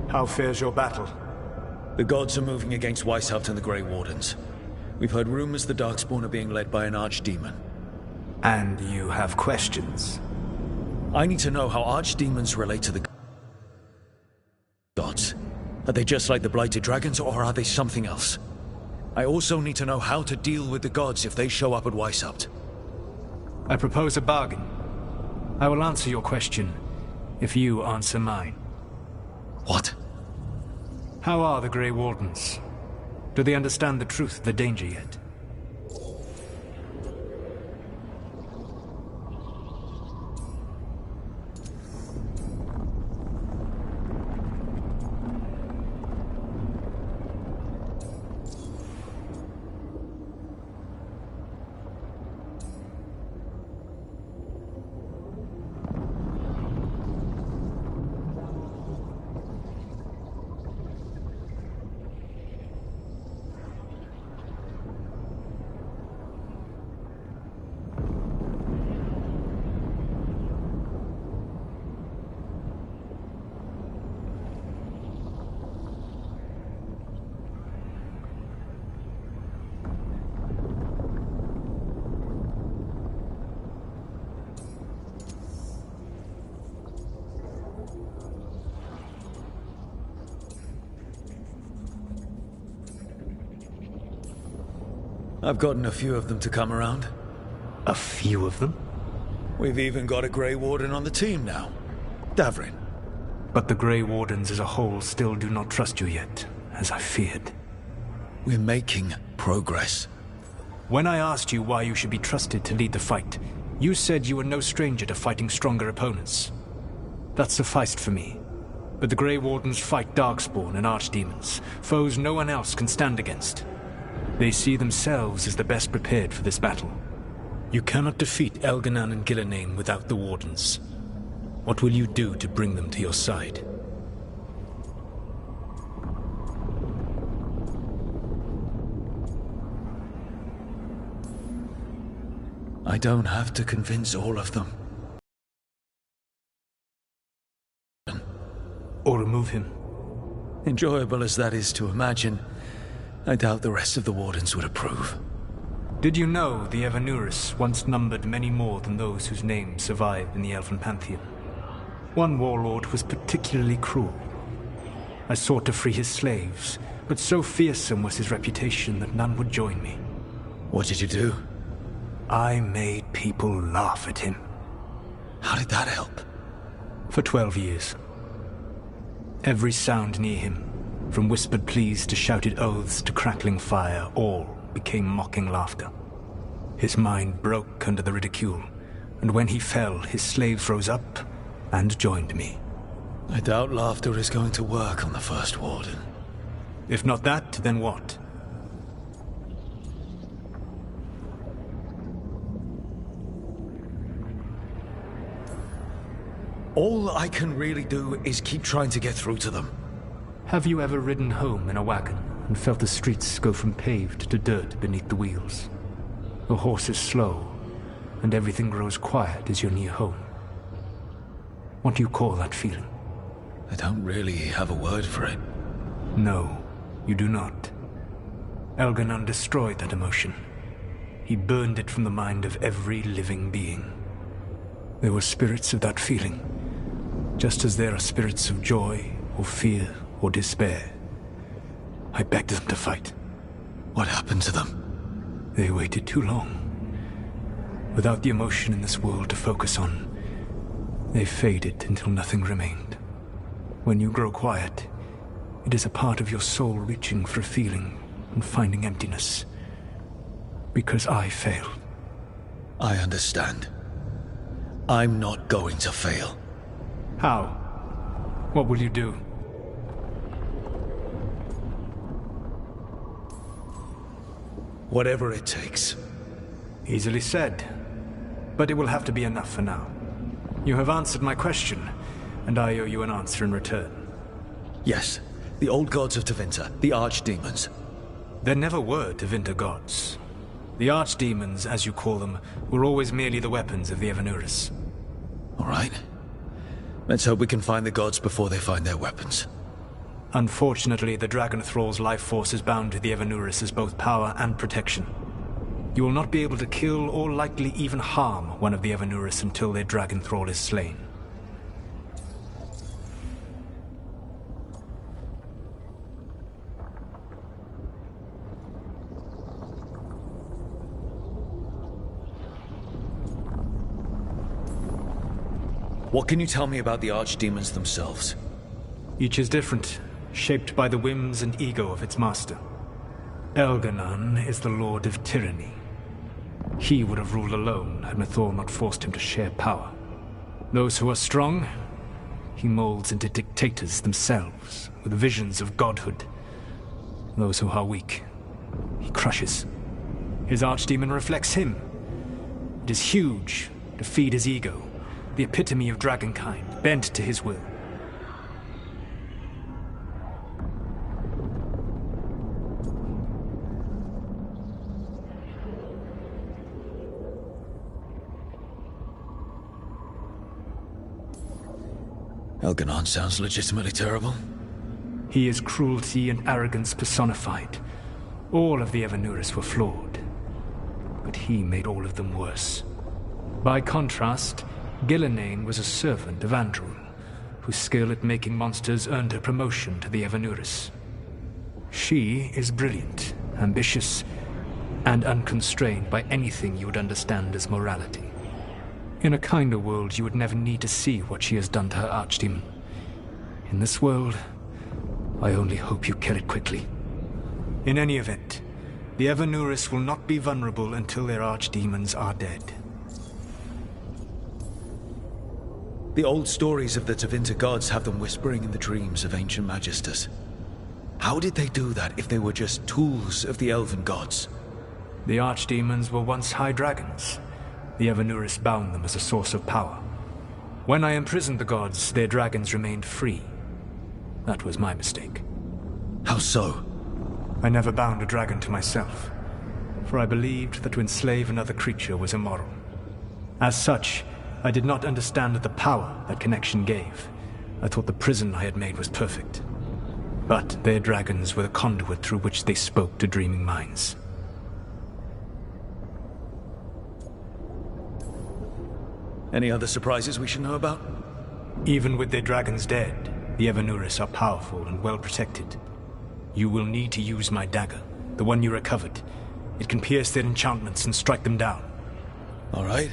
How fares your battle? The gods are moving against Weishaupt and the Grey Wardens. We've heard rumors the Darkspawn are being led by an archdemon. And you have questions? I need to know how archdemons relate to the gods. Are they just like the Blighted Dragons, or are they something else? I also need to know how to deal with the gods if they show up at Weishaupt. I propose a bargain. I will answer your question if you answer mine. What? How are the Grey Wardens? Do they understand the truth of the danger yet? I've gotten a few of them to come around. A few of them? We've even got a Grey Warden on the team now. Davrin. But the Grey Wardens as a whole still do not trust you yet, as I feared. We're making progress. When I asked you why you should be trusted to lead the fight, you said you were no stranger to fighting stronger opponents. That sufficed for me. But the Grey Wardens fight Darkspawn and Archdemons, foes no one else can stand against. They see themselves as the best prepared for this battle. You cannot defeat Elganan and Gillenane without the Wardens. What will you do to bring them to your side? I don't have to convince all of them. Or remove him. Enjoyable as that is to imagine, I doubt the rest of the Wardens would approve. Did you know the Evanurus once numbered many more than those whose names survive in the Elven Pantheon? One warlord was particularly cruel. I sought to free his slaves, but so fearsome was his reputation that none would join me. What did you do? I made people laugh at him. How did that help? For 12 years. Every sound near him, from whispered pleas to shouted oaths to crackling fire, all became mocking laughter. His mind broke under the ridicule, and when he fell, his slaves rose up and joined me. I doubt laughter is going to work on the First Warden. If not that, then what? All I can really do is keep trying to get through to them. Have you ever ridden home in a wagon and felt the streets go from paved to dirt beneath the wheels? The horse is slow, and everything grows quiet as you're near home. What do you call that feeling? I don't really have a word for it. No, you do not. Elganan destroyed that emotion. He burned it from the mind of every living being. There were spirits of that feeling, just as there are spirits of joy or fear or despair. I begged them to fight. What happened to them? They waited too long. Without the emotion in this world to focus on, they faded until nothing remained. When you grow quiet, it is a part of your soul reaching for a feeling and finding emptiness. Because I failed. I understand. I'm not going to fail. How? What will you do? Whatever it takes. Easily said. But it will have to be enough for now. You have answered my question, and I owe you an answer in return. Yes, the old gods of Tevinter, the archdemons. There never were Tevinter gods. The archdemons, as you call them, were always merely the weapons of the Evanurus. All right. Let's hope we can find the gods before they find their weapons. Unfortunately, the Dragon Thrall's life force is bound to the Evanurus as both power and protection. You will not be able to kill or likely even harm one of the Evanurus until their Dragon Thrall is slain. What can you tell me about the archdemons themselves? Each is different, shaped by the whims and ego of its master. Elganon is the Lord of Tyranny. He would have ruled alone had Mathor not forced him to share power. Those who are strong, he molds into dictators themselves, with visions of godhood. Those who are weak, he crushes. His archdemon reflects him. It is huge, to feed his ego, the epitome of dragonkind, bent to his will. Elganon sounds legitimately terrible. He is cruelty and arrogance personified. All of the Evanurus were flawed, but he made all of them worse. By contrast, Gillenane was a servant of Andrul, whose skill at making monsters earned her promotion to the Evanurus. She is brilliant, ambitious, and unconstrained by anything you would understand as morality. In a kinder world, you would never need to see what she has done to her archdemon. In this world, I only hope you kill it quickly. In any event, the Evanurus will not be vulnerable until their archdemons are dead. The old stories of the Tevinter gods have them whispering in the dreams of ancient magisters. How did they do that if they were just tools of the elven gods? The archdemons were once high dragons. The Evanurus bound them as a source of power. When I imprisoned the gods, their dragons remained free. That was my mistake. How so? I never bound a dragon to myself, for I believed that to enslave another creature was immoral. As such, I did not understand the power that connection gave. I thought the prison I had made was perfect. But their dragons were the conduit through which they spoke to dreaming minds. Any other surprises we should know about? Even with their dragons dead, the Evanurus are powerful and well protected. You will need to use my dagger, the one you recovered. It can pierce their enchantments and strike them down. All right.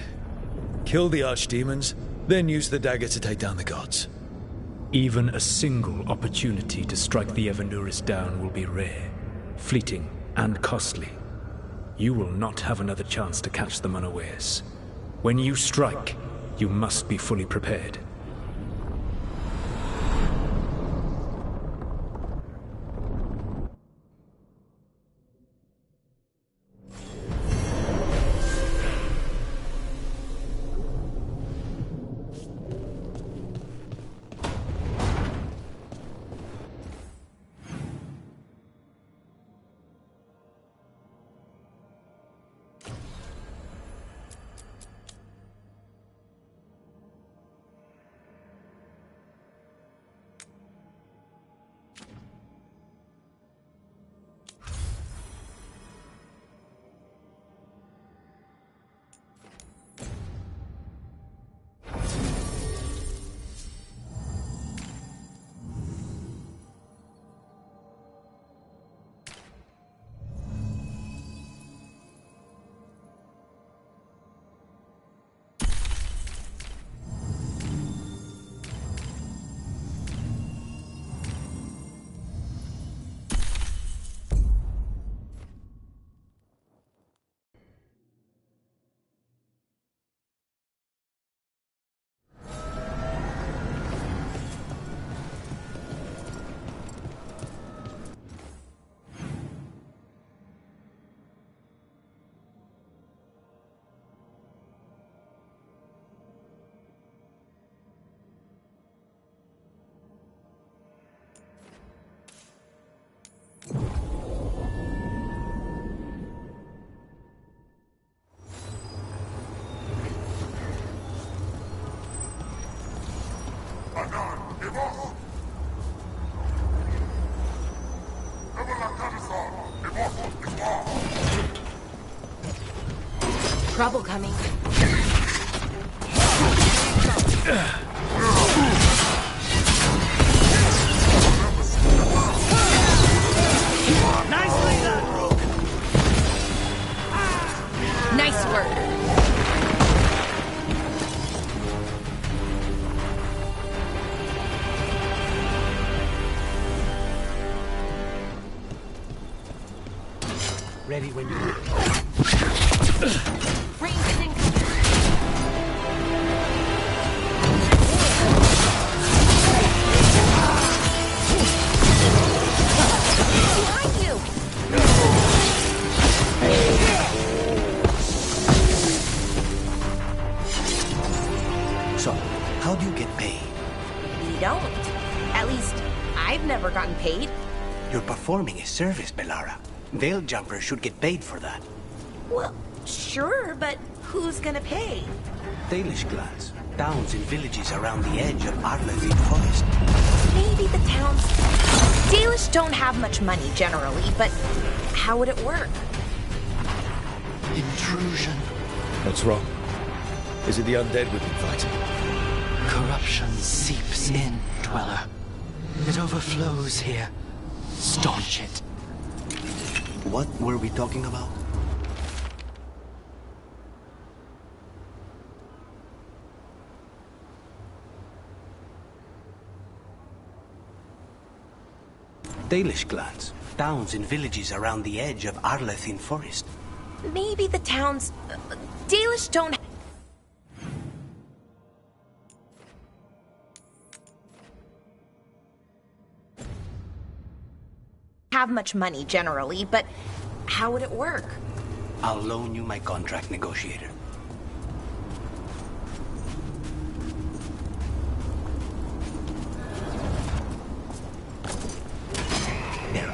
Kill the archdemons, then use the dagger to take down the gods. Even a single opportunity to strike the Evanurus down will be rare, fleeting, and costly. You will not have another chance to catch them unawares. When you strike, you must be fully prepared. trouble coming. Nicely done, Rook. Nice work. Ready when you... Ranged incoming. Behind you! So, how do you get paid? We don't. At least, I've never gotten paid. You're performing a service, Belara. Veil jumpers should get paid for that. Well, sure, but who's gonna pay? Dalish clans, towns and villages around the edge of Arlethian Forest. Maybe the towns... Dalish don't have much money, generally, but how would it work? Intrusion. What's wrong? Is it the undead we've been fighting? Corruption seeps in, Dweller. It overflows here. Staunch it. What were we talking about? Dalish clans, towns and villages around the edge of Arlethian Forest. Maybe the towns... Dalish don't... have much money, generally, but how would it work? I'll loan you my contract negotiator. They're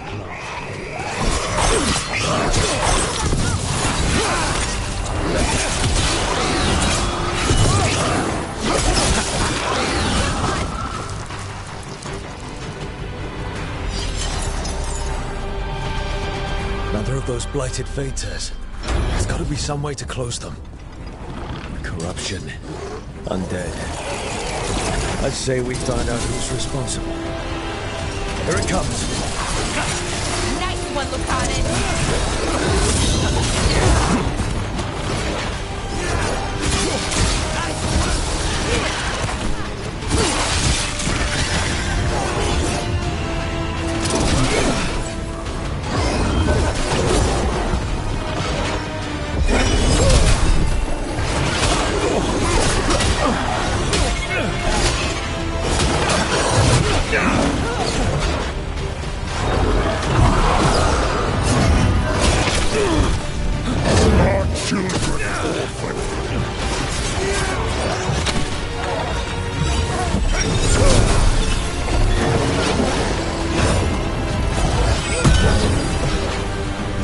Another of those blighted fates. There's got to be some way to close them. Corruption. Undead. I'd say we find out who's responsible. Here it comes. Nice one, Lucanis!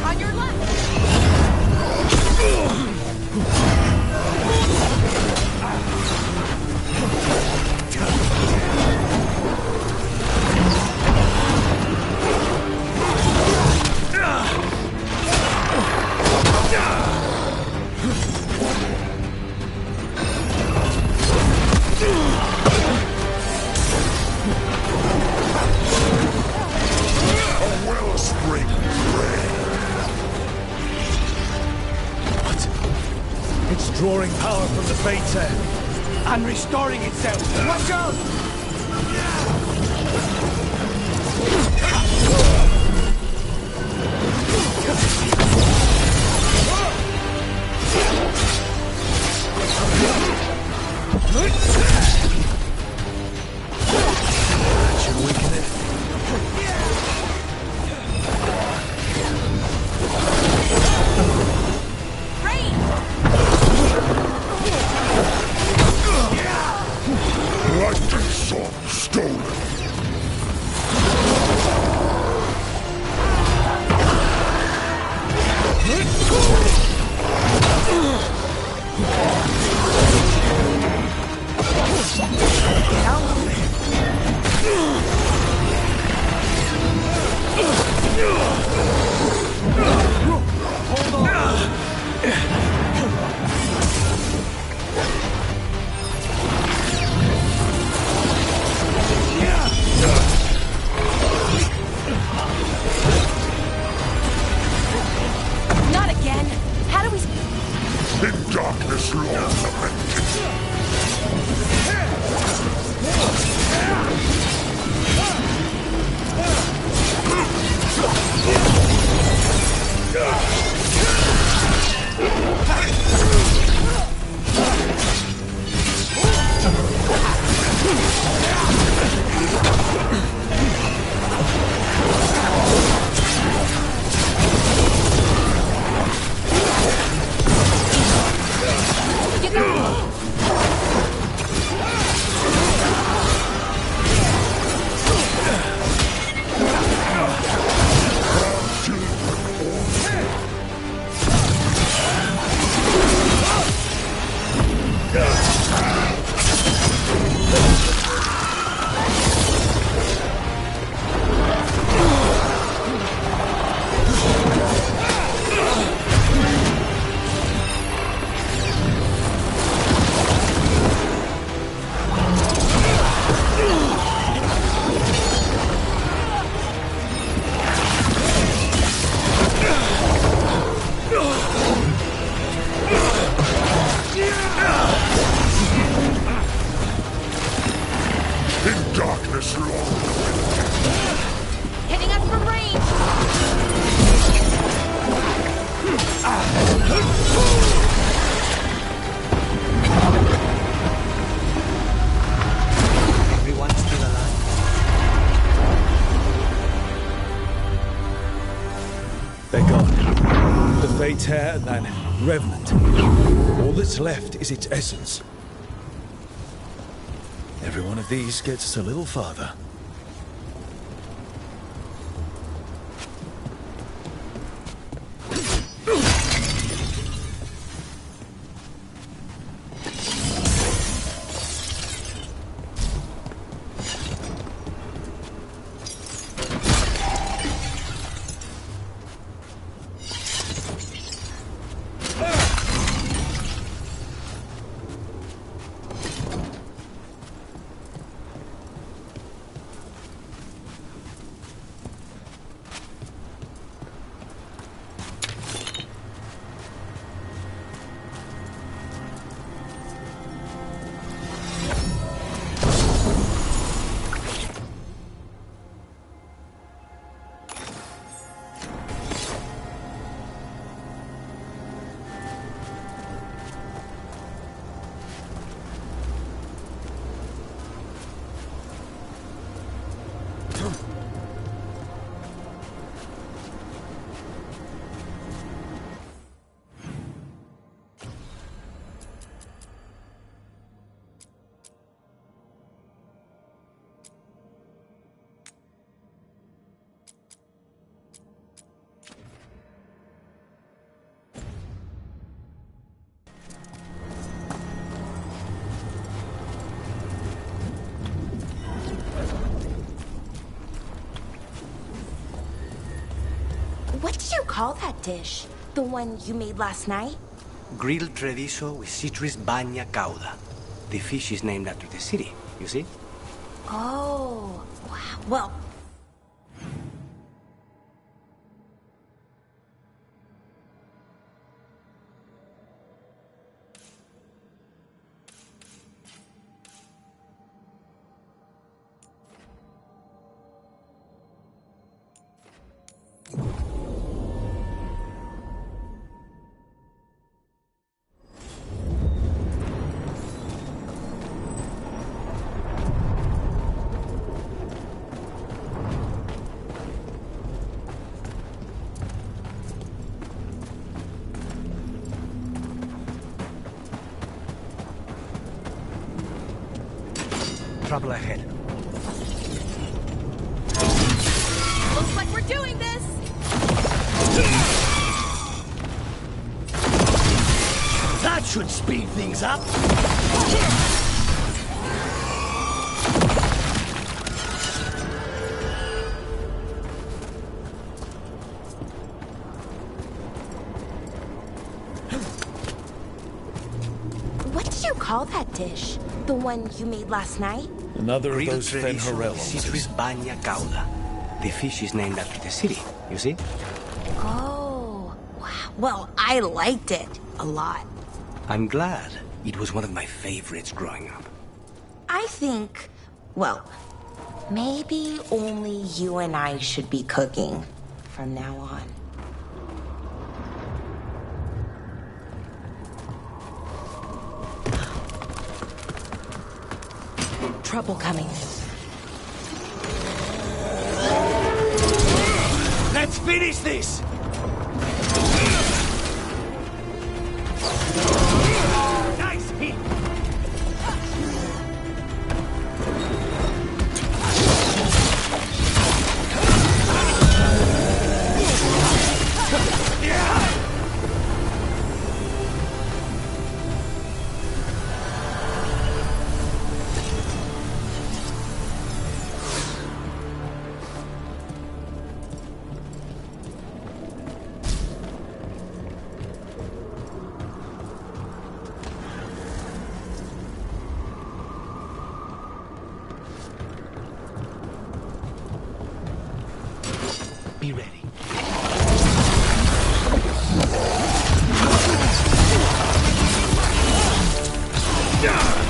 On your left! It's drawing power from the fates air. and restoring itself. Watch out! That should weaken it. Lightning sword stolen. this long. Hitting us from range. Everyone's still alive. They're gone. The Fate's hair and that revenant. All that's left is its essence. Every one of these gets us a little farther. What did you call that dish? The one you made last night? Grilled treviso with citrus bagna cauda. The fish is named after the city, you see? Oh, wow. Well, Trouble ahead. looks like we're doing this. That should speed things up. What did you call that dish? The one you made last night? Another of Grilled those treviso with Fenharellos. citrus bagna cauda. The fish is named after the city, you see? Oh, wow. Well, I liked it a lot. I'm glad. It was one of my favorites growing up. I think, well, maybe only you and I should be cooking from now on. Trouble coming. Let's finish this! Nice hit! Be ready. Yeah!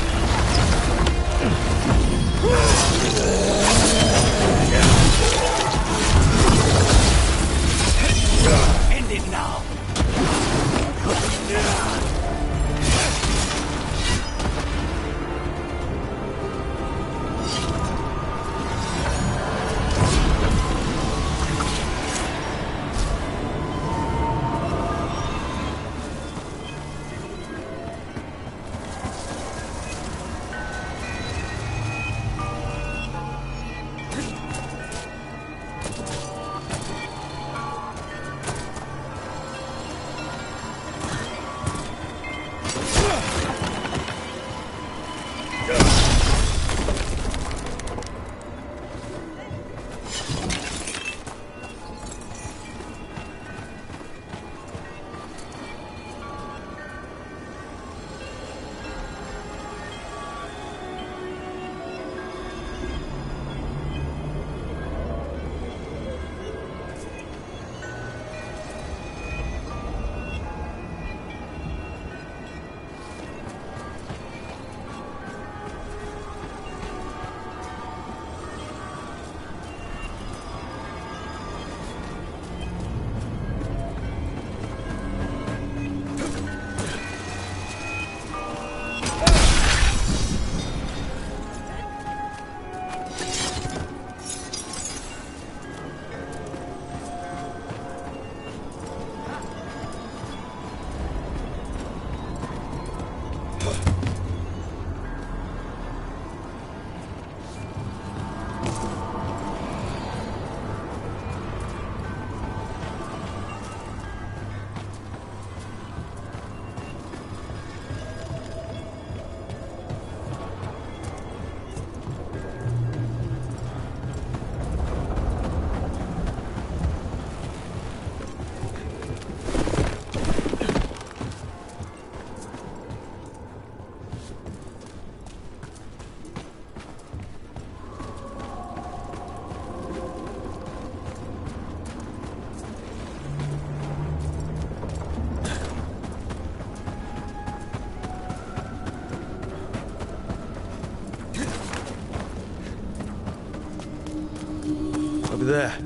Over there.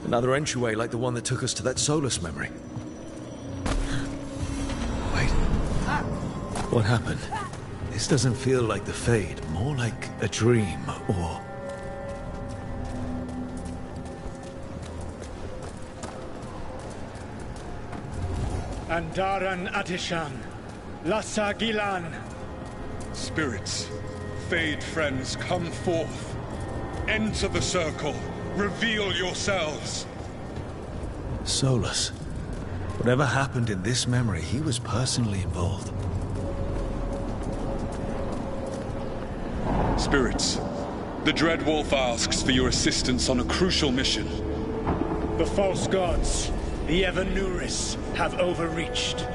Another entryway like the one that took us to that Solus memory. Wait. What happened? This doesn't feel like the Fade, more like a dream, or... Andaran Atishan, Lassa Gilan. Spirits, Fade friends, come forth. Enter the circle. Reveal yourselves. Solus. Whatever happened in this memory, he was personally involved. Spirits, the Dread Wolf asks for your assistance on a crucial mission. The false gods, the Evanuris, have overreached.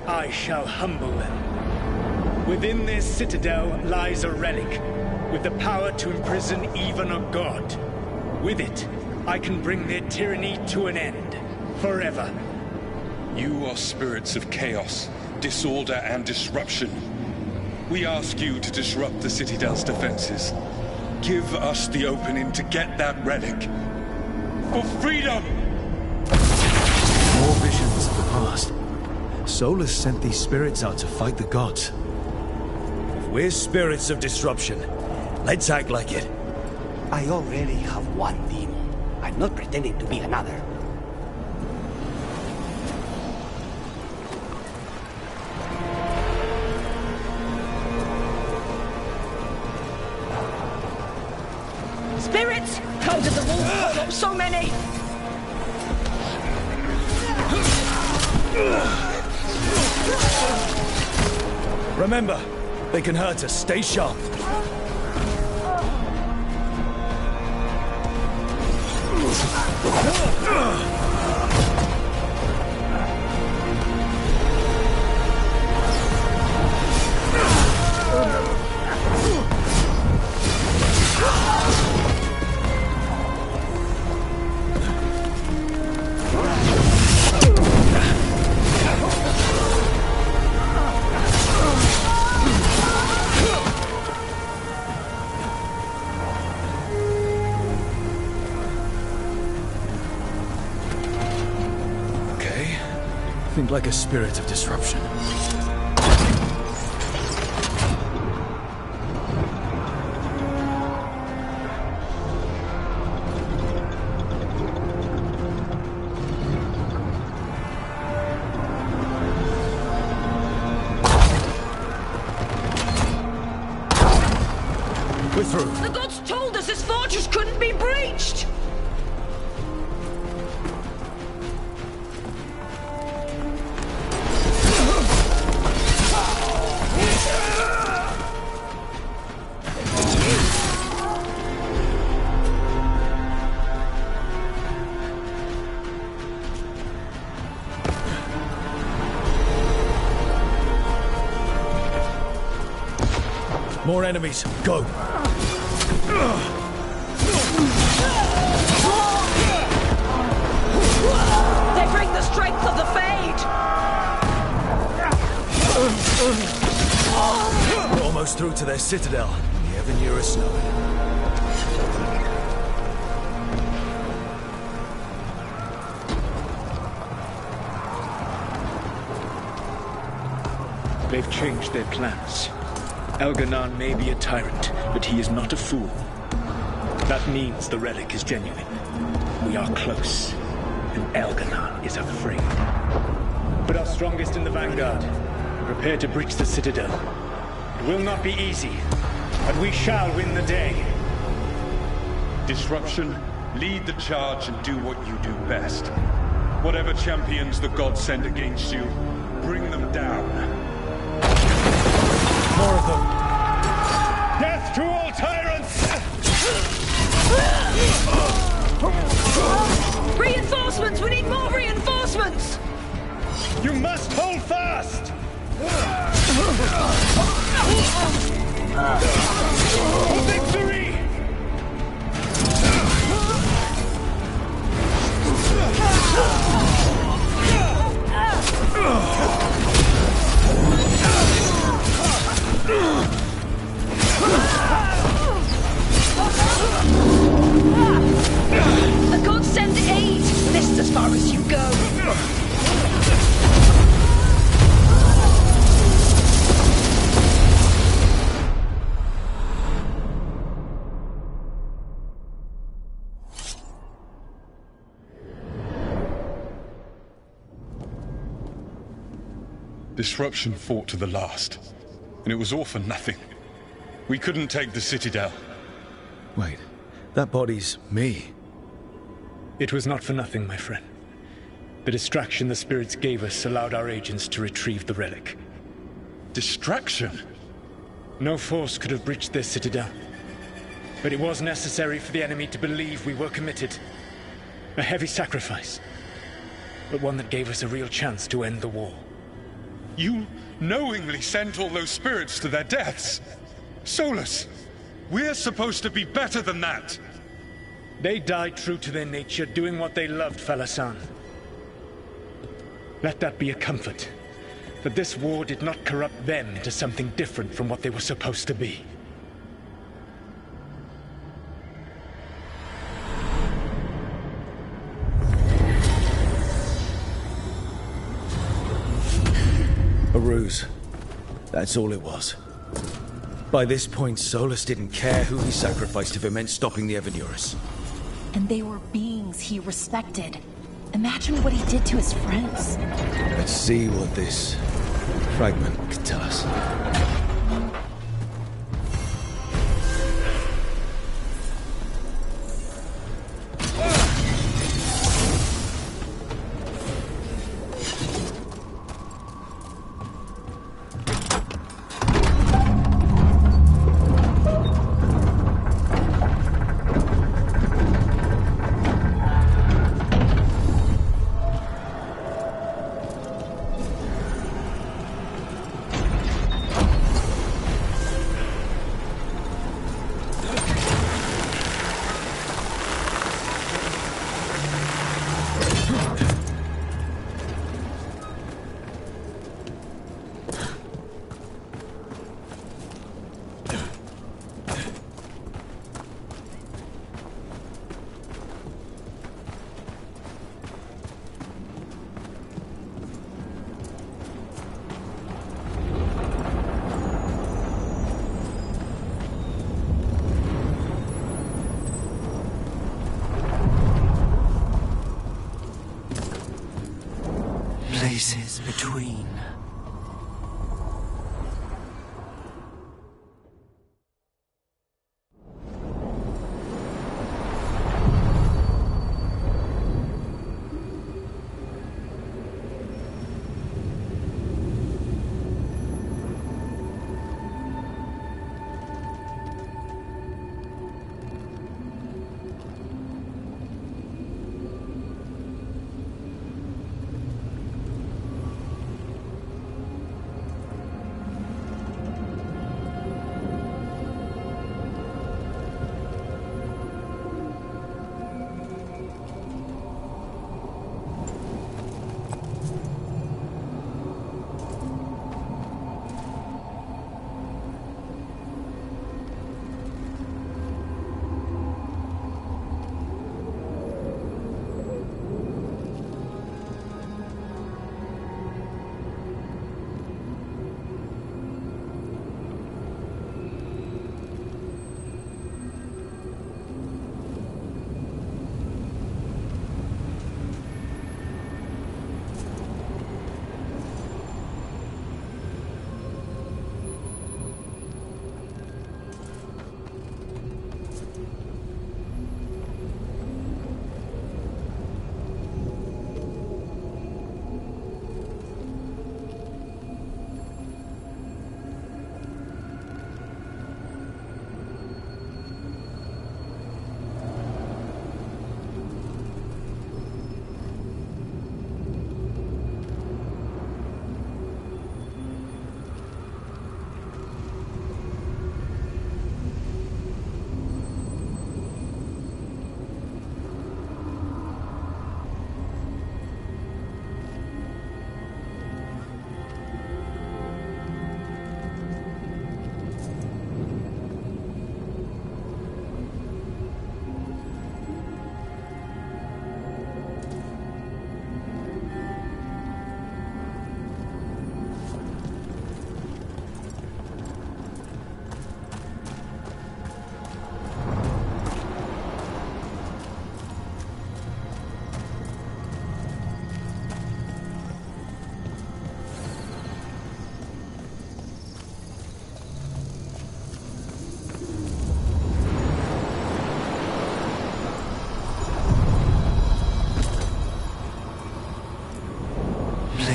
I shall humble them. Within this citadel lies a relic, with the power to imprison even a god. With it, I can bring their tyranny to an end, forever. You are spirits of chaos, disorder, and disruption. We ask you to disrupt the Citadel's defenses. Give us the opening to get that relic. For freedom! More visions of the past. Solus sent these spirits out to fight the gods. If we're spirits of disruption, let's act like it. I already have one demon. I'm not pretending to be another. Spirits! How did the wolf call up so many? Remember, they can hurt us. Stay sharp. Think like a spirit of disruption. We're through. The gods told us this fortress couldn't be breached! More enemies. Go. They bring the strength of the Fade! We're almost through to their citadel. The Evanuris know it. They've changed their plans. Elganon may be a tyrant, but he is not a fool. That means the relic is genuine. We are close, and Elganon is afraid. Put our strongest in the vanguard. Prepare to breach the citadel. It will not be easy, but we shall win the day. Disruption, lead the charge and do what you do best. Whatever champions the gods send against you, bring them down. More of them. Death to all tyrants! Reinforcements! We need more reinforcements! You must hold fast! For victory! Disruption fought to the last, and it was all for nothing. We couldn't take the Citadel. Wait, that body's me. It was not for nothing, my friend. The distraction the spirits gave us allowed our agents to retrieve the relic. Distraction? No force could have breached this Citadel. But it was necessary for the enemy to believe we were committed. A heavy sacrifice, but one that gave us a real chance to end the war. You knowingly sent all those spirits to their deaths? Solus, we're supposed to be better than that! They died true to their nature, doing what they loved, Falasan. Let that be a comfort, that this war did not corrupt them into something different from what they were supposed to be. A ruse. That's all it was. By this point, Solus didn't care who he sacrificed if it meant stopping the Evanurus. And they were beings he respected. Imagine what he did to his friends. Let's see what this fragment could tell us. Places between.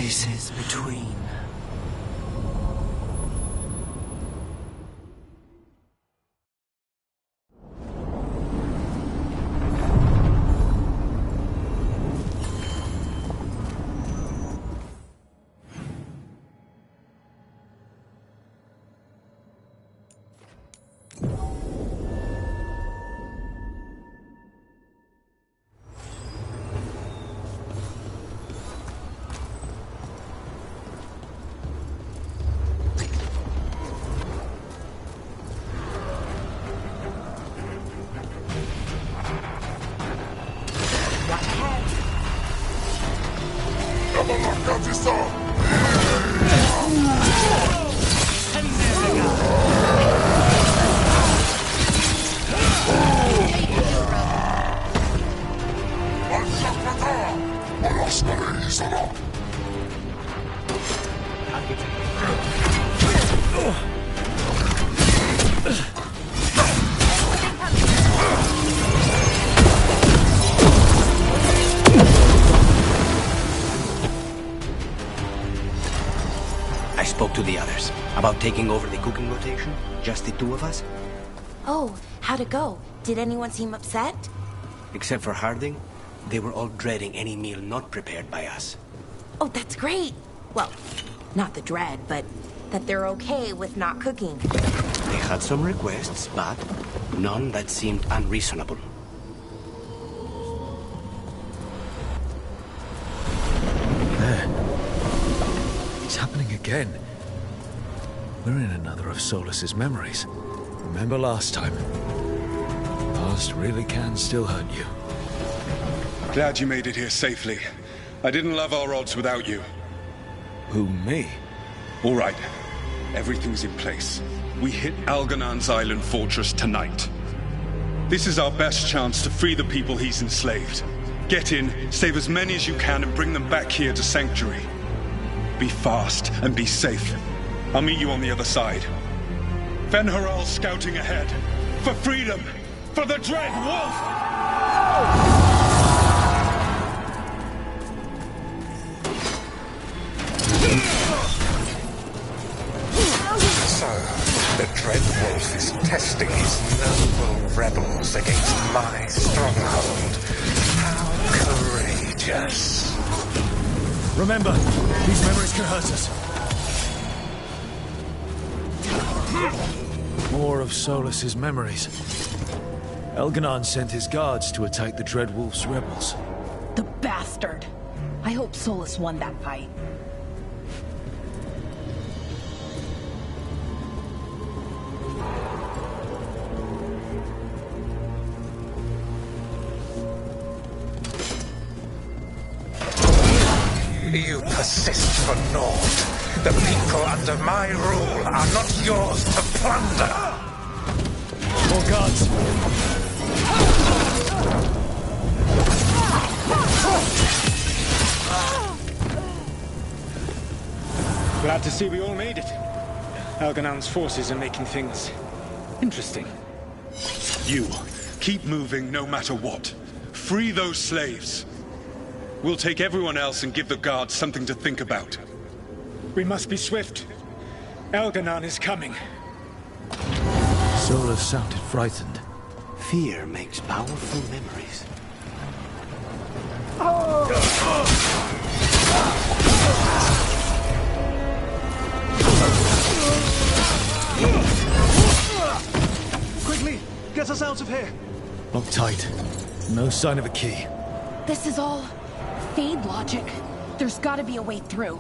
spaces between. I spoke to the others about taking over the cooking rotation, just the two of us. Oh, how'd it go? Did anyone seem upset? Except for Harding, they were all dreading any meal not prepared by us. Oh, that's great. Well, not the dread, but that they're okay with not cooking. They had some requests, but none that seemed unreasonable. There. It's happening again. We're in another of Solus's memories. Remember last time? Past really can still hurt you. Glad you made it here safely. I didn't love our odds without you. Who, me? All right. Everything's in place. We hit Algernon's island fortress tonight. This is our best chance to free the people he's enslaved. Get in, save as many as you can, and bring them back here to Sanctuary. Be fast and be safe. I'll meet you on the other side. Fen-Haral's scouting ahead. For freedom! For the Dread Wolf! So, the Dread Wolf is testing his noble rebels against my stronghold. How courageous. Remember, these memories can hurt us. More of Solus's memories. Elganon sent his guards to attack the Dread Wolf's rebels. The bastard. I hope Solus won that fight. You persist for naught. The people under my rule are not yours to plunder. More guards. Glad to see we all made it. Algernon's forces are making things interesting. You, keep moving no matter what. Free those slaves. We'll take everyone else and give the guards something to think about. We must be swift. Algernon is coming. Solus sounded frightened. Fear makes powerful memories. Quickly, get us out of here. Lock tight. No sign of a key. This is all Fade logic. There's gotta be a way through.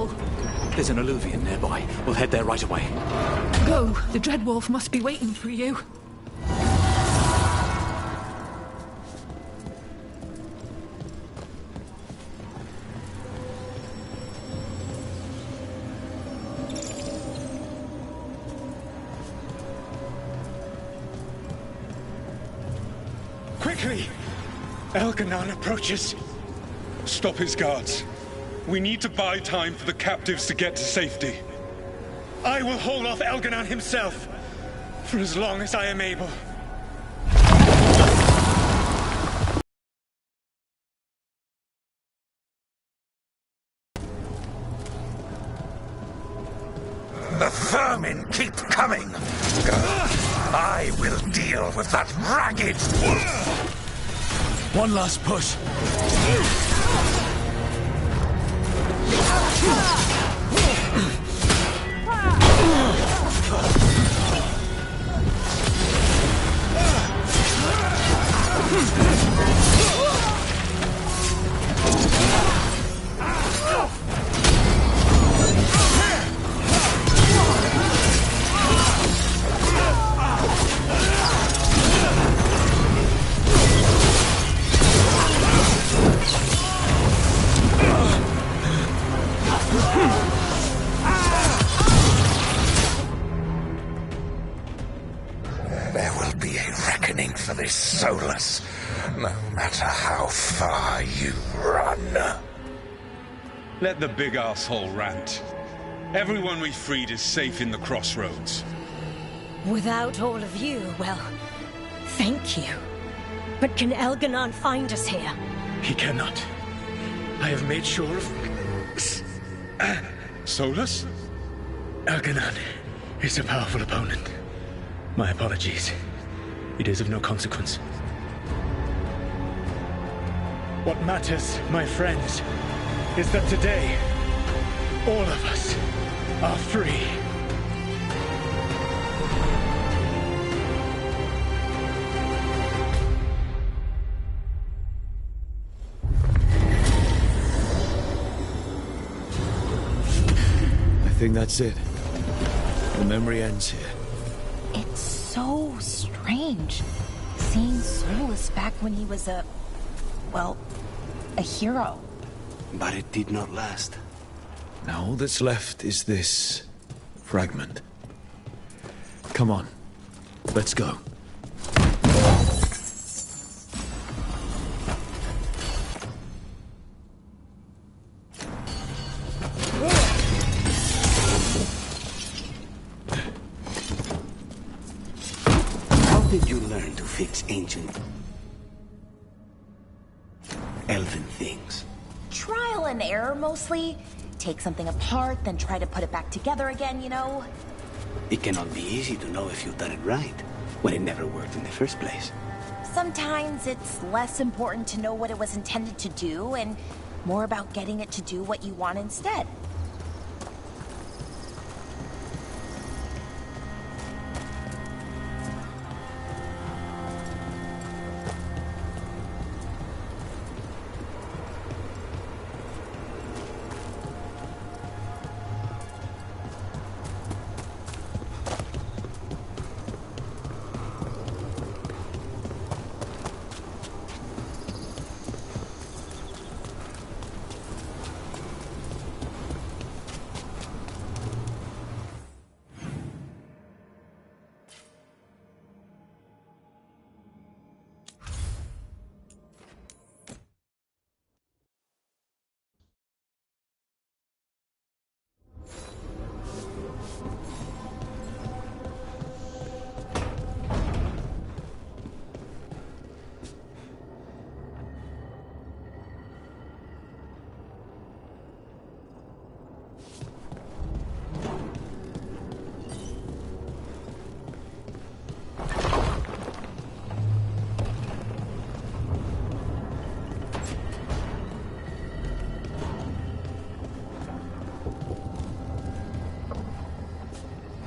go? There's an alluvion nearby. We'll head there right away. Go. The Dreadwolf must be waiting for you. Quickly! Elganon approaches. Stop his guards. We need to buy time for the captives to get to safety. I will hold off Elganon himself for as long as I am able. The vermin keep coming. I will deal with that ragged wolf. One last push. There will be a reckoning for this Solus, no matter how far you run. Let the big asshole rant. Everyone we freed is safe in the crossroads. Without all of you, well, thank you. But can Elganon find us here? He cannot. I have made sure of... Solus? Elganon is a powerful opponent. My apologies. It is of no consequence. What matters, my friends, is that today, all of us are free. I think that's it. The memory ends here. It's so strange seeing Solus back when he was a hero. But it did not last. Now all that's left is this fragment. Come on, let's go. How did you learn to fix ancient elven things? Trial and error, mostly. Take something apart, then try to put it back together again, you know? It cannot be easy to know if you've done it right, when it never worked in the first place. Sometimes it's less important to know what it was intended to do, and more about getting it to do what you want instead.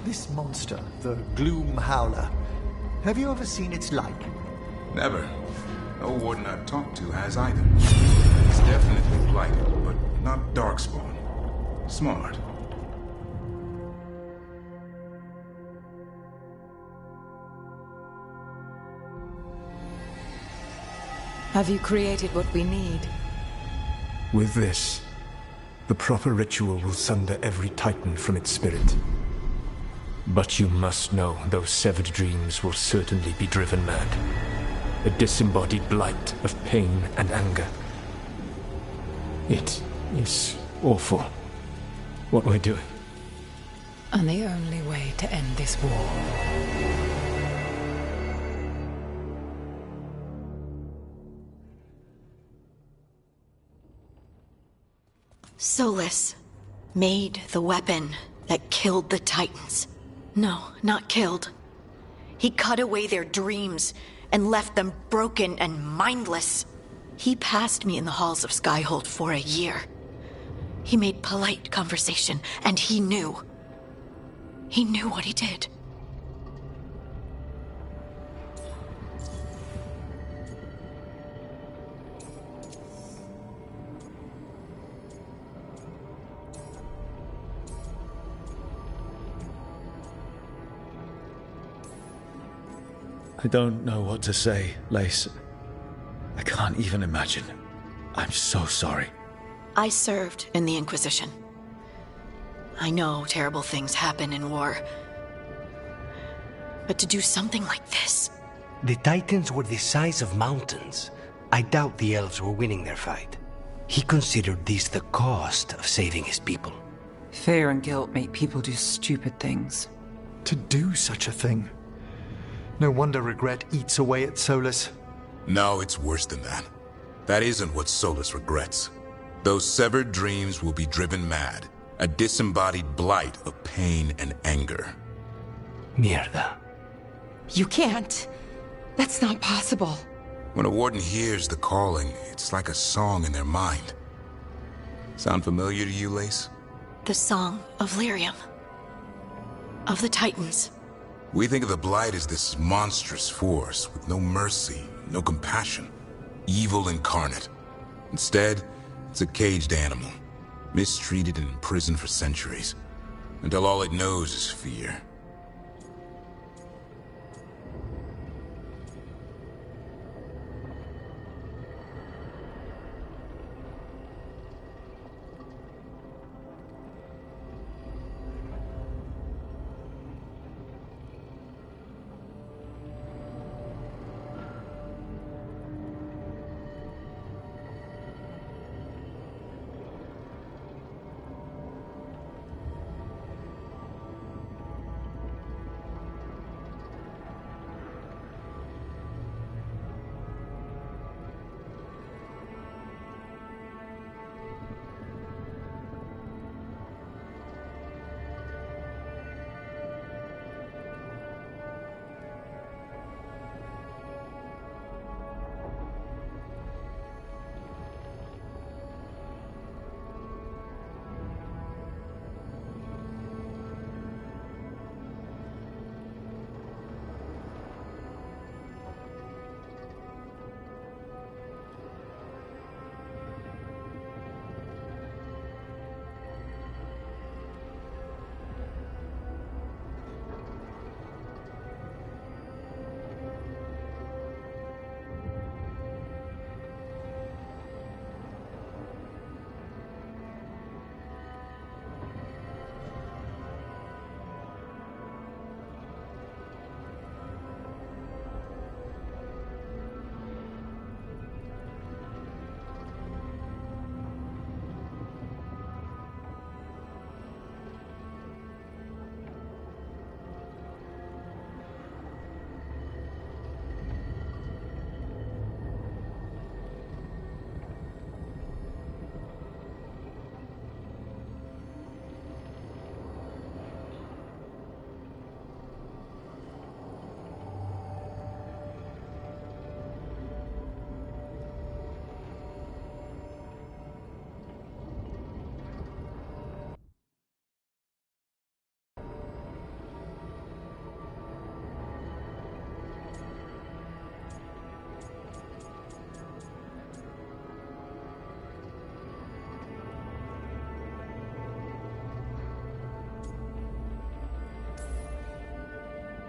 This monster, the Gloom Howler, have you ever seen its like? Never. No warden I've talked to has either. It's definitely blighted, but not darkspawn. Smart. Have you created what we need? With this, the proper ritual will sunder every Titan from its spirit. But you must know those severed dreams will certainly be driven mad. A disembodied blight of pain and anger. It is awful what we're doing. And the only way to end this war. Solus made the weapon that killed the Titans. No, not killed. He cut away their dreams and left them broken and mindless. He passed me in the halls of Skyhold for a year. He made polite conversation, and he knew. He knew what he did. I don't know what to say, Lace. I can't even imagine. I'm so sorry. I served in the Inquisition. I know terrible things happen in war. But to do something like this... The Titans were the size of mountains. I doubt the elves were winning their fight. He considered this the cost of saving his people. Fear and guilt make people do stupid things. To do such a thing. No wonder regret eats away at Solus. No, it's worse than that. That isn't what Solus regrets. Those severed dreams will be driven mad. A disembodied blight of pain and anger. Mierda. You can't. That's not possible. When a warden hears the calling, it's like a song in their mind. Sound familiar to you, Lace? The song of Lyrium. Of the Titans. We think of the Blight as this monstrous force with no mercy, no compassion. Evil incarnate. Instead, it's a caged animal. Mistreated and imprisoned for centuries. Until all it knows is fear.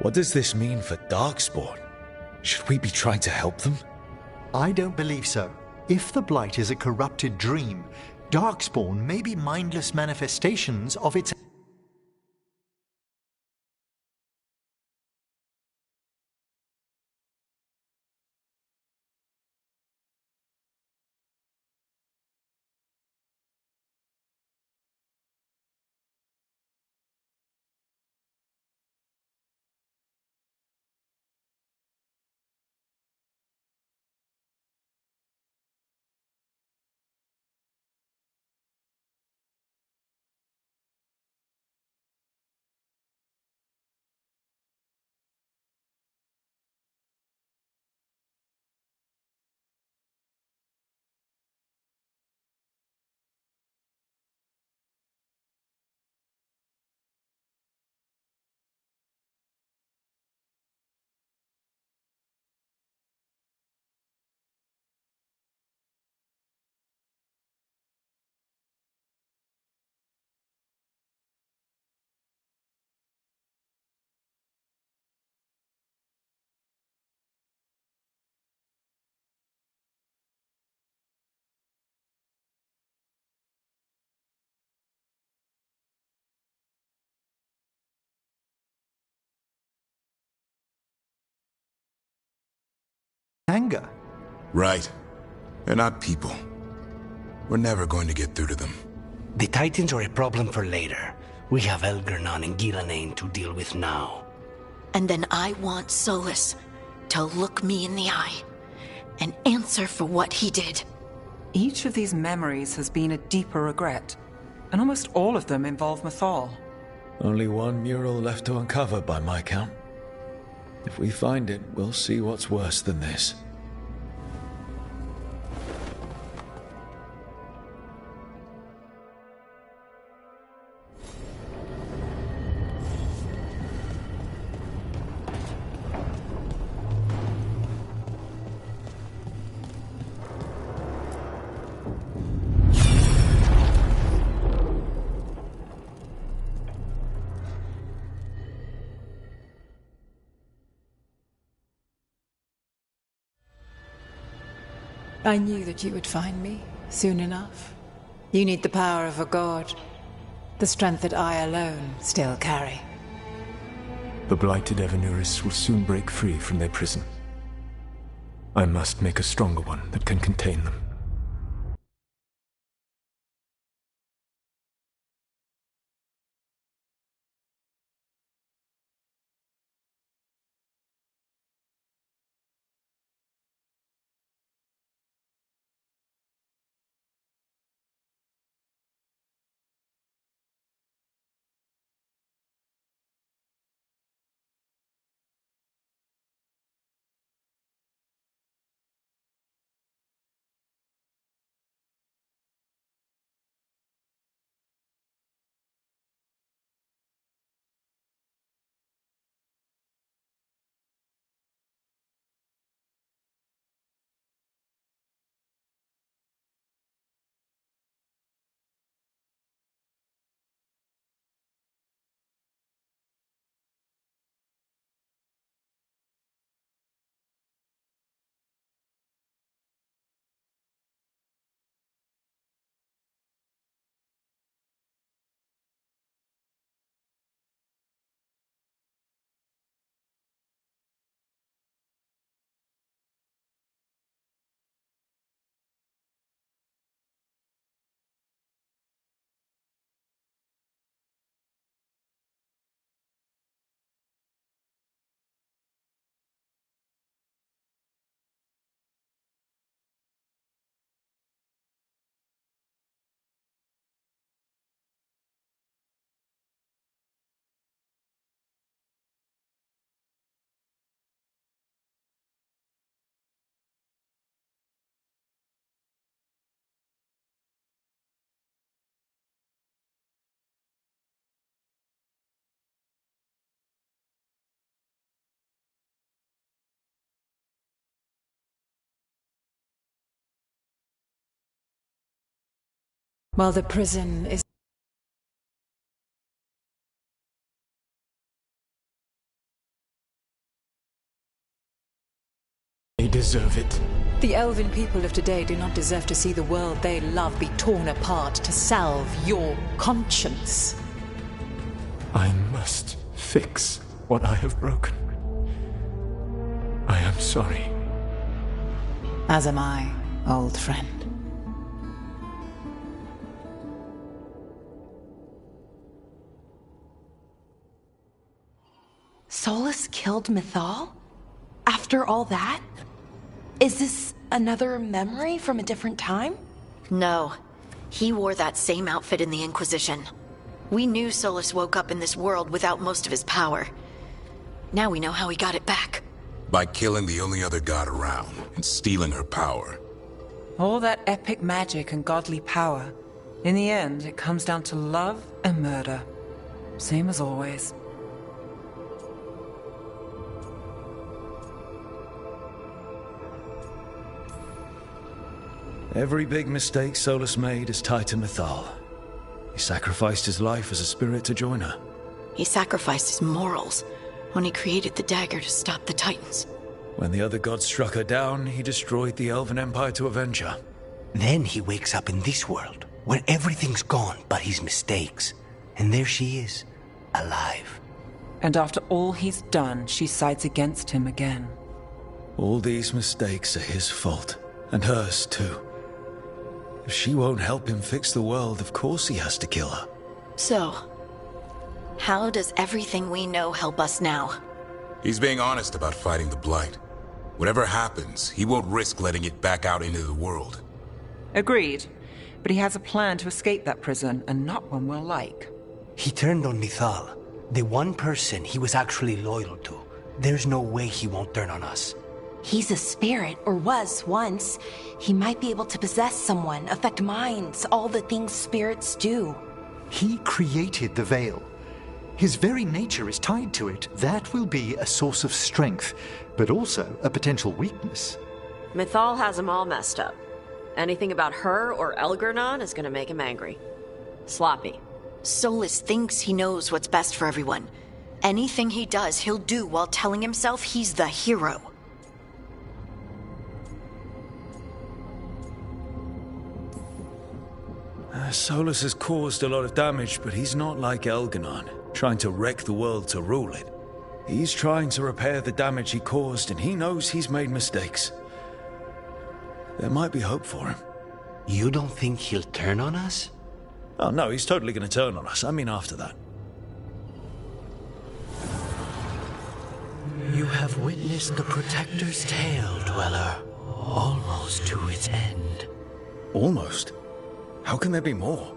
What does this mean for Darkspawn? Should we be trying to help them? I don't believe so. If the Blight is a corrupted dream, Darkspawn may be mindless manifestations of its... anger. Right. They're not people. We're never going to get through to them. The Titans are a problem for later. We have Elgernon and Gillenane to deal with now. And then I want Solus to look me in the eye and answer for what he did. Each of these memories has been a deeper regret, and almost all of them involve Mythal. Only one mural left to uncover by my count. If we find it, we'll see what's worse than this. I knew that you would find me soon enough. You need the power of a god. The strength that I alone still carry. The blighted Evanuris will soon break free from their prison. I must make a stronger one that can contain them. While the prison is deserve it. The elven people of today do not deserve to see the world they love be torn apart to salve your conscience. I must fix what I have broken. I am sorry. As am I, old friend. Solus killed Mythal? After all that? Is this another memory from a different time? No. He wore that same outfit in the Inquisition. We knew Solus woke up in this world without most of his power. Now we know how he got it back. By killing the only other god around and stealing her power. All that epic magic and godly power. In the end, it comes down to love and murder. Same as always. Every big mistake Solus made is tied to Mythal. He sacrificed his life as a spirit to join her. He sacrificed his morals when he created the dagger to stop the Titans. When the other gods struck her down, he destroyed the Elven Empire to avenge her. Then he wakes up in this world, where everything's gone but his mistakes. And there she is, alive. And after all he's done, she sides against him again. All these mistakes are his fault, and hers too. If she won't help him fix the world, of course he has to kill her. So, how does everything we know help us now? He's being honest about fighting the Blight. Whatever happens, he won't risk letting it back out into the world. Agreed. But he has a plan to escape that prison, and not one we'll like. He turned on Mythal, the one person he was actually loyal to. There's no way he won't turn on us. He's a spirit, or was once. He might be able to possess someone, affect minds, all the things spirits do. He created the Veil. His very nature is tied to it. That will be a source of strength, but also a potential weakness. Mythal has him all messed up. Anything about her or Elgernon is gonna make him angry. Sloppy. Solus thinks he knows what's best for everyone. Anything he does, he'll do while telling himself he's the hero. Solus has caused a lot of damage, but he's not like Elgernon, trying to wreck the world to rule it. He's trying to repair the damage he caused, and he knows he's made mistakes. There might be hope for him. You don't think he'll turn on us? Oh no, he's totally going to turn on us. I mean after that. You have witnessed the Protector's tale, Dweller, almost to its end. Almost? How can there be more?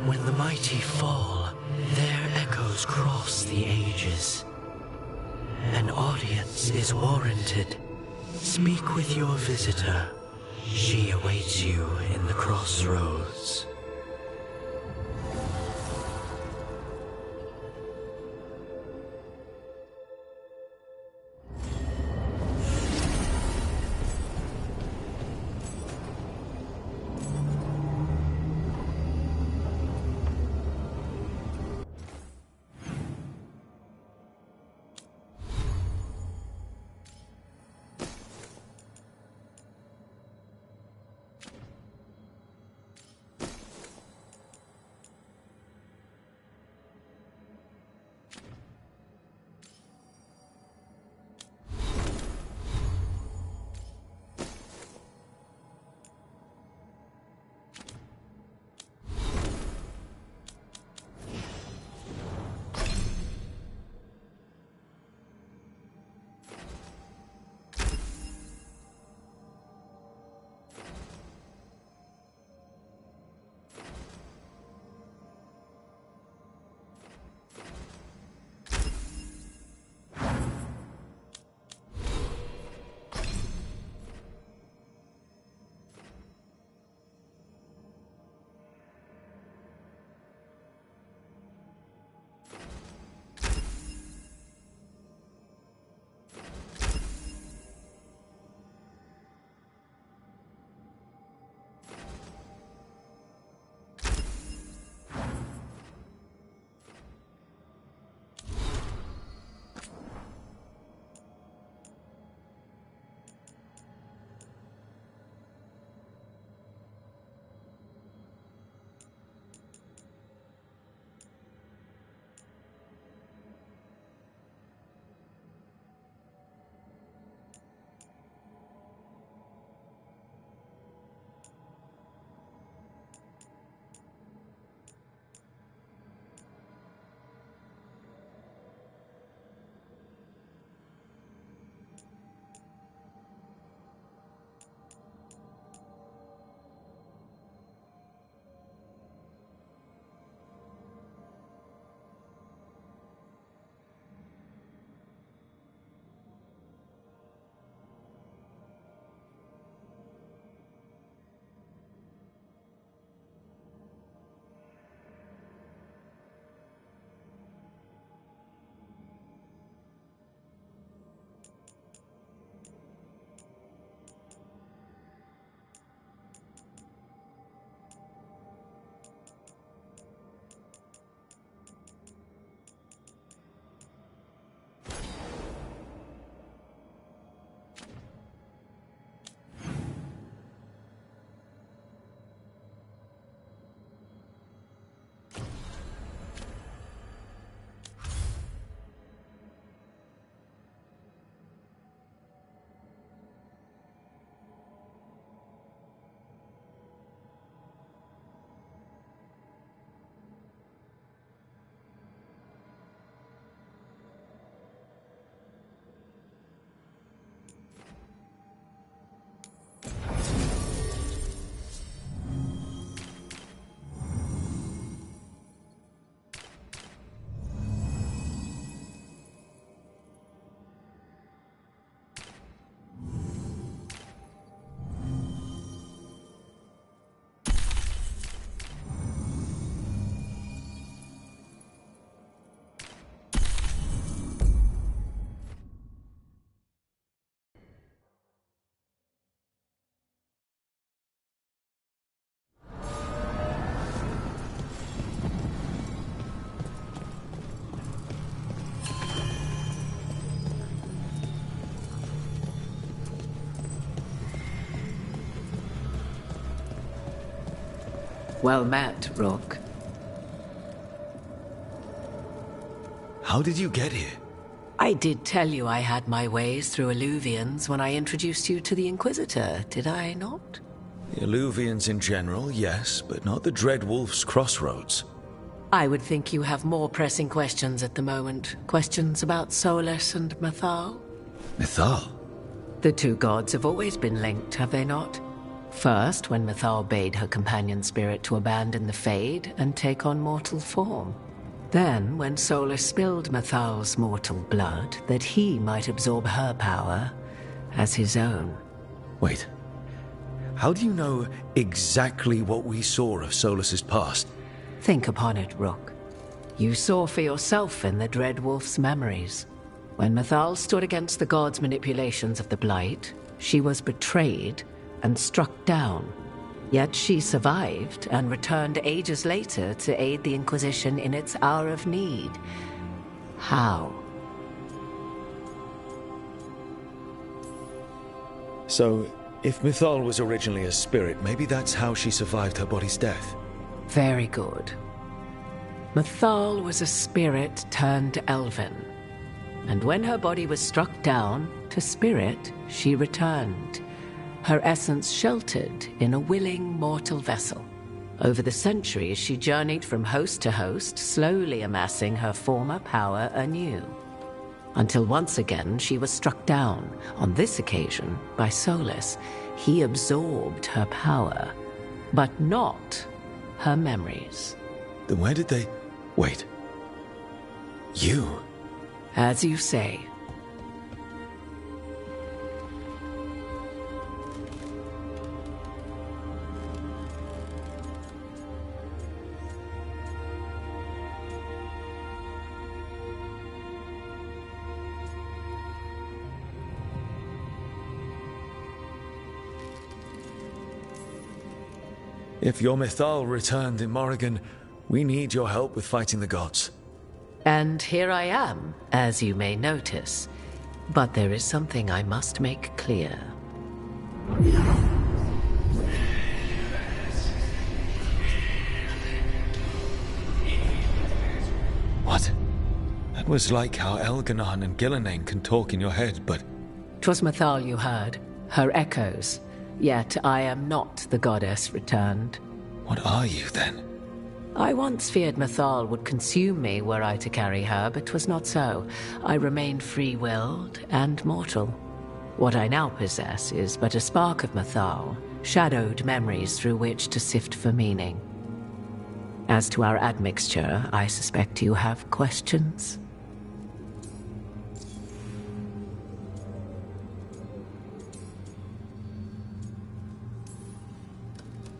When the mighty fall, their echoes cross the ages. An audience is warranted. Speak with your visitor. She awaits you in the crossroads. Well met, Rook. How did you get here? I did tell you I had my ways through Illuvians when I introduced you to the Inquisitor, did I not? The Illuvians in general, yes, but not the Dreadwolf's crossroads. I would think you have more pressing questions at the moment. Questions about Solus and Mythal? Mythal? The two gods have always been linked, have they not? First, when Mythal bade her companion spirit to abandon the Fade and take on mortal form. Then, when Solus spilled Mythal's mortal blood, that he might absorb her power as his own. Wait. How do you know exactly what we saw of Solus's past? Think upon it, Rook. You saw for yourself in the Dreadwolf's memories. When Mythal stood against the gods' manipulations of the Blight, she was betrayed and struck down. Yet she survived and returned ages later to aid the Inquisition in its hour of need. How? So, if Mythal was originally a spirit, maybe that's how she survived her body's death. Very good. Mythal was a spirit turned elven. And when her body was struck down, to spirit, she returned. Her essence sheltered in a willing mortal vessel. Over the centuries, she journeyed from host to host, slowly amassing her former power anew. Until once again, she was struck down, on this occasion, by Solus. He absorbed her power, but not her memories. Then where did they... Wait. You? As you say. If your Mythal returned in Morrigan, we need your help with fighting the gods. And here I am, as you may notice. But there is something I must make clear. What? That was like how Elganon and Gillenane can talk in your head, but... 'Twas Mythal you heard, her echoes. Yet I am not the goddess returned. What are you, then? I once feared Mythal would consume me were I to carry her, but 'twas not so. I remain free-willed and mortal. What I now possess is but a spark of Mythal, shadowed memories through which to sift for meaning. As to our admixture, I suspect you have questions.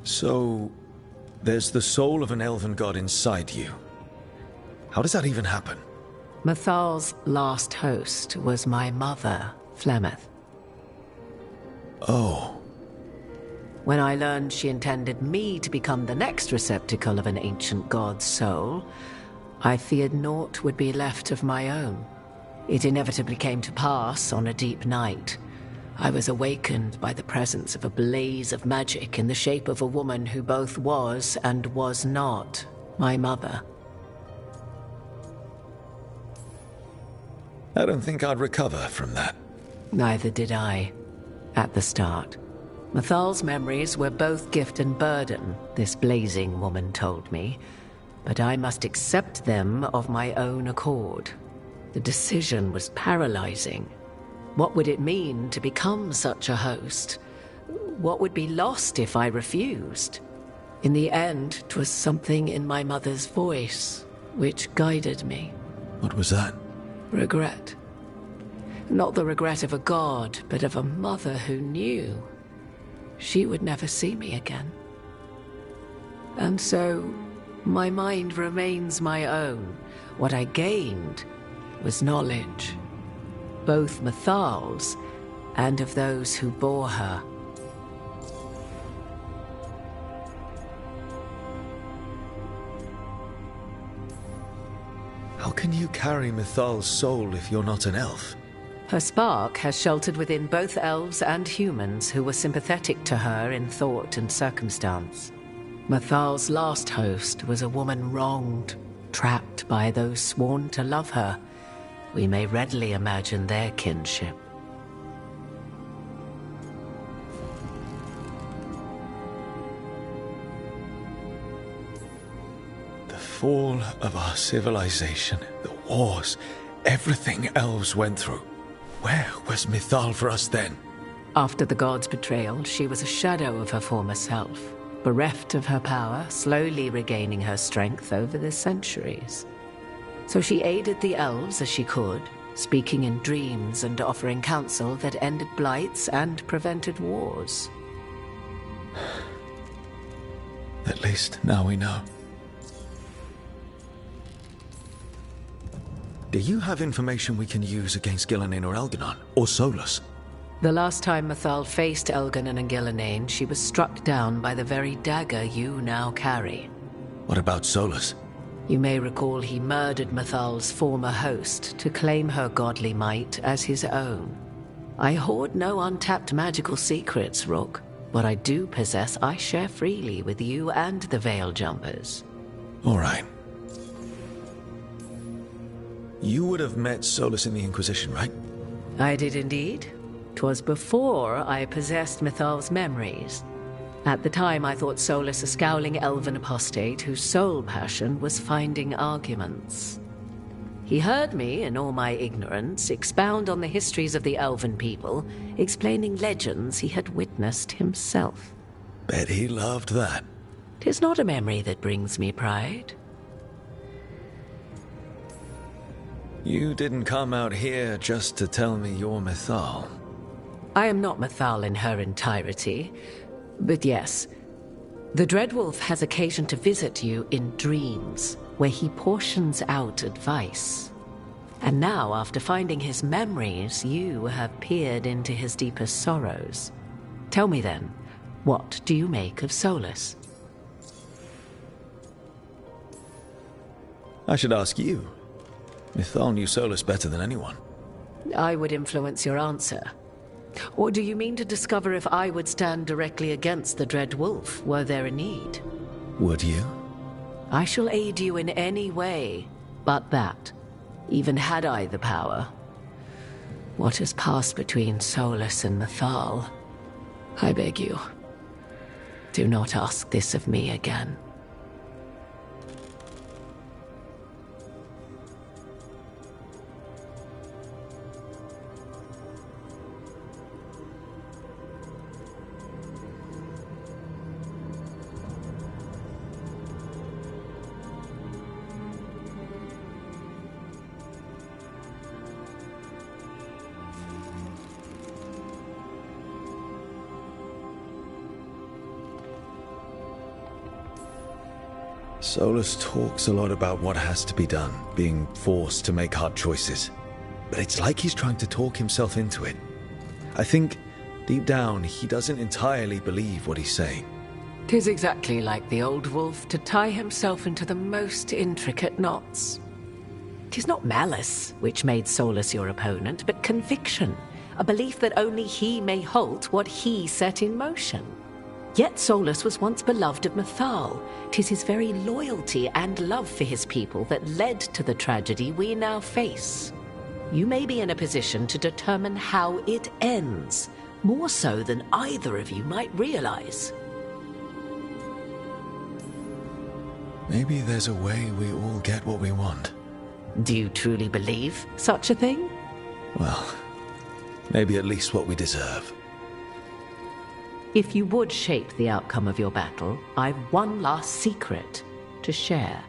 So, there's the soul of an elven god inside you. How does that even happen? Mythal's last host was my mother, Flemeth. Oh. When I learned she intended me to become the next receptacle of an ancient god's soul, I feared naught would be left of my own. It inevitably came to pass on a deep night. I was awakened by the presence of a blaze of magic in the shape of a woman who both was and was not my mother. I don't think I'd recover from that. Neither did I, at the start. Mythal's memories were both gift and burden, this blazing woman told me, but I must accept them of my own accord. The decision was paralyzing. What would it mean to become such a host? What would be lost if I refused? In the end, 'twas something in my mother's voice which guided me. What was that? Regret. Not the regret of a god, but of a mother who knew she would never see me again. And so, my mind remains my own. What I gained was knowledge. Both Mythal's and of those who bore her. How can you carry Mythal's soul if you're not an elf? Her spark has sheltered within both elves and humans who were sympathetic to her in thought and circumstance. Mathal's last host was a woman wronged, trapped by those sworn to love her. We may readily imagine their kinship. The fall of our civilization, the wars, everything elves went through. Where was Mythal for us then? After the gods' betrayal, she was a shadow of her former self, bereft of her power, slowly regaining her strength over the centuries. So she aided the elves as she could, speaking in dreams and offering counsel that ended blights and prevented wars. At least now we know. Do you have information we can use against Gillinan or Elganon, or Solus? The last time Mythal faced Elganon and Gillinan, she was struck down by the very dagger you now carry. What about Solus? You may recall he murdered Mythal's former host to claim her godly might as his own. I hoard no untapped magical secrets, Rook. What I do possess, I share freely with you and the Veil Jumpers. All right. You would have met Solus in the Inquisition, right? I did indeed. 'Twas before I possessed Mythal's memories. At the time, I thought Solus a scowling elven apostate whose sole passion was finding arguments. He heard me, in all my ignorance, expound on the histories of the elven people, explaining legends he had witnessed himself. Bet he loved that. 'Tis not a memory that brings me pride. You didn't come out here just to tell me you're Mythal. I am not Mythal in her entirety, but yes, the Dreadwolf has occasion to visit you in dreams, where he portions out advice. And now, after finding his memories, you have peered into his deepest sorrows. Tell me then, what do you make of Solus? I should ask you. Mythal knew Solus better than anyone. I would influence your answer. Or do you mean to discover if I would stand directly against the Dread Wolf, were there a need? Would you? I shall aid you in any way, but that, even had I the power. What has passed between Solus and Mythal? I beg you, do not ask this of me again. Solus talks a lot about what has to be done, being forced to make hard choices. But it's like he's trying to talk himself into it. I think, deep down, he doesn't entirely believe what he's saying. 'Tis exactly like the old wolf to tie himself into the most intricate knots. 'Tis not malice which made Solus your opponent, but conviction, a belief that only he may halt what he set in motion. Yet Solus was once beloved of Mythal. 'Tis his very loyalty and love for his people that led to the tragedy we now face. You may be in a position to determine how it ends, more so than either of you might realize. Maybe there's a way we all get what we want. Do you truly believe such a thing? Well, maybe at least what we deserve. If you would shape the outcome of your battle, I've one last secret to share.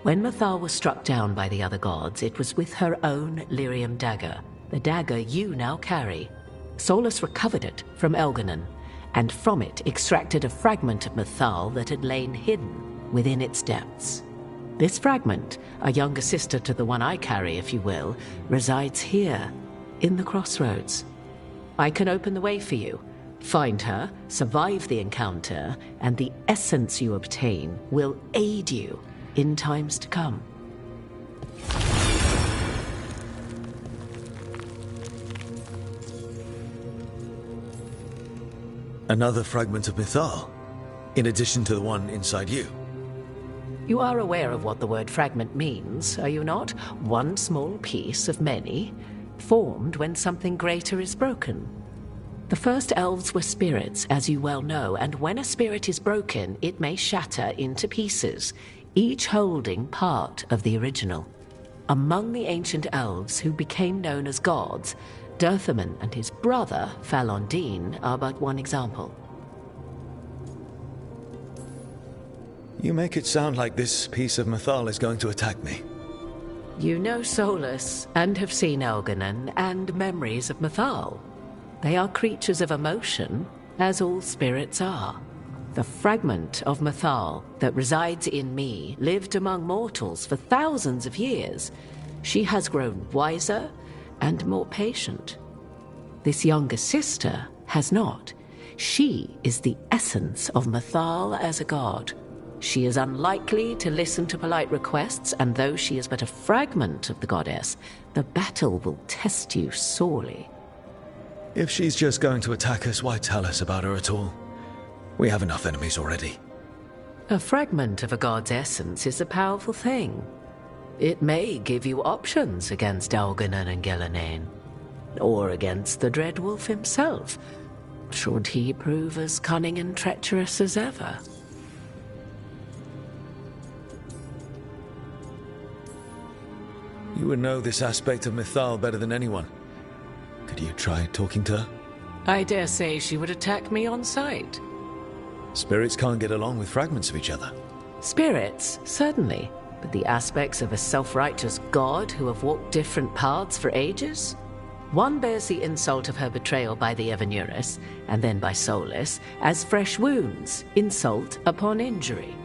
When Mythal was struck down by the other gods, it was with her own lyrium dagger, the dagger you now carry. Solus recovered it from Elganon, and from it extracted a fragment of Mythal that had lain hidden within its depths. This fragment, a younger sister to the one I carry, if you will, resides here, in the crossroads. I can open the way for you. Find her, survive the encounter, and the essence you obtain will aid you in times to come. Another fragment of Mythal? In addition to the one inside you. You are aware of what the word fragment means, are you not? One small piece of many, formed when something greater is broken. The first elves were spirits, as you well know, and when a spirit is broken, it may shatter into pieces, each holding part of the original. Among the ancient elves who became known as gods, Dirthaman and his brother, Falondine, are but one example. You make it sound like this piece of Mythal is going to attack me. You know Solus, and have seen Elganon, and memories of Mythal. They are creatures of emotion, as all spirits are. The fragment of Mythal that resides in me lived among mortals for thousands of years. She has grown wiser and more patient. This younger sister has not. She is the essence of Mythal as a god. She is unlikely to listen to polite requests, and though she is but a fragment of the goddess, the battle will test you sorely. If she's just going to attack us, why tell us about her at all? We have enough enemies already. A fragment of a god's essence is a powerful thing. It may give you options against Elganon and Ghilanane, or against the Dreadwolf himself, should he prove as cunning and treacherous as ever. You would know this aspect of Mythal better than anyone. Could you try talking to her? I dare say she would attack me on sight. Spirits can't get along with fragments of each other. Spirits, certainly, but the aspects of a self-righteous god who have walked different paths for ages? One bears the insult of her betrayal by the Evanurus, and then by Solus, as fresh wounds, insult upon injury.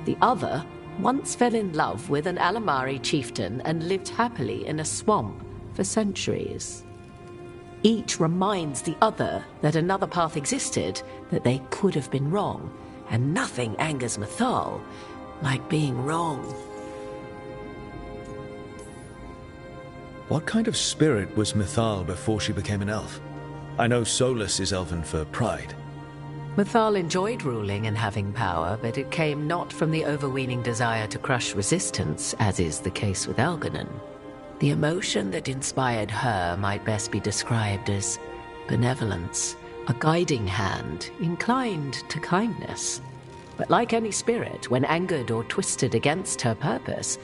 The other once fell in love with an Alamari chieftain and lived happily in a swamp for centuries. Each reminds the other that another path existed, that they could have been wrong, and nothing angers Mythal like being wrong. What kind of spirit was Mythal before she became an elf? I know Solus is elven for pride. Mythal enjoyed ruling and having power, but it came not from the overweening desire to crush resistance, as is the case with Elganon. The emotion that inspired her might best be described as benevolence, a guiding hand inclined to kindness. But like any spirit, when angered or twisted against her purpose,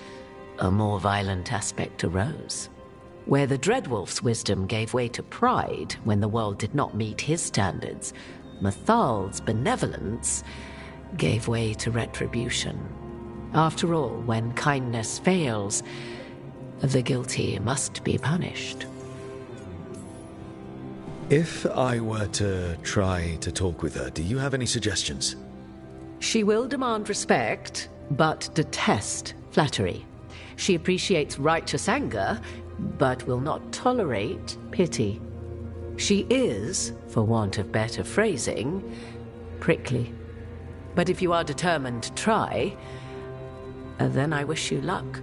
a more violent aspect arose. Where the Dreadwolf's wisdom gave way to pride when the world did not meet his standards, Mythal's benevolence gave way to retribution. After all, when kindness fails, the guilty must be punished. If I were to try to talk with her, do you have any suggestions? She will demand respect, but detest flattery. She appreciates righteous anger, but will not tolerate pity. She is, for want of better phrasing, prickly. But if you are determined to try, then I wish you luck.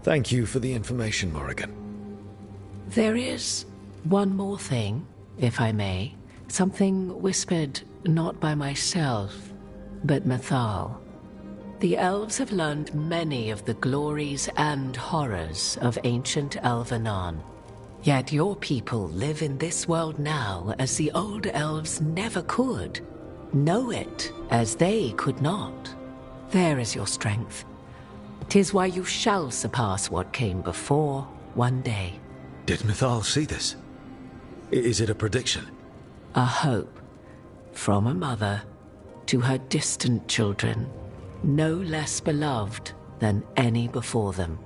Thank you for the information, Morrigan. There is one more thing, if I may. Something whispered not by myself, but Mythal. The elves have learned many of the glories and horrors of ancient Elvenon. Yet your people live in this world now as the old elves never could. Know it as they could not. There is your strength. 'Tis why you shall surpass what came before one day. Did Mythal see this? Is it a prediction? A hope from a mother to her distant children, no less beloved than any before them.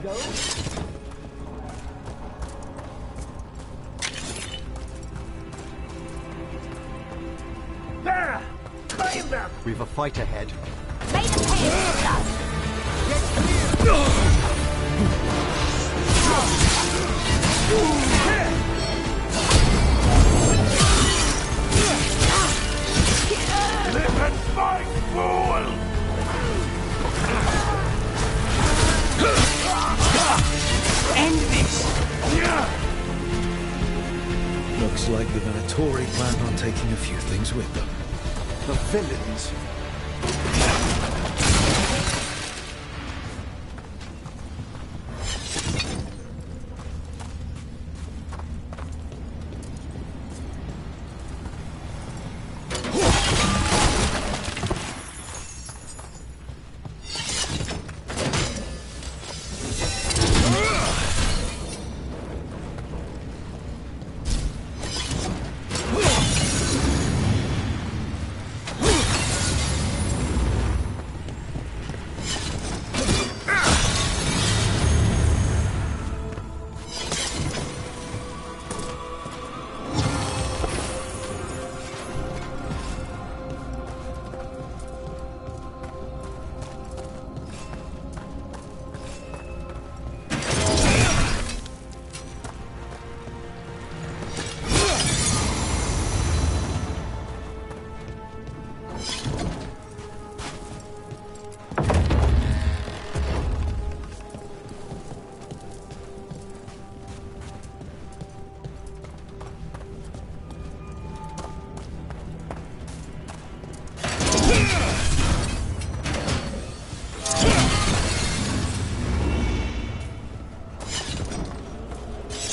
go. There! Claim them! We've a fight ahead. May the pain blood. Live and fight, fool! End this! Looks like the Venatori plan on taking a few things with them. The villains.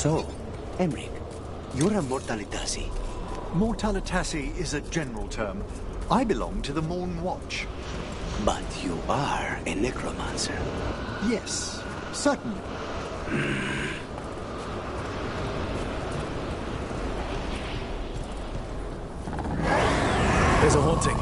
So, Emric, you're a Mortalitasi. Mortalitasi is a general term. I belong to the Morn Watch. But you are a necromancer. Yes, certainly. There's a haunting.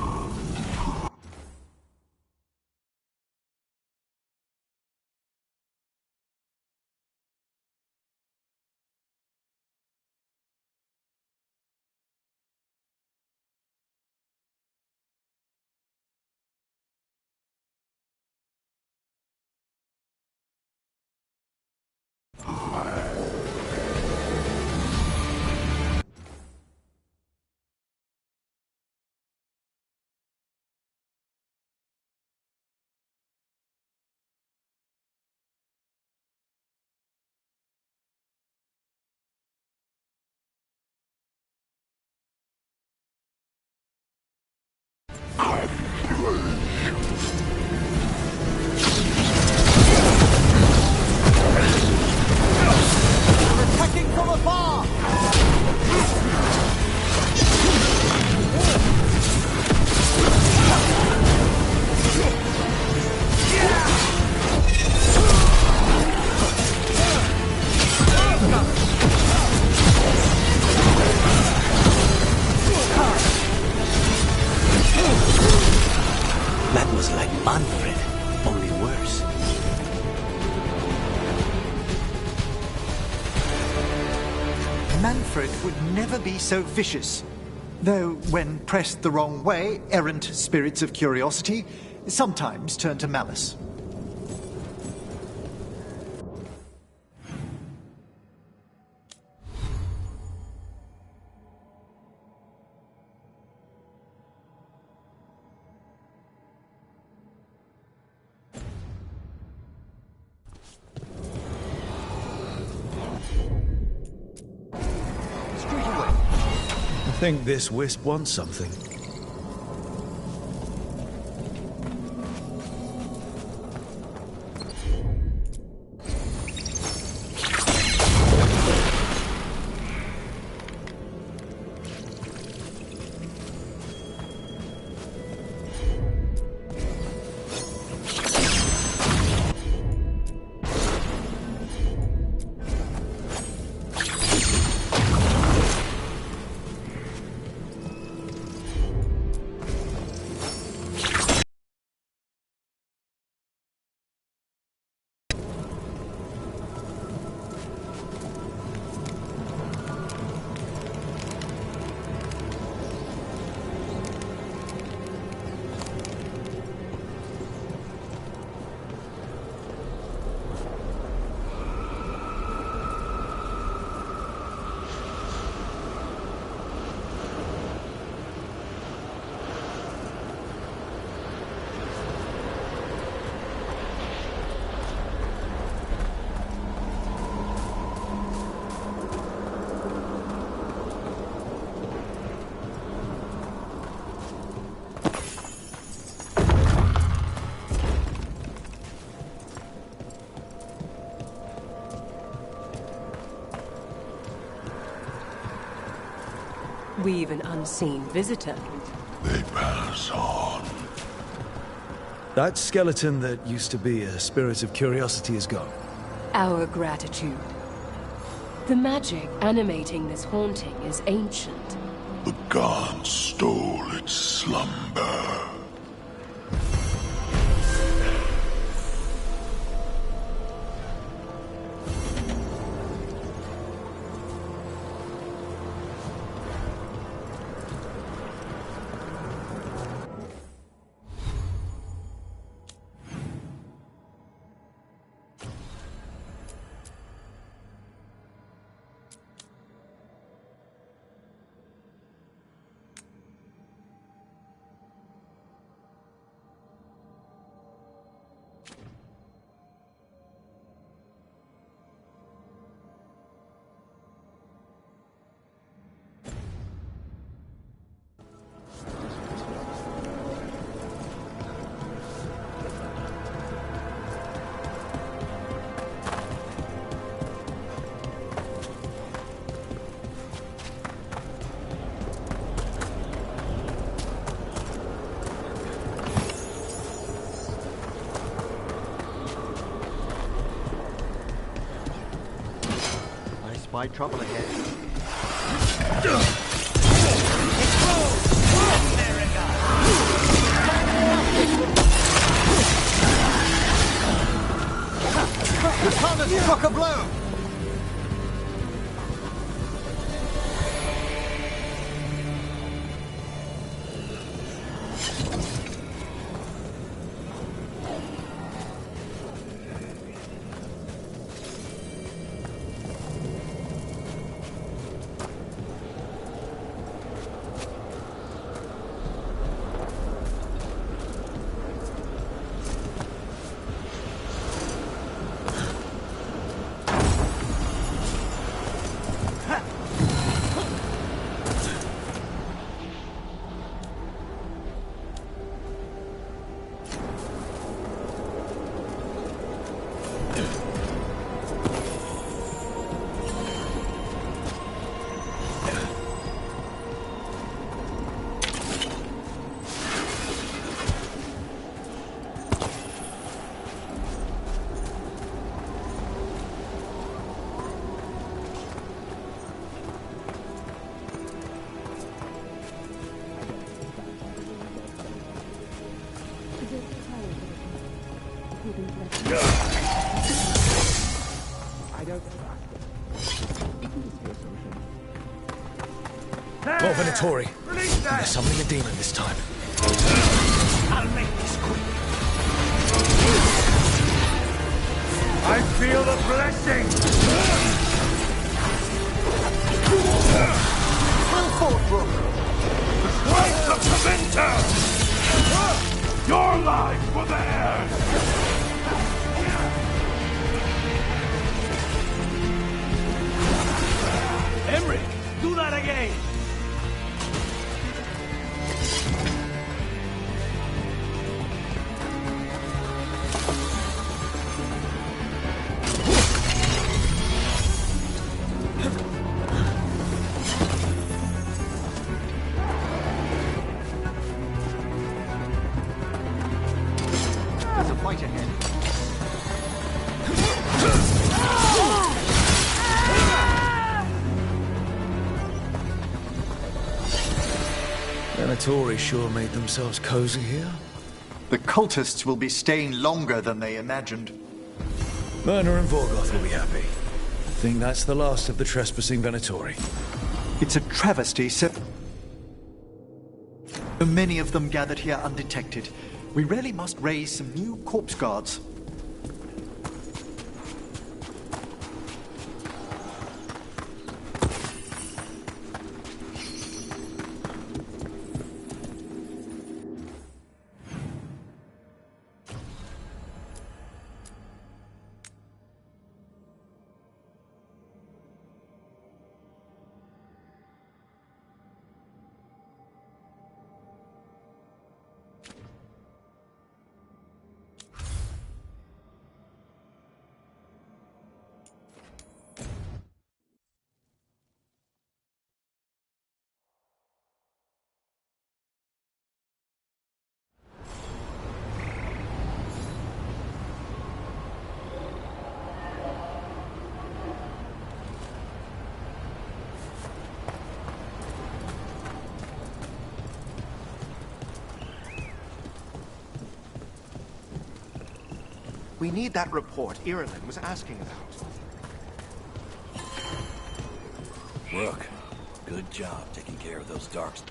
Attacking from afar! That was like Manfred, only worse. Manfred would never be so vicious. Though, when pressed the wrong way, errant spirits of curiosity sometimes turn to malice. I think this wisp wants something. retrieve an unseen visitor. They pass on. That skeleton that used to be a spirit of curiosity is gone. Our gratitude. The magic animating this haunting is ancient. The gods stole its slumber. Spy trouble ahead. Lucanis struck a blow! More Venatori. They're summoning a demon this time. I'll make this quick. I feel the blessing! Well fought, Rook. Strength of the winter! Your lives were theirs! Emmerich, do that again! There's a fight ahead. Venatori sure made themselves cozy here. The cultists will be staying longer than they imagined. Myrna and Vorgoth will be happy. Think that's the last of the trespassing Venatori. It's a travesty, so many of them gathered here undetected. We really must raise some new corpse guards. We need that report Irilyn was asking about. Rook, good job taking care of those darks.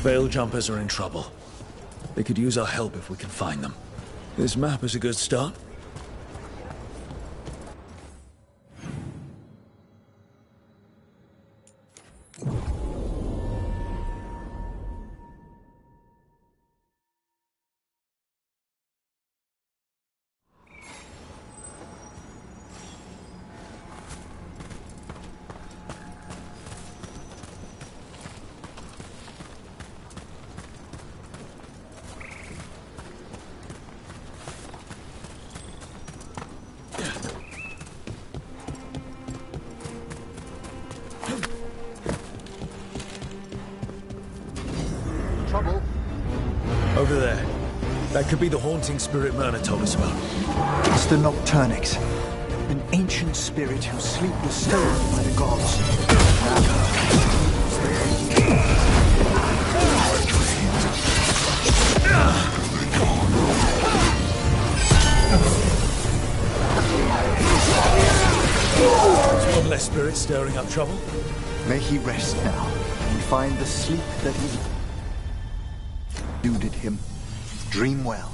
Veil Jumpers are in trouble. They could use our help if we can find them. This map is a good start. Over there. That could be the haunting spirit Myrna told us about. It's the Nocturnix, an ancient spirit whose sleep was stolen by the gods. There's one less spirit stirring up trouble. May he rest now and find the sleep that he eluded him. Dream well.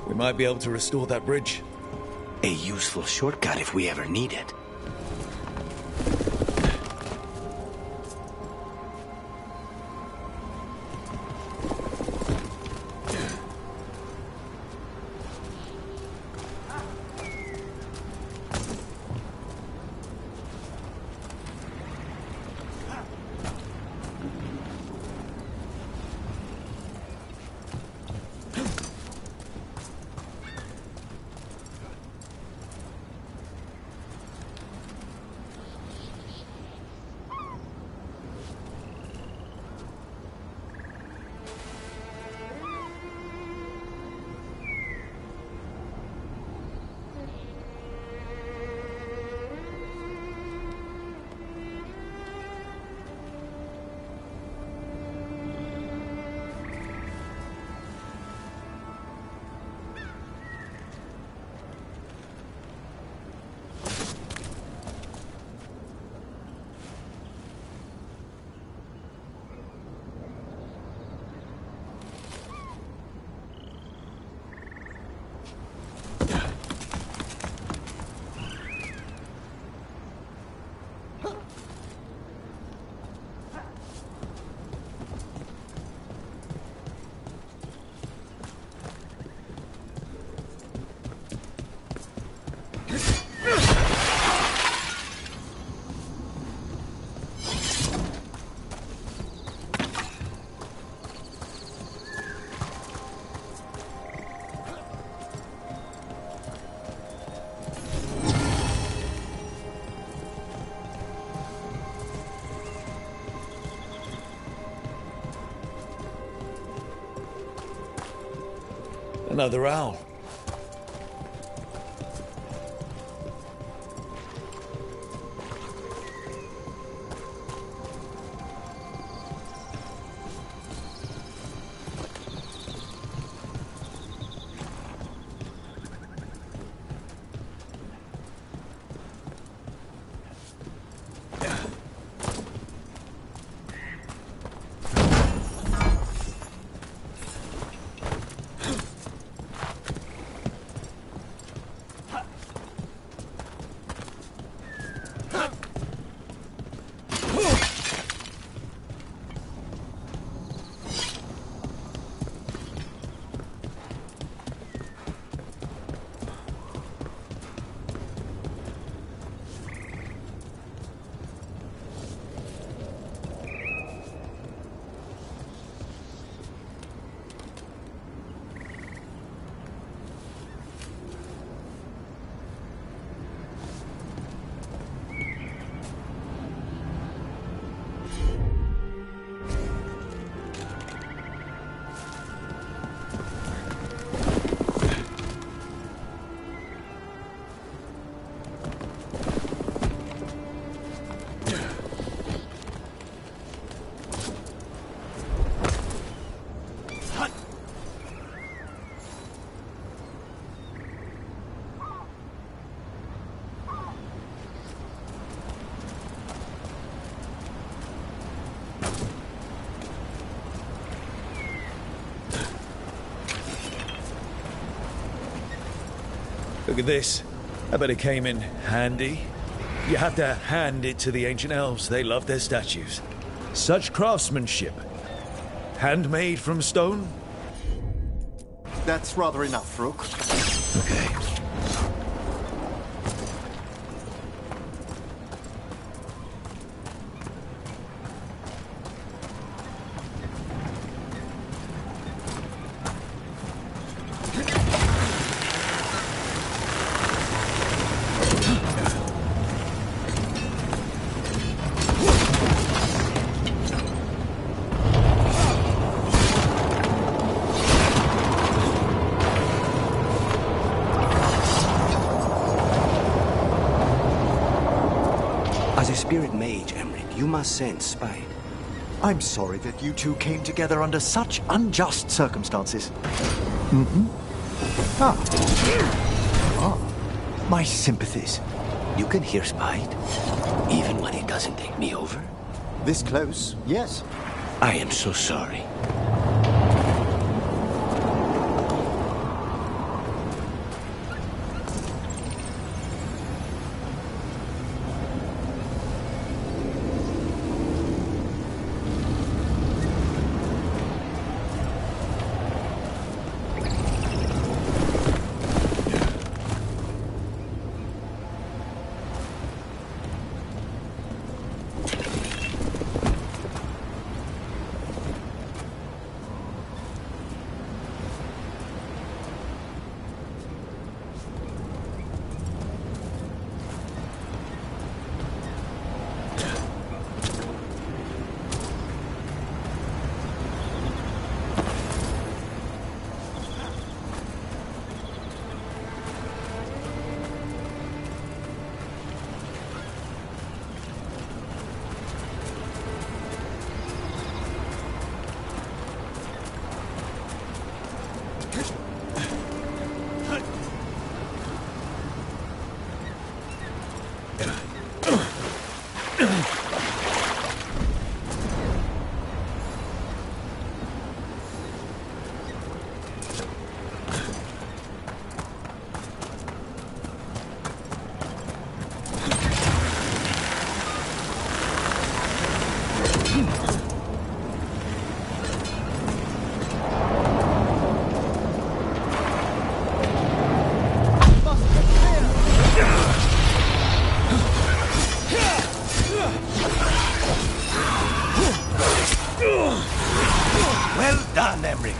We might be able to restore that bridge. A useful shortcut if we ever need it. Another owl. Look at this. I bet it came in handy. You have to hand it to the ancient elves. They love their statues. Such craftsmanship. Handmade from stone? That's rather enough, Rook. Okay. As a spirit mage, Emmerich, you must sense spite. I'm sorry that you two came together under such unjust circumstances. Mm-hmm. My sympathies. You can hear spite, even when it doesn't take me over. This close, yes. I am so sorry. Well done, Emmerich.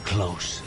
close.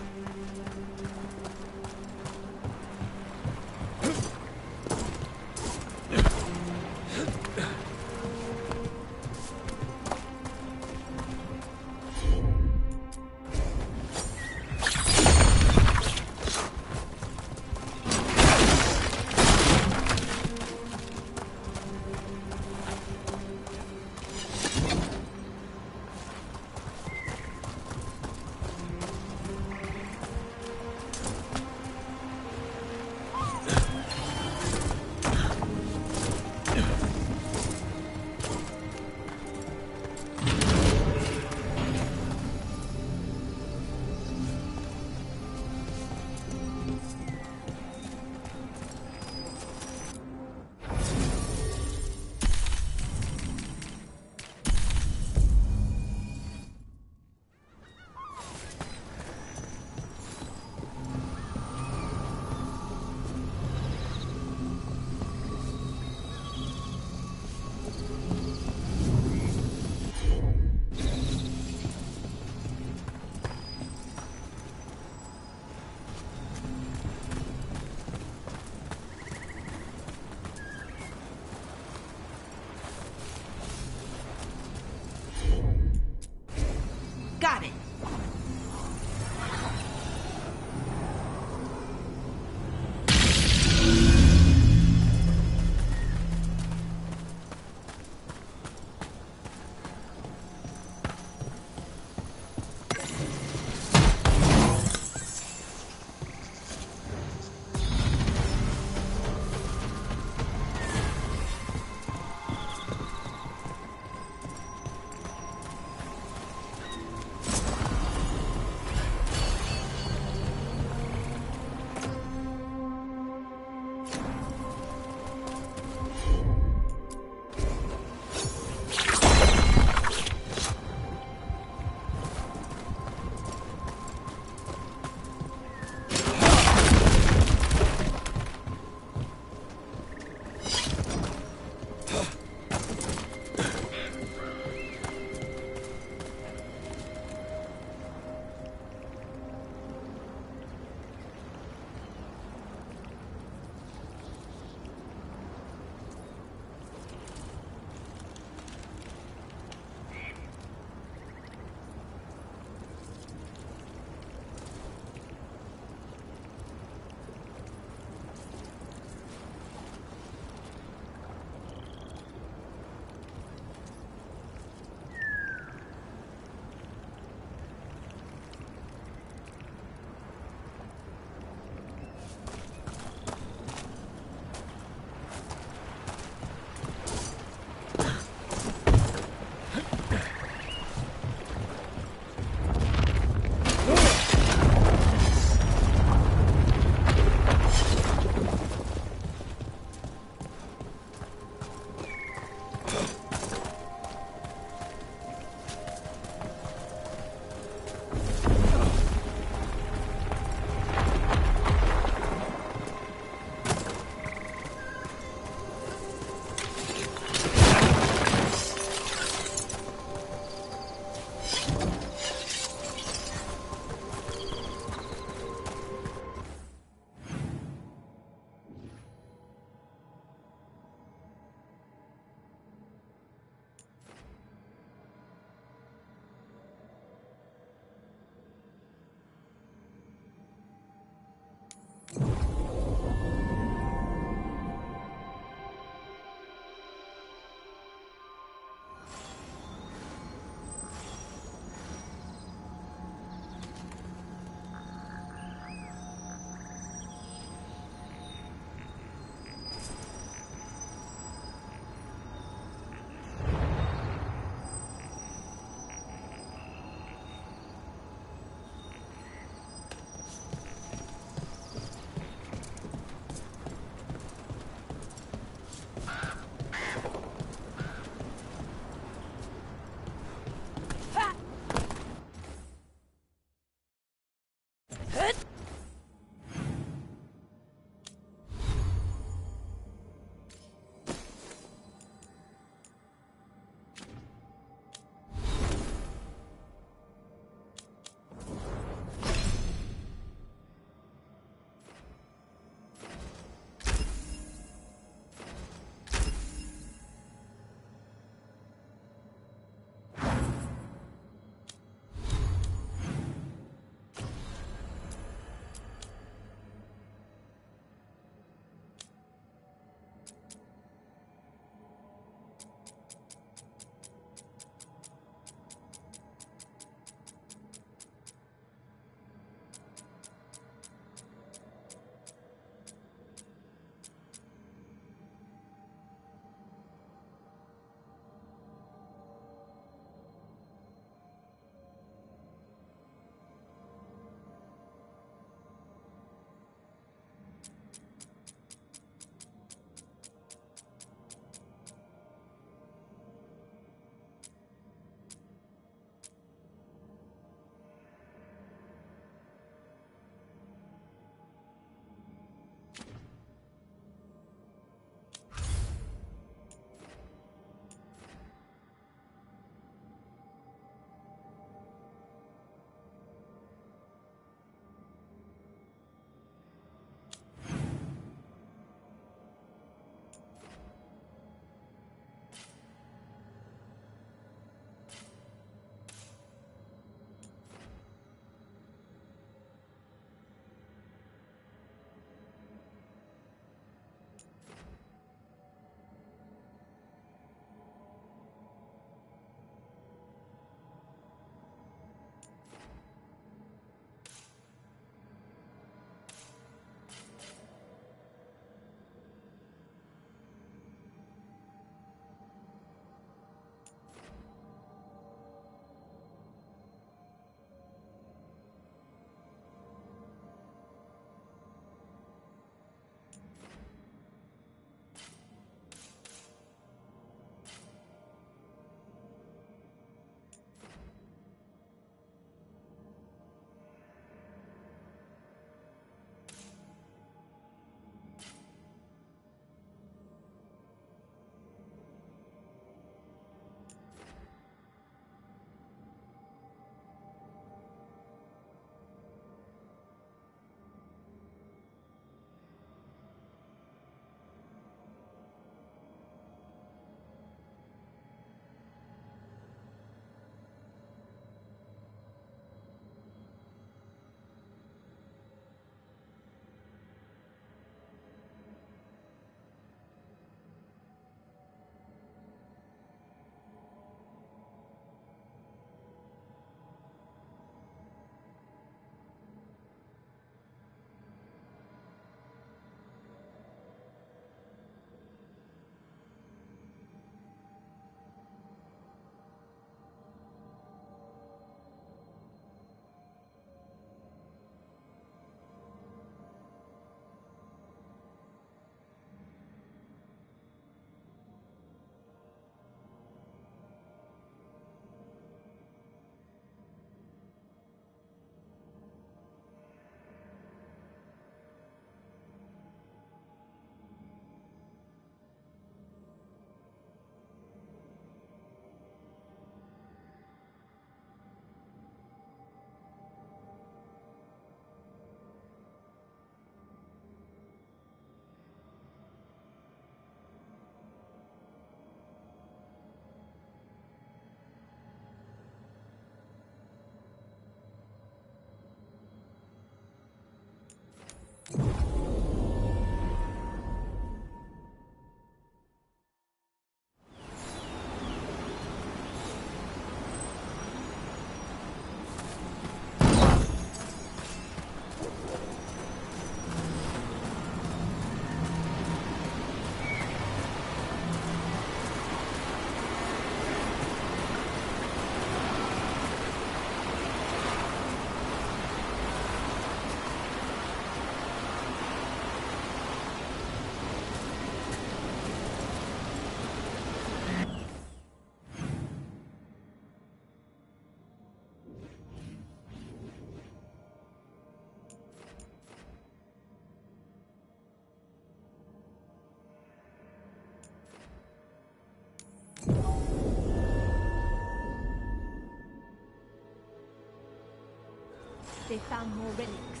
they found more relics.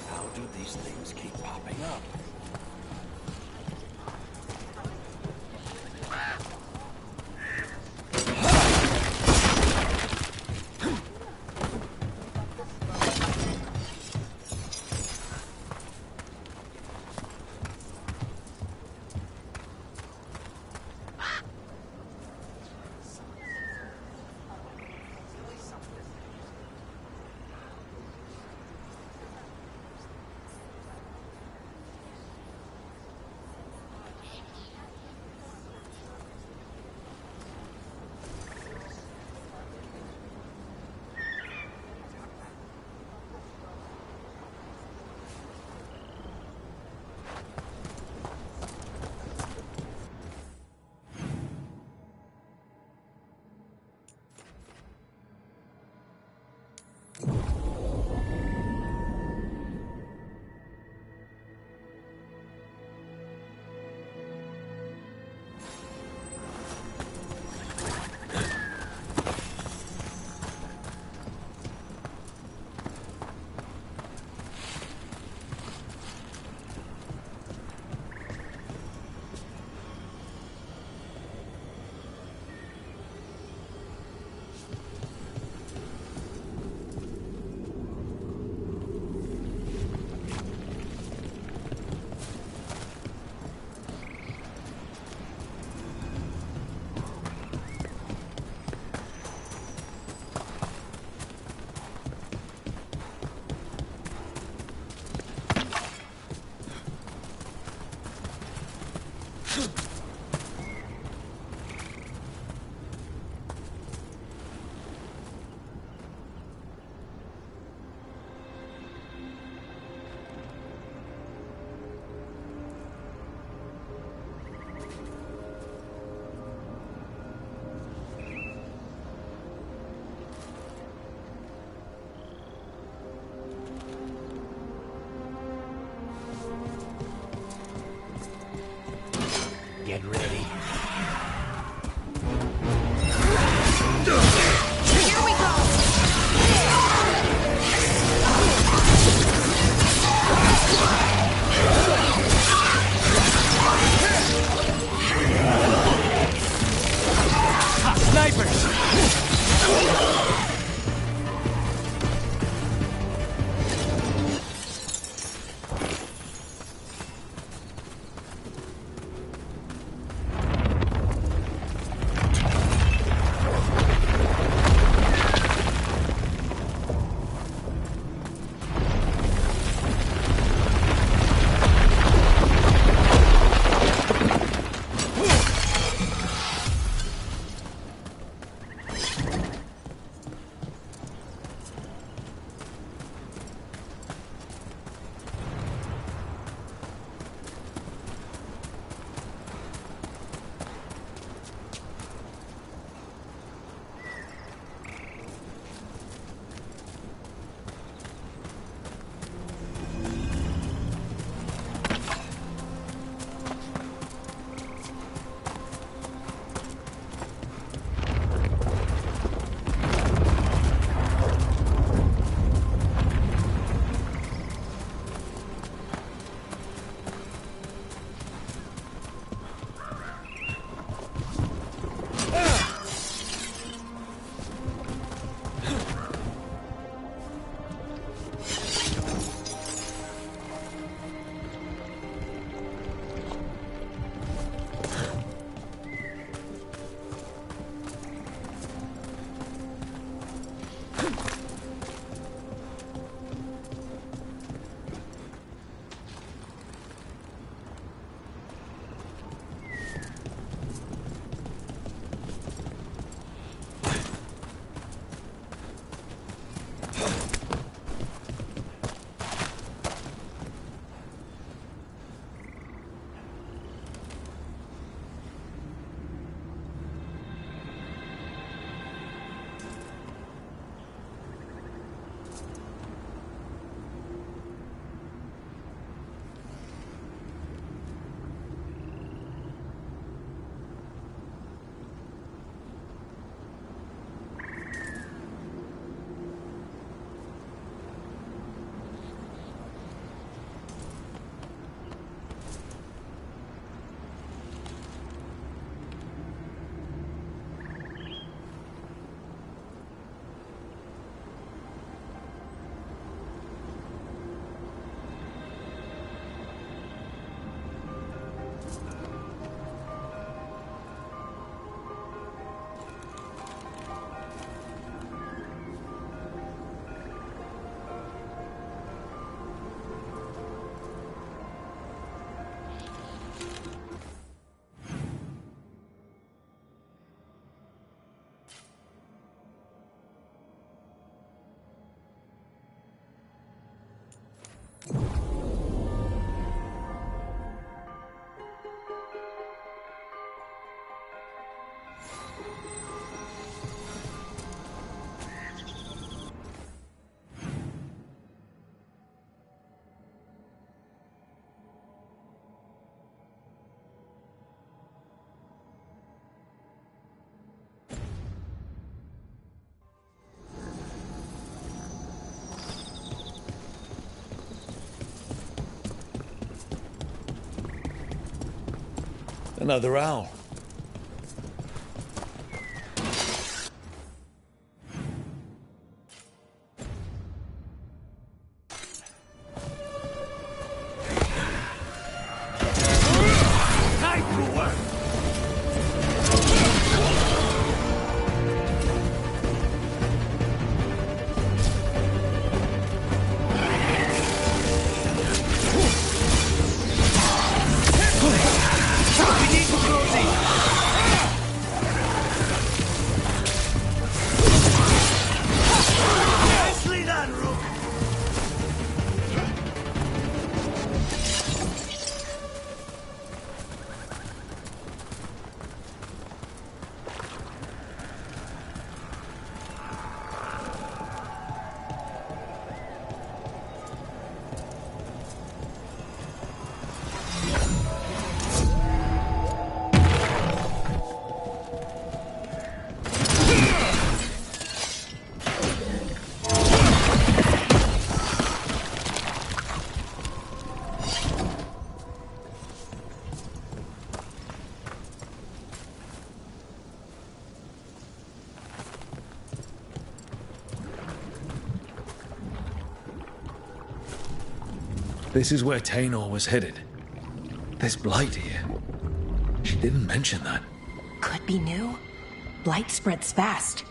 How do these things keep popping up? Get ready. Here we go! Snipers! Another owl. This is where Tainor was headed. There's blight here. She didn't mention that. Could be new. Blight spreads fast.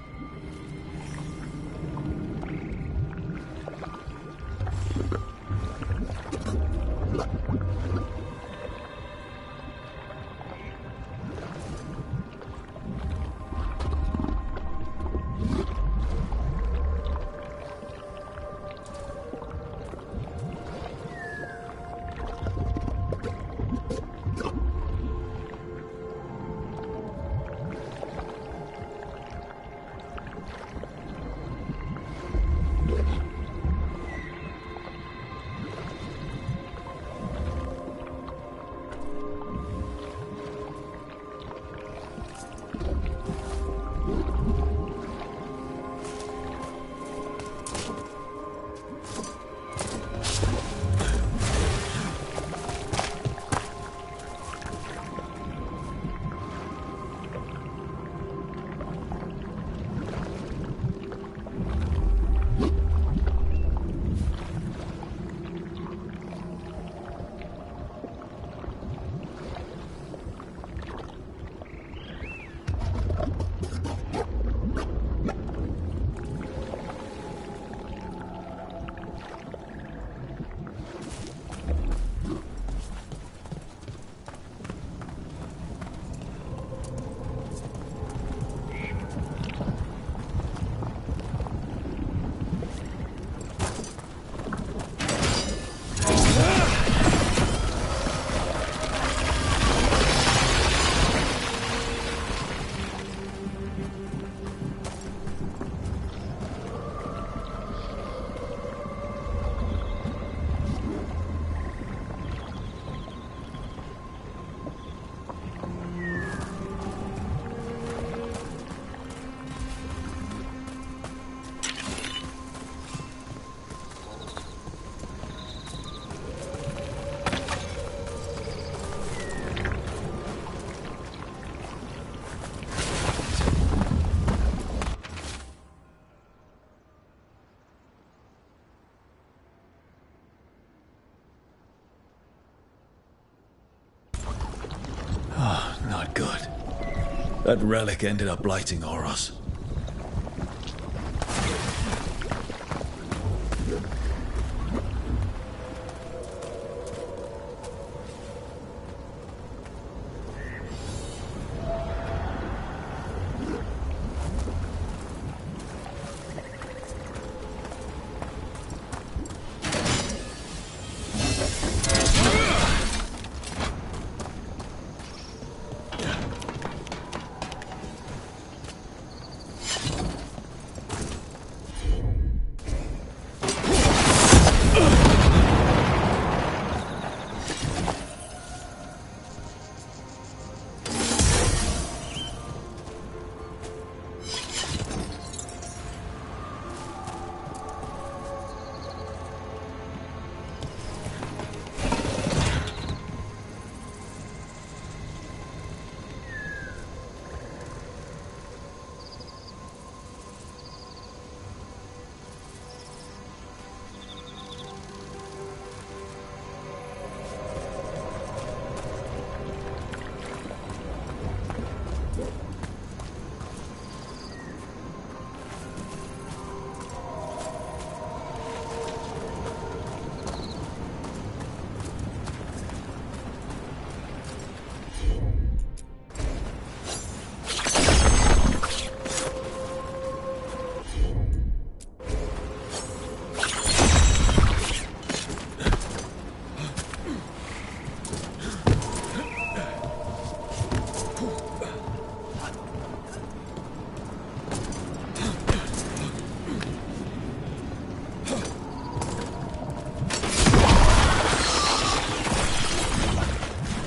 Not good. That relic ended up blighting Oros.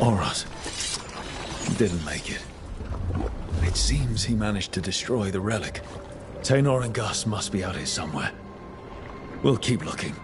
Oros. Didn't make it. It seems he managed to destroy the relic. Tainor and Gus must be out here somewhere. We'll keep looking.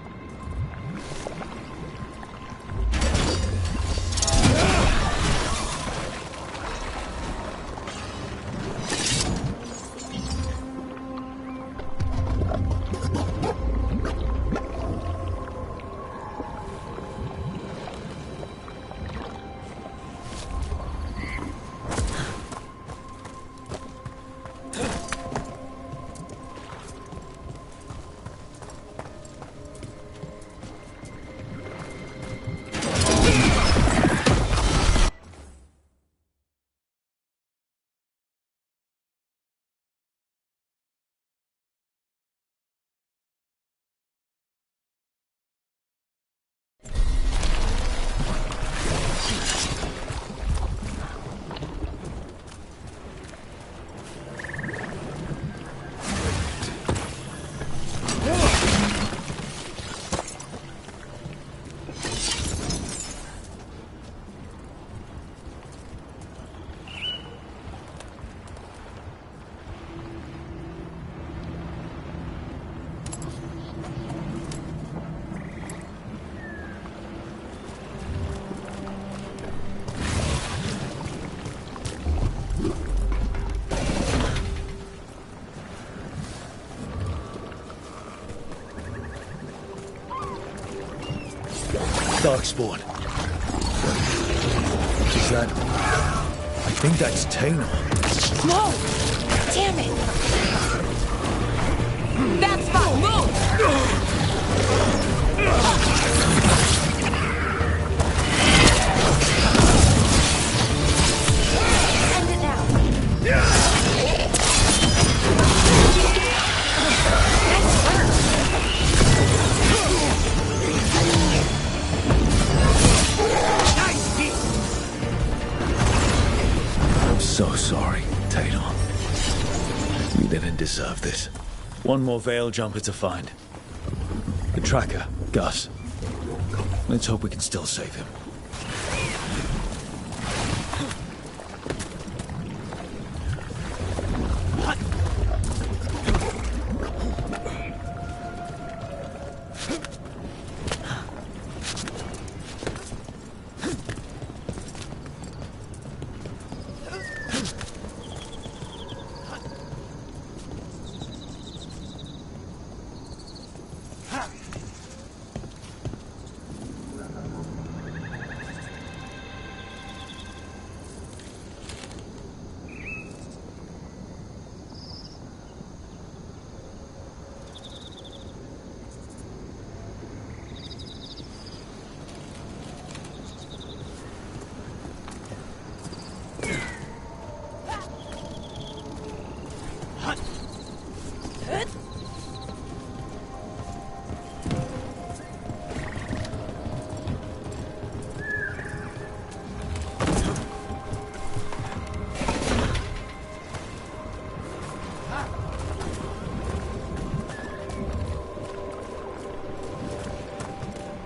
Darkspawn. Is that... I think that's Tainor. No! Damn it! That's fine! Move! End it now! I'm so sorry, Tainor. You didn't deserve this. One more Veil Jumper to find. The tracker, Gus. Let's hope we can still save him.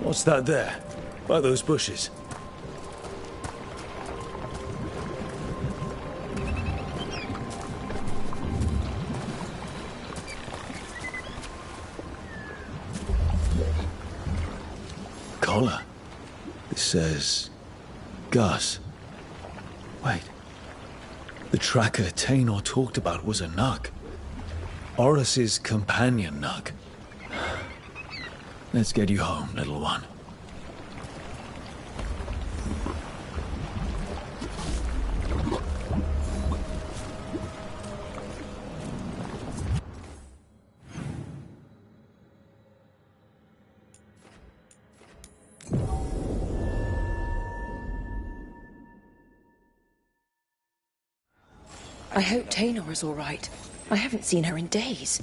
What's that there? By those bushes? Collar. It says... Gus. Wait. The tracker Tainor talked about was a Nug. Oros's companion Nug. Let's get you home, little one. I hope Tainor is all right. I haven't seen her in days.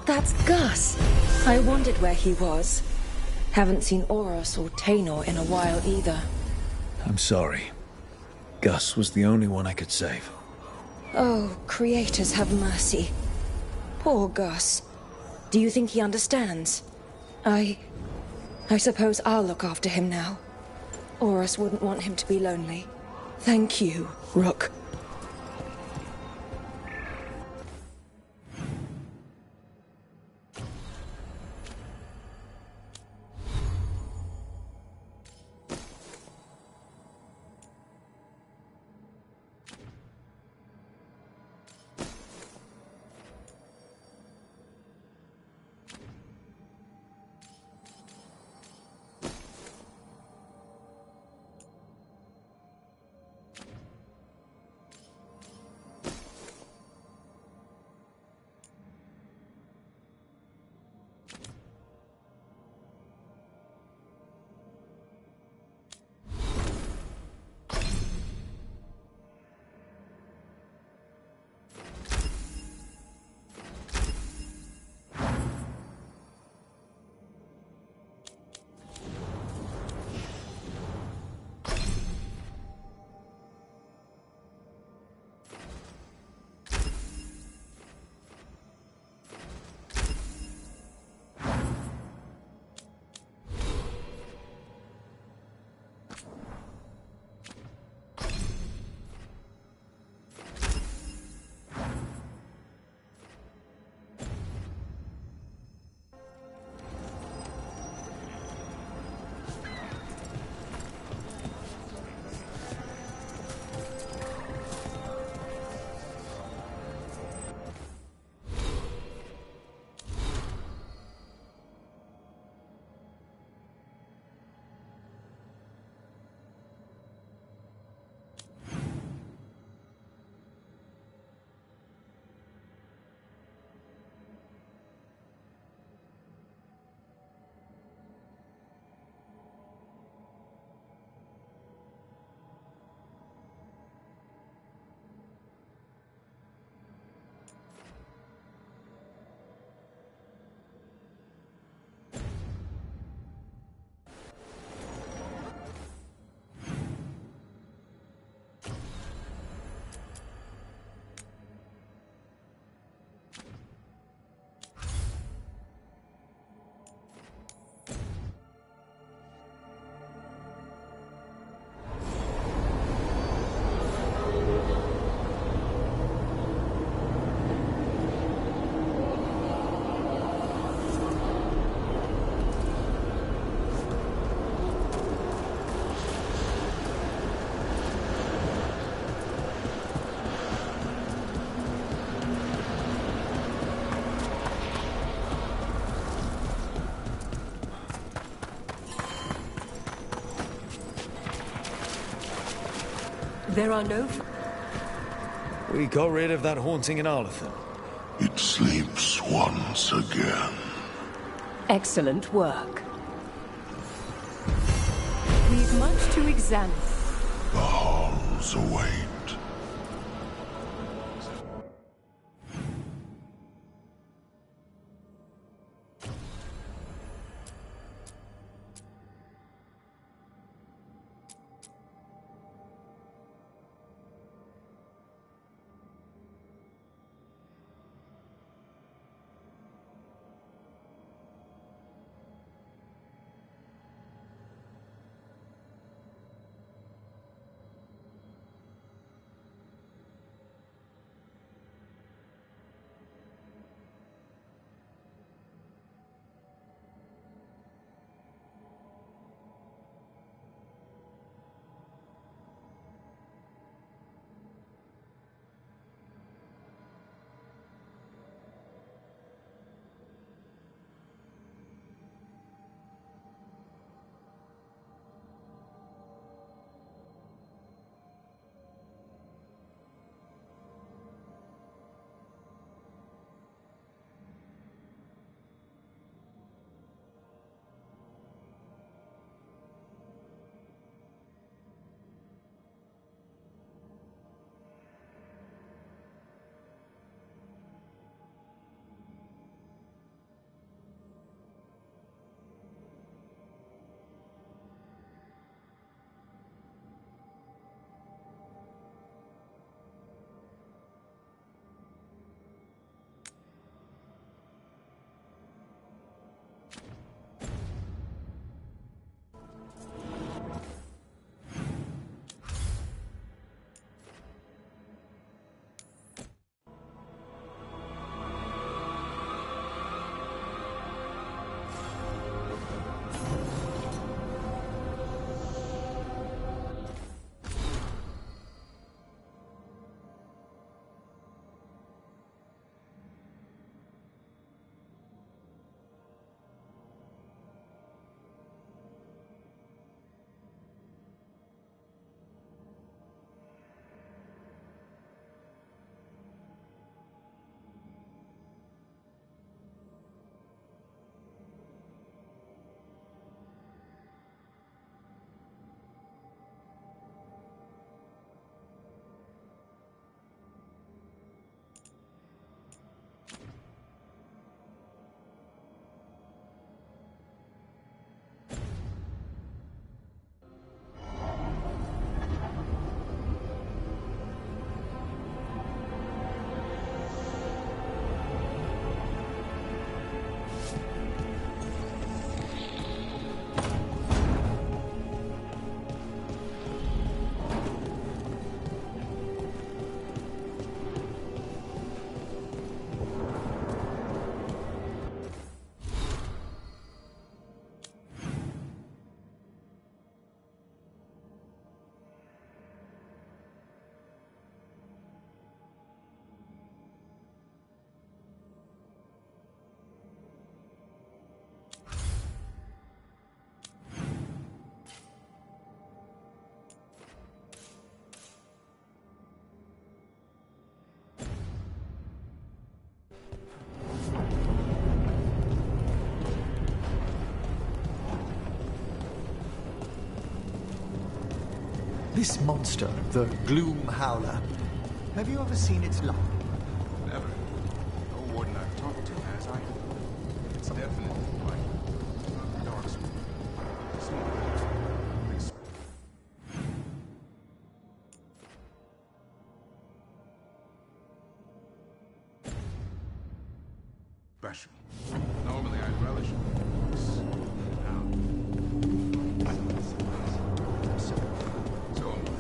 That's Gus. I wondered where he was. Haven't seen Oros or Taynor in a while either. I'm sorry. Gus was the only one I could save. Oh, creators have mercy. Poor Gus. Do you think he understands? I suppose I'll look after him now. Oros wouldn't want him to be lonely. Thank you, Rook. There are no... We got rid of that haunting in Arlathan. It sleeps once again. Excellent work. We've much to examine. The halls await. This monster, the Gloom Howler, have you ever seen its like? Never. No warden I've talked to has either. It's definitely like dark school. Special. Normally I'd relish books. So am I.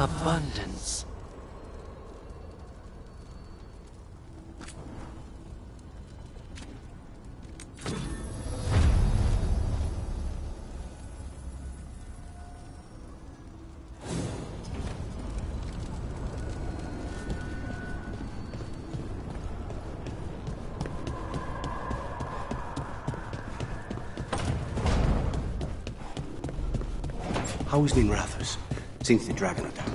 abundance. How is Ninrathus since the dragon attack?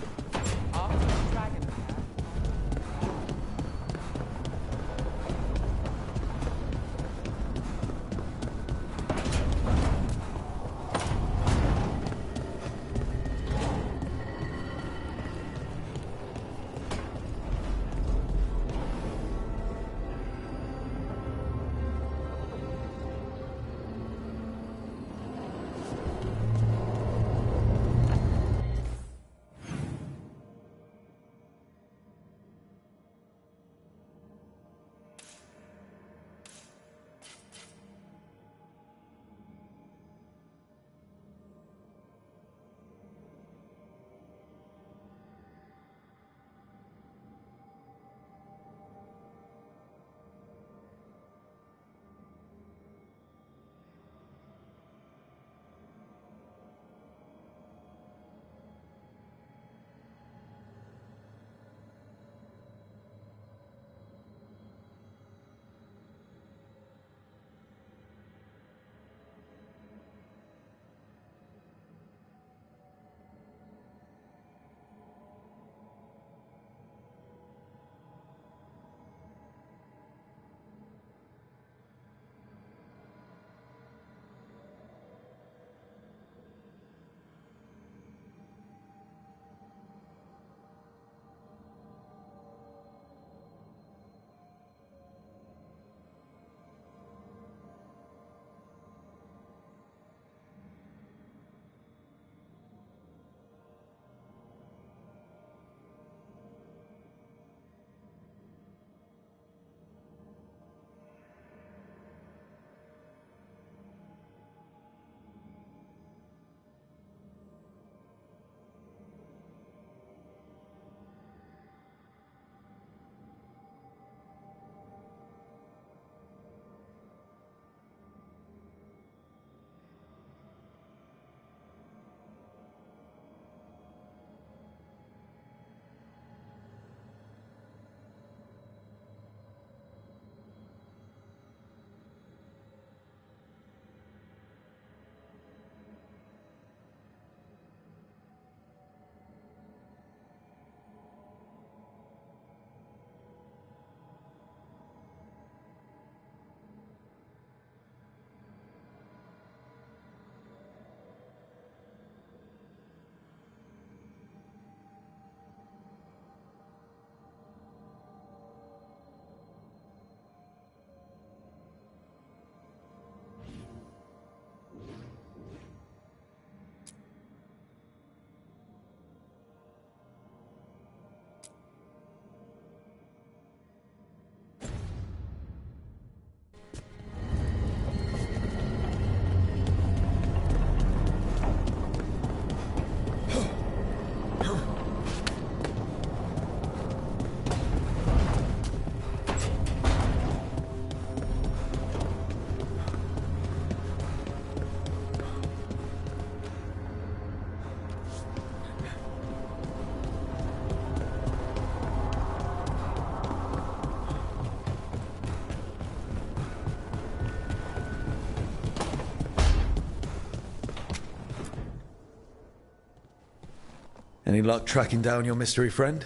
Any luck tracking down your mystery friend?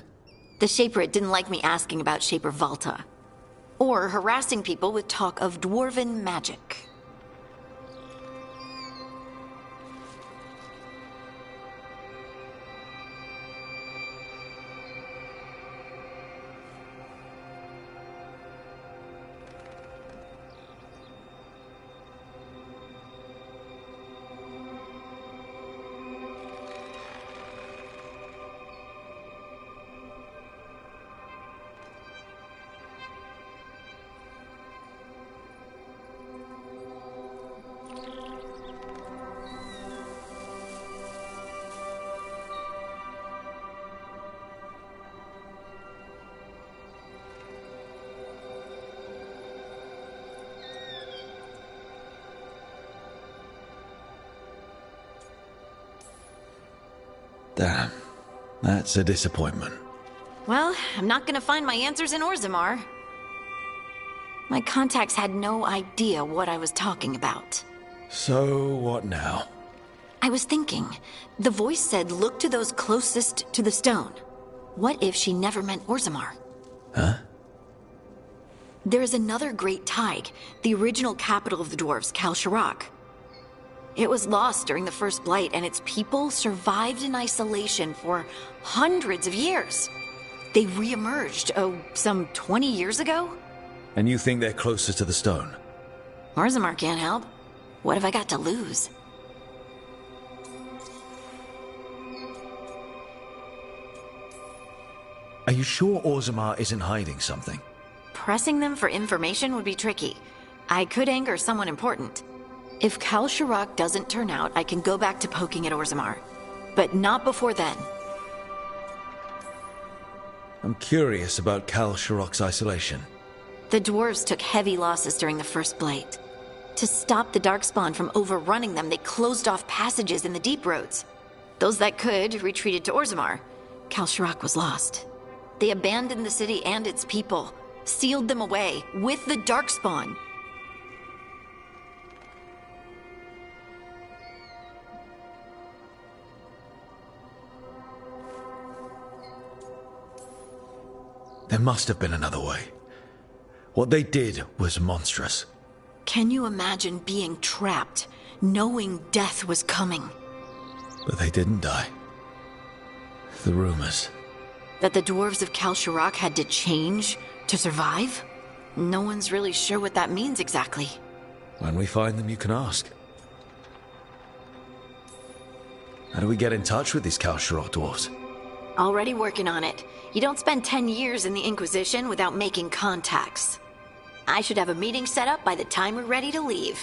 The Shaper didn't like me asking about Shaper Valta. Or harassing people with talk of dwarven magic. Damn. That's a disappointment. Well, I'm not gonna find my answers in Orzammar. My contacts had no idea what I was talking about. So, what now? I was thinking, the voice said look to those closest to the stone. What if she never meant Orzammar? Huh? There is another great Tig, the original capital of the dwarves, Kalsharak. It was lost during the First Blight, and its people survived in isolation for hundreds of years. They re-emerged, some 20 years ago? And you think they're closer to the stone? Orzammar can't help. What have I got to lose? Are you sure Orzammar isn't hiding something? Pressing them for information would be tricky. I could anger someone important. If Kalsharak doesn't turn out, I can go back to poking at Orzammar. But not before then. I'm curious about Kalsharak's isolation. The dwarves took heavy losses during the First Blight. To stop the Darkspawn from overrunning them, they closed off passages in the deep roads. Those that could retreated to Orzammar. Kalsharak was lost. They abandoned the city and its people, sealed them away with the Darkspawn. There must have been another way. What they did was monstrous. Can you imagine being trapped, knowing death was coming? But they didn't die. The rumors. That the dwarves of Kalsharak had to change to survive? No one's really sure what that means exactly. When we find them, you can ask. How do we get in touch with these Kalsharak dwarves? Already working on it. You don't spend 10 years in the Inquisition without making contacts. I should have a meeting set up by the time we're ready to leave.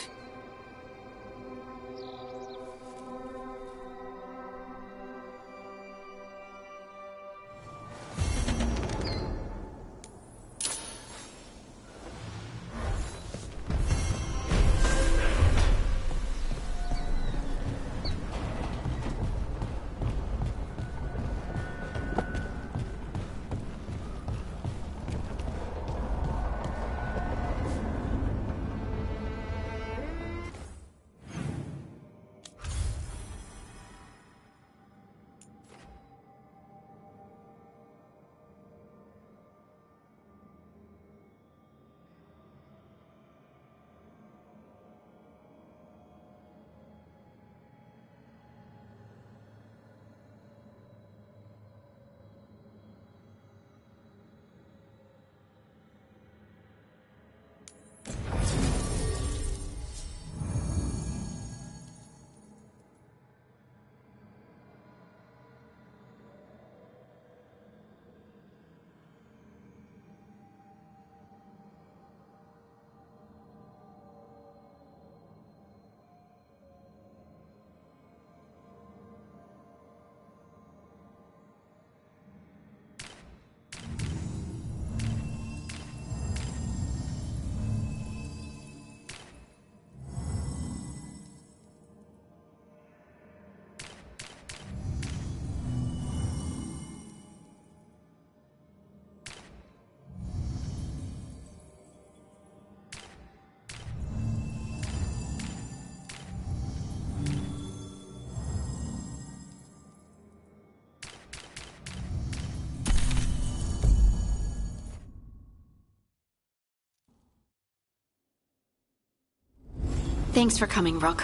Thanks for coming, Rook.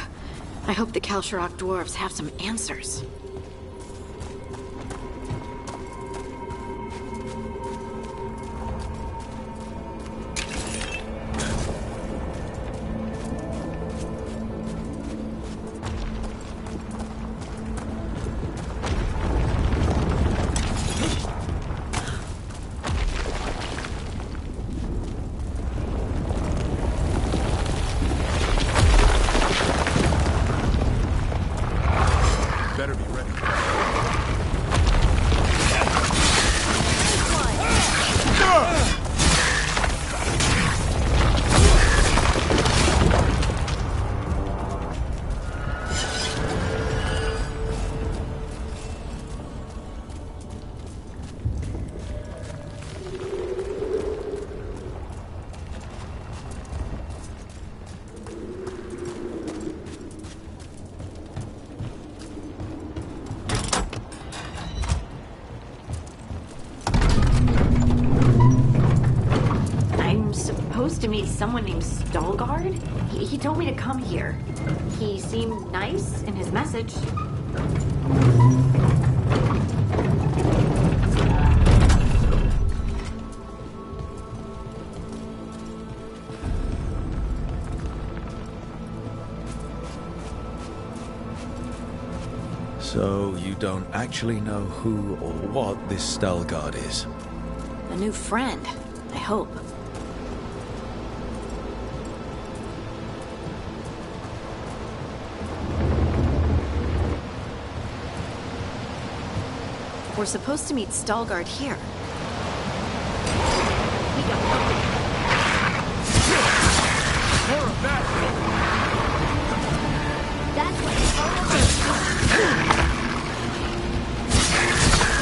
I hope the Kalsharak dwarves have some answers. Better be ready. to meet someone named Stalgard? He told me to come here. He seemed nice in his message. So you don't actually know who or what this Stalgard is? A new friend, I hope. We're supposed to meet Stalgard here. We got nothing. More of that! That's what it's all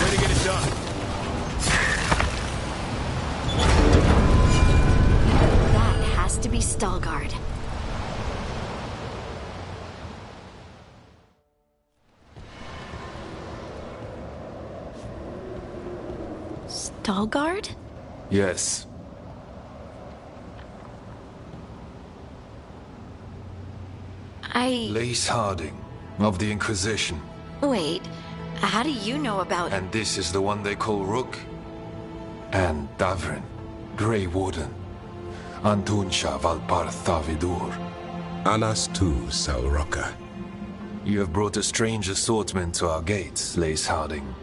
Way to get it done. That has to be Stalgard. Stalgard? Yes. Lace Harding, of the Inquisition. Wait, how do you know about... And this is the one they call Rook? And Davrin, Grey Warden. Antunsha Valpartha Vidur. Anas tu, Salroka. You have brought a strange assortment to our gates, Lace Harding.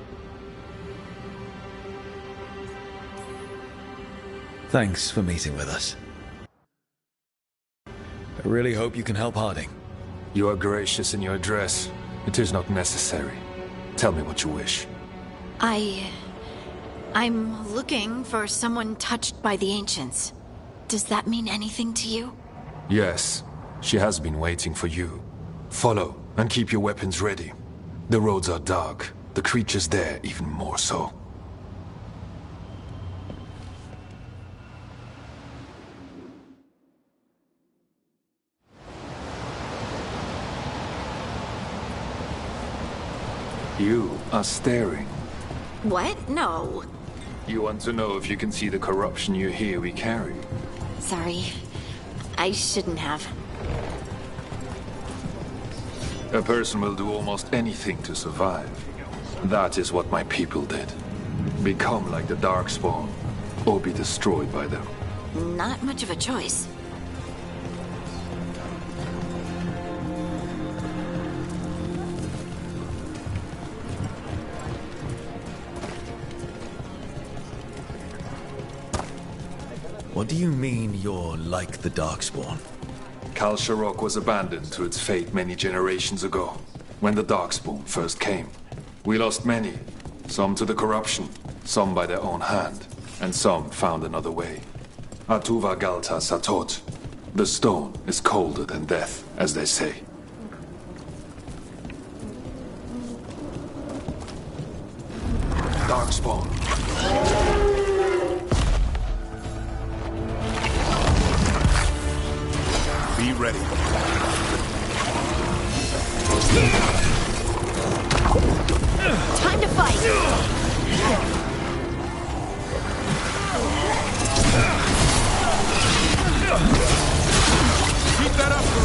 Thanks for meeting with us. I really hope you can help Harding. You are gracious in your address. It is not necessary. Tell me what you wish. I'm looking for someone touched by the Ancients. Does that mean anything to you? Yes, she has been waiting for you. Follow, and keep your weapons ready. The roads are dark, the creatures there even more so. You are staring. What? No. You want to know if you can see the corruption you hear we carry? Sorry. I shouldn't have. A person will do almost anything to survive. That is what my people did. Become like the Darkspawn, or be destroyed by them. Not much of a choice. What do you mean you're like the Darkspawn? Kal Sharok was abandoned to its fate many generations ago, when the Darkspawn first came. We lost many, some to the corruption, some by their own hand, and some found another way. Atuva Galta Satot. The stone is colder than death, as they say. Darkspawn. Be ready. Time to fight! Keep that up for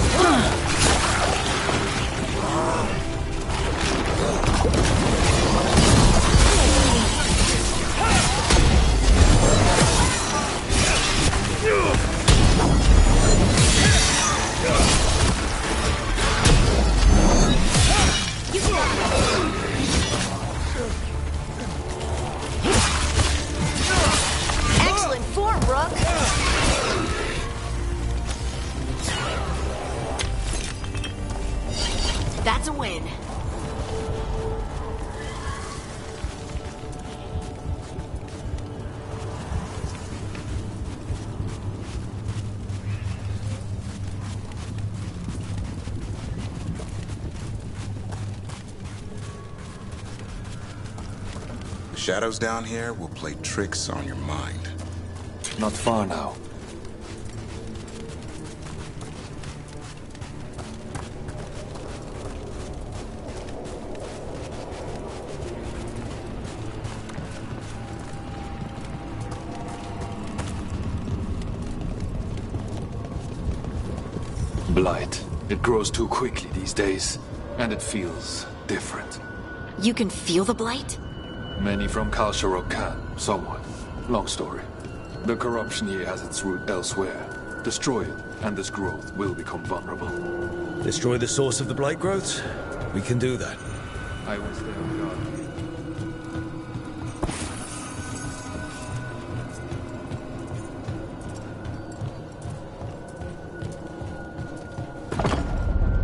Excellent form, Rook! That's a win. The shadows down here will play tricks on your mind. Not far now. Blight. It grows too quickly these days, and it feels different. You can feel the blight? Many from Kalsharok can, somewhat. Long story. The corruption here has its root elsewhere. Destroy it, and this growth will become vulnerable. Destroy the source of the blight growths? We can do that. I will stay on guard.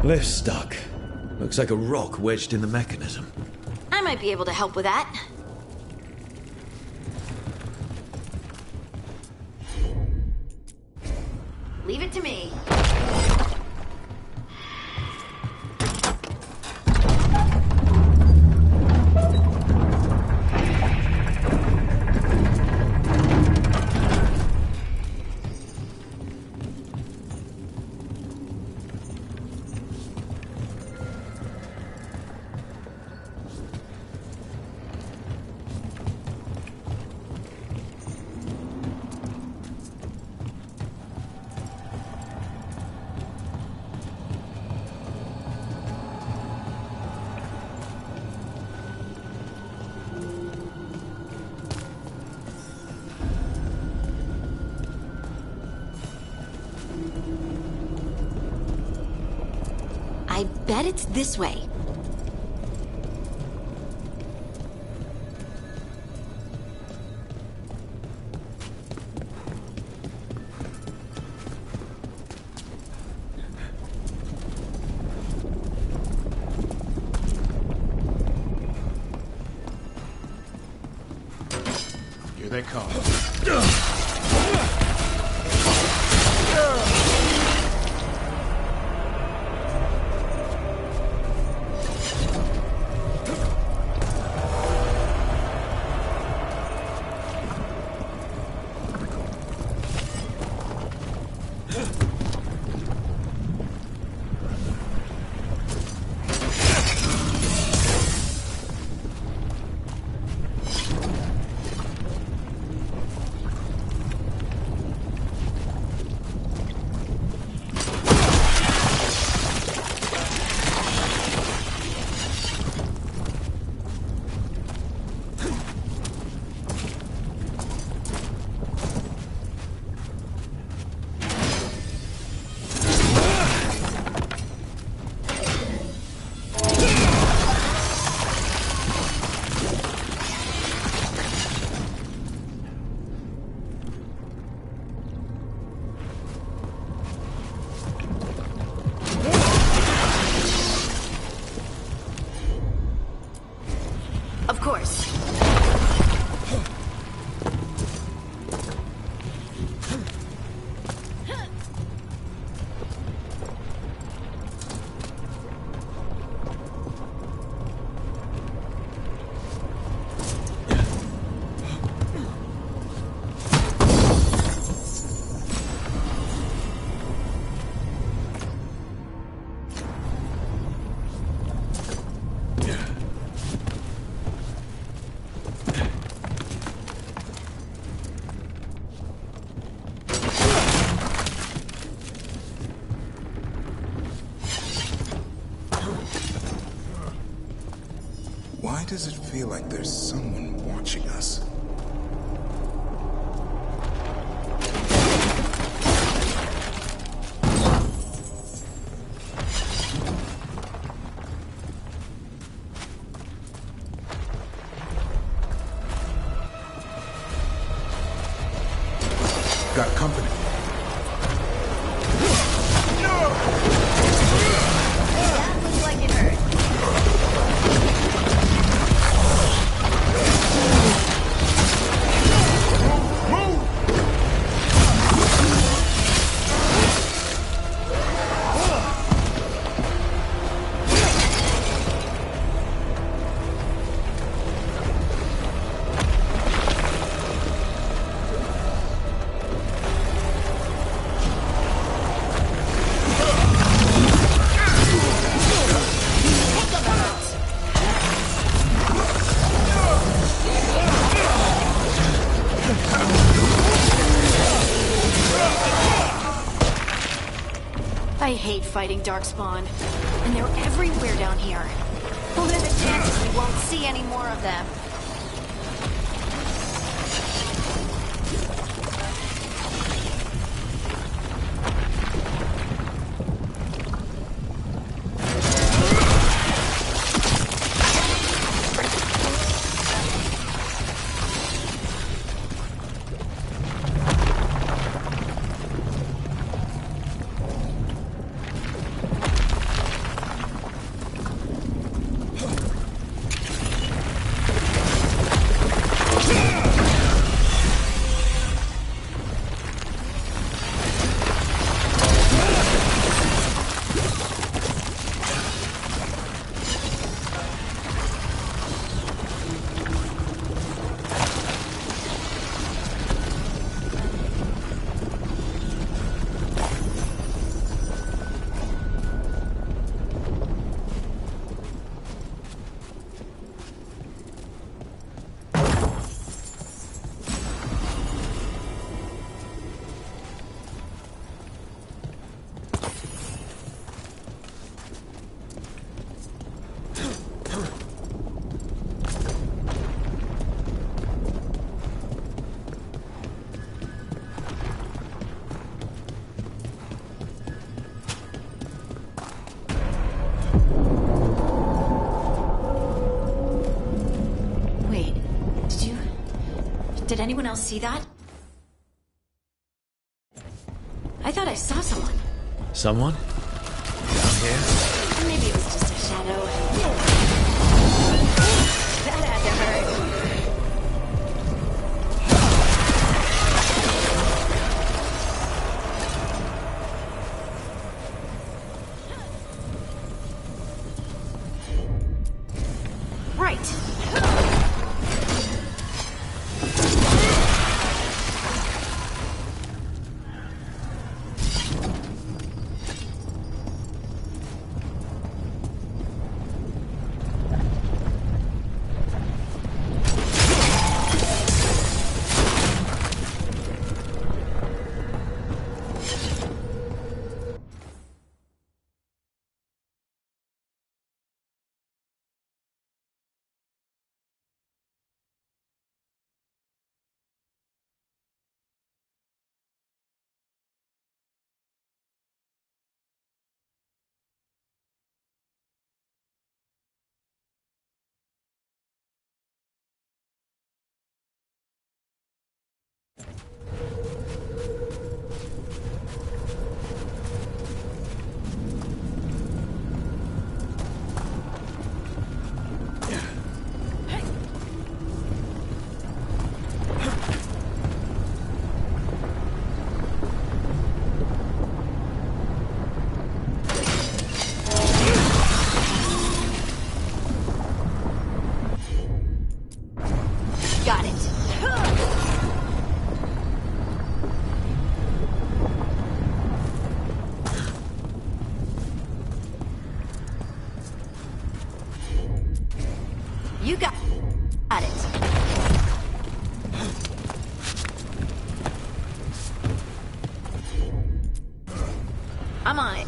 Lift's stuck. Looks like a rock wedged in the mechanism. I might be able to help with that. Leave it to me. I bet it's this way. Here they come. Of course. Why does it feel like there's someone watching us? Got company. That looks like it hurt. fighting Darkspawn. And they're everywhere down here. What are the chances we won't see any more of them? Did anyone else see that? I thought I saw someone. Someone? Down here? Maybe it was just a shadow. That had to hurt. You got it. I'm on it.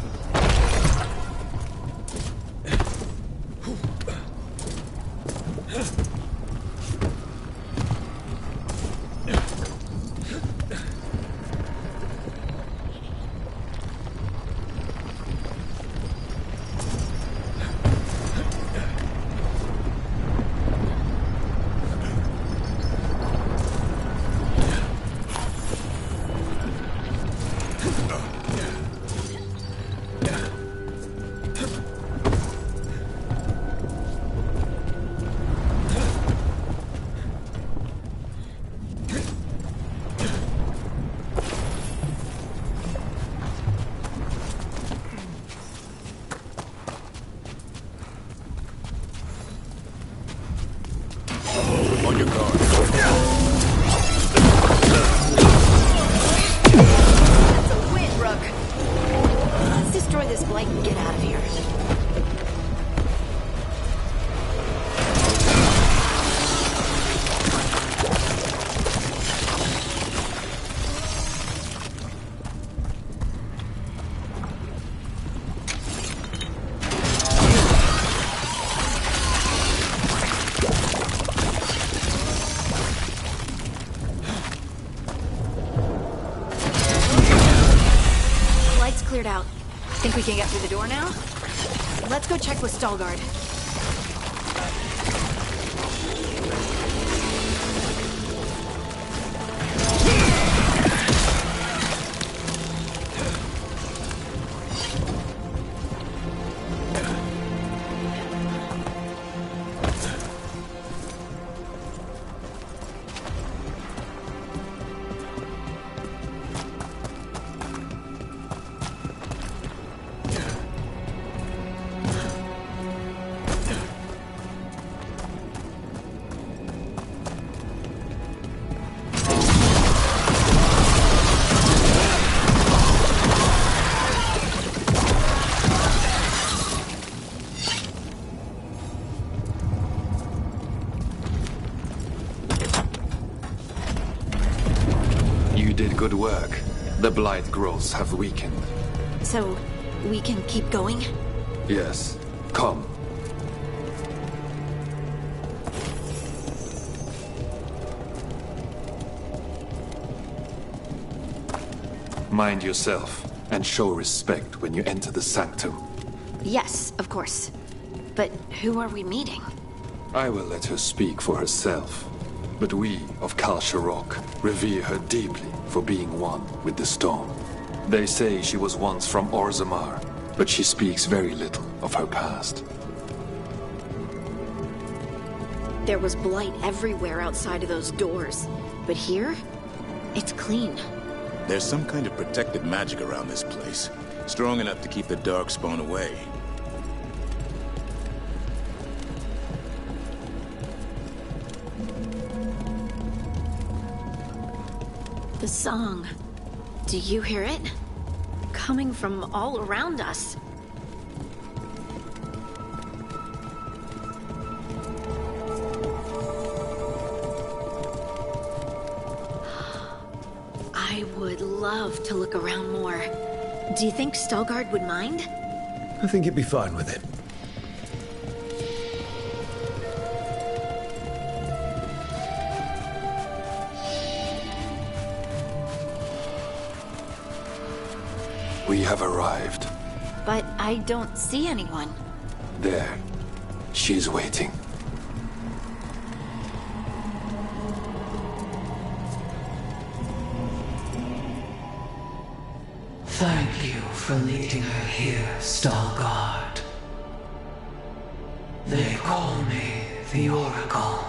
We can get through the door now? Let's go check with Stalgard. You did good work. The blight growths have weakened. So, we can keep going? Yes. Come. Mind yourself, and show respect when you enter the sanctum. Yes, of course. But who are we meeting? I will let her speak for herself. But we of Kal Sharok revere her deeply for being one with the storm. They say she was once from Orzammar, but she speaks very little of her past. There was blight everywhere outside of those doors. But here, it's clean. There's some kind of protected magic around this place. Strong enough to keep the Darkspawn away. The song. Do you hear it? Coming from all around us. I would love to look around more. Do you think Stalgard would mind? I think he'd be fine with it. We have arrived. But I don't see anyone. There. She's waiting. Thank you for leading her here, Stalgard. They call me the Oracle.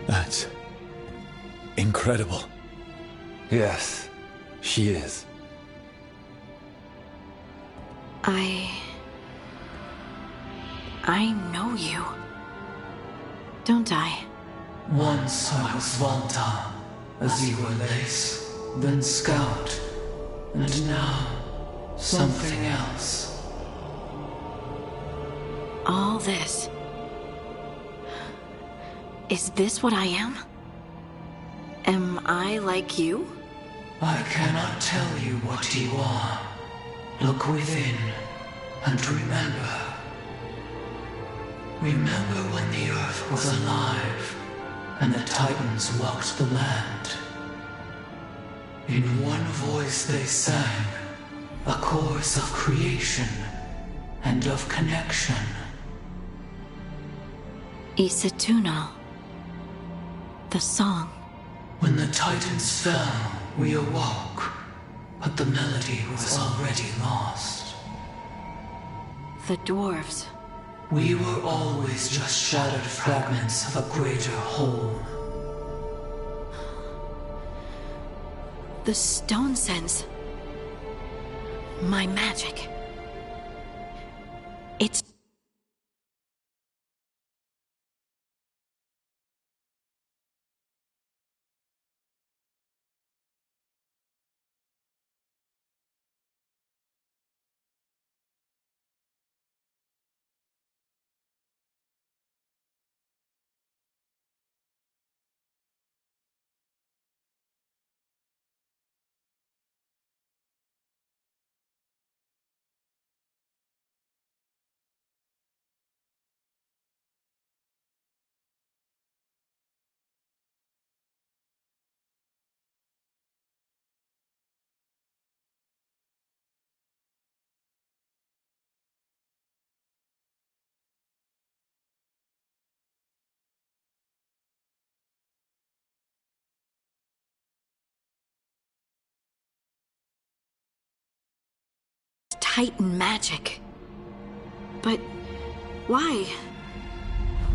That's incredible. Yes, she is. I know you. Don't I? Once I was Volta, Lace, then Scout, and now something else. All this. Is this what I am? Am I like you? I cannot tell you what you are. Look within, and remember. Remember when the Earth was alive, and the Titans walked the land. In one voice they sang, a chorus of creation and of connection. Isatuno. The song. When the Titans fell, we awoke, but the melody was already lost. The dwarves. We were always just shattered fragments of a greater whole. The stone sense. My magic. It's Titan magic. But why?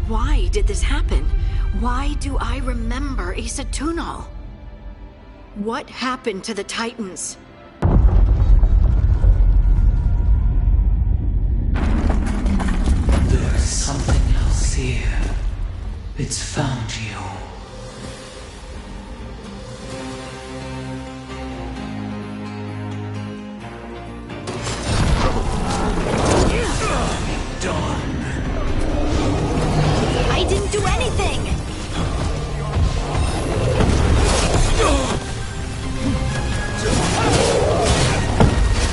Why did this happen? Why do I remember Asa Tunal? What happened to the Titans? There's something else here. It's found you. Done. I didn't do anything!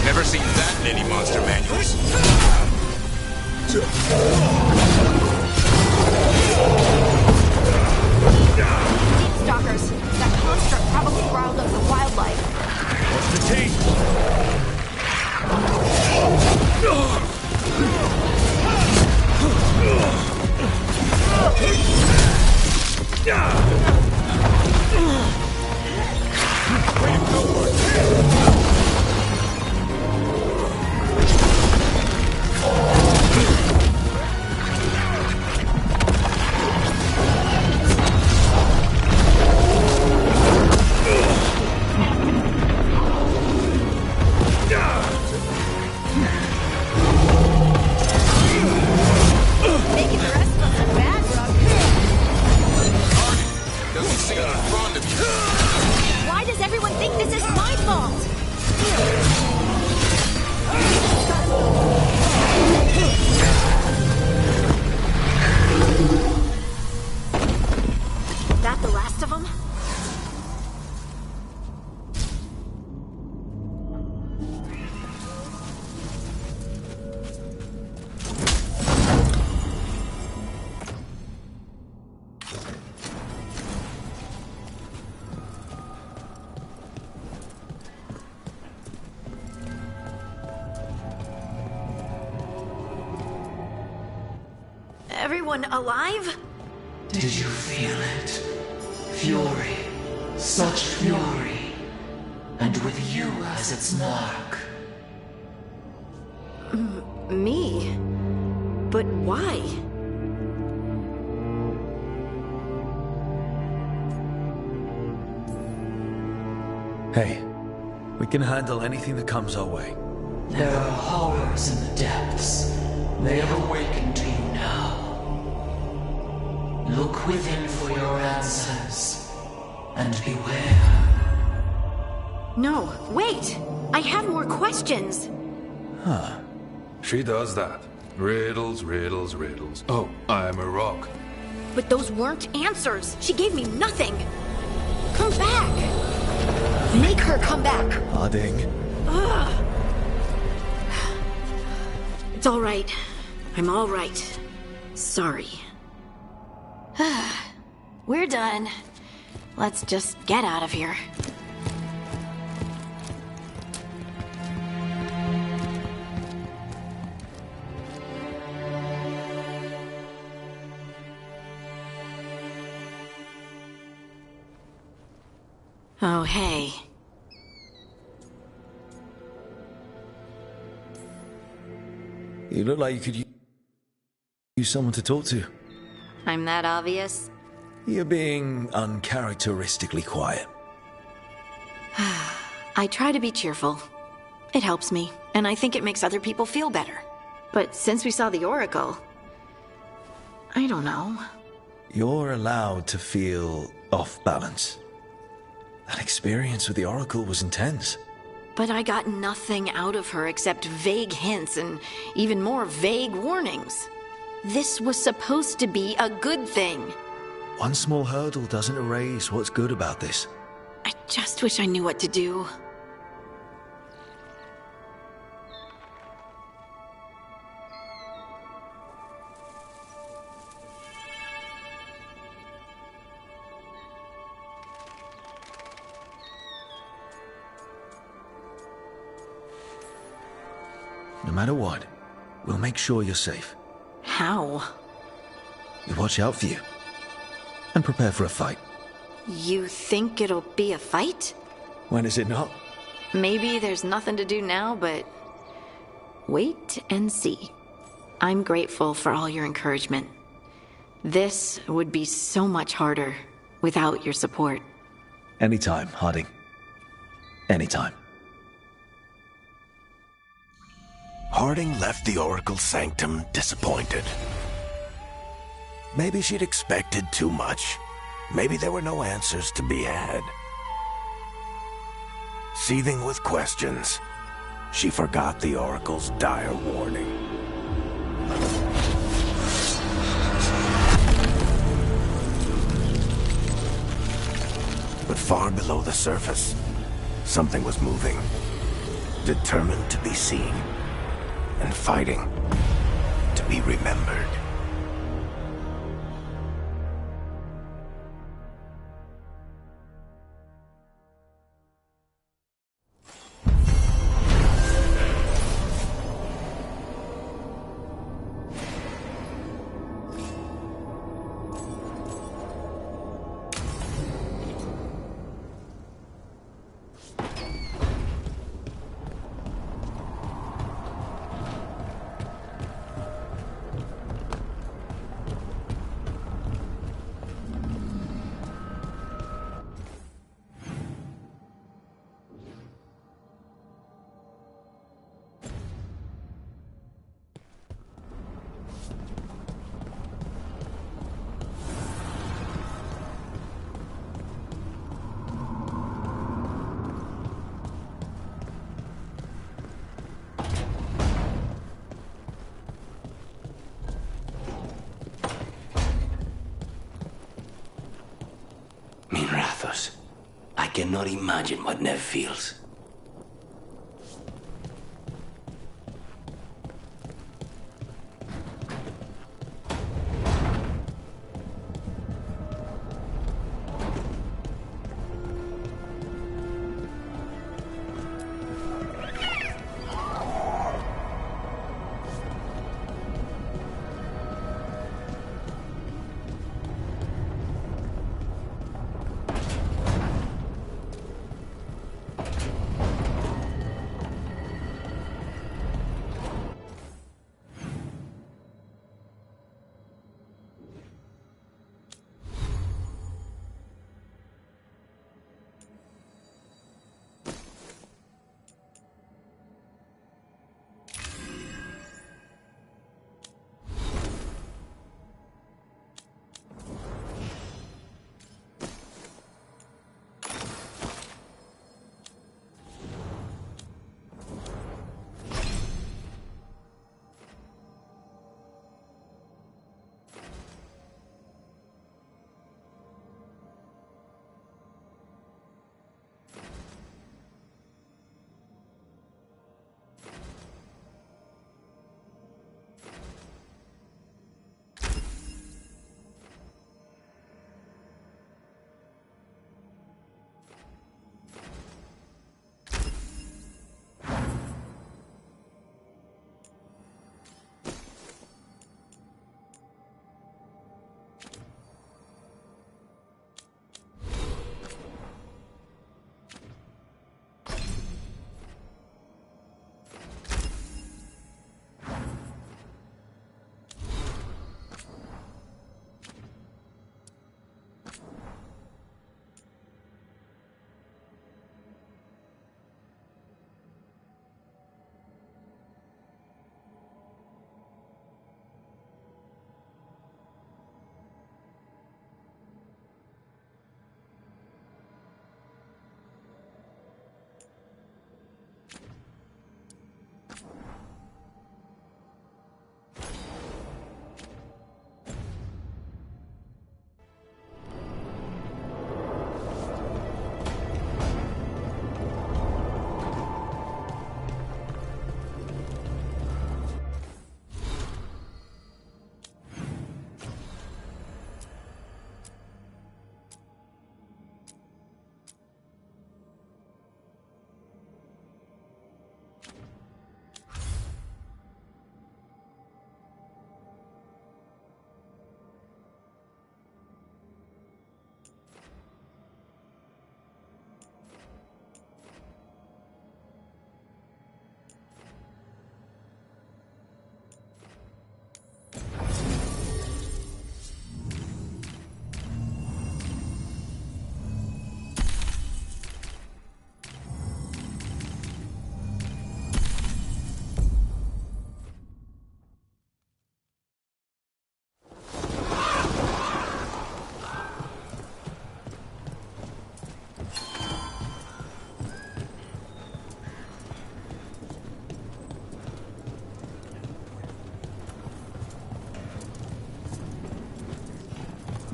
Never seen that in any monster manuals. Deep stalkers. That construct probably riled up the wildlife. What's the team? Making the rest of us look bad, Rob. Doesn't seem to be fond of you. Why does everyone think this is my fault? That the last of them? Everyone alive? Did you feel it? Fury. Such fury. And with you as its mark. Me? But why? Hey, we can handle anything that comes our way. There are horrors in the depths. They have awakened to you now. Look within for your answers. And beware. No, wait! I have more questions! Huh. She does that. Riddles, riddles, riddles. Oh, I'm a rock. But those weren't answers! She gave me nothing! Come back! Make her come back! Harding. Ugh. It's all right. I'm all right. Sorry. We're done. Let's just get out of here. Oh, hey. You look like you could use someone to talk to. I'm that obvious? You're being uncharacteristically quiet. I try to be cheerful. It helps me, and I think it makes other people feel better. But since we saw the Oracle, I don't know. You're allowed to feel off balance. That experience with the Oracle was intense. But I got nothing out of her except vague hints and even more vague warnings. This was supposed to be a good thing. One small hurdle doesn't erase what's good about this. I just wish I knew what to do. No matter what, we'll make sure you're safe. How? We watch out for you. And prepare for a fight. You think it'll be a fight? When is it not? Maybe there's nothing to do now, but Wait and see. I'm grateful for all your encouragement. This would be so much harder without your support. Anytime, Harding. Anytime. Harding left the Oracle Sanctum disappointed. Maybe she'd expected too much. Maybe there were no answers to be had. Seething with questions, she forgot the Oracle's dire warning. But far below the surface, something was moving, determined to be seen, and fighting to be remembered. I cannot imagine what Nev feels.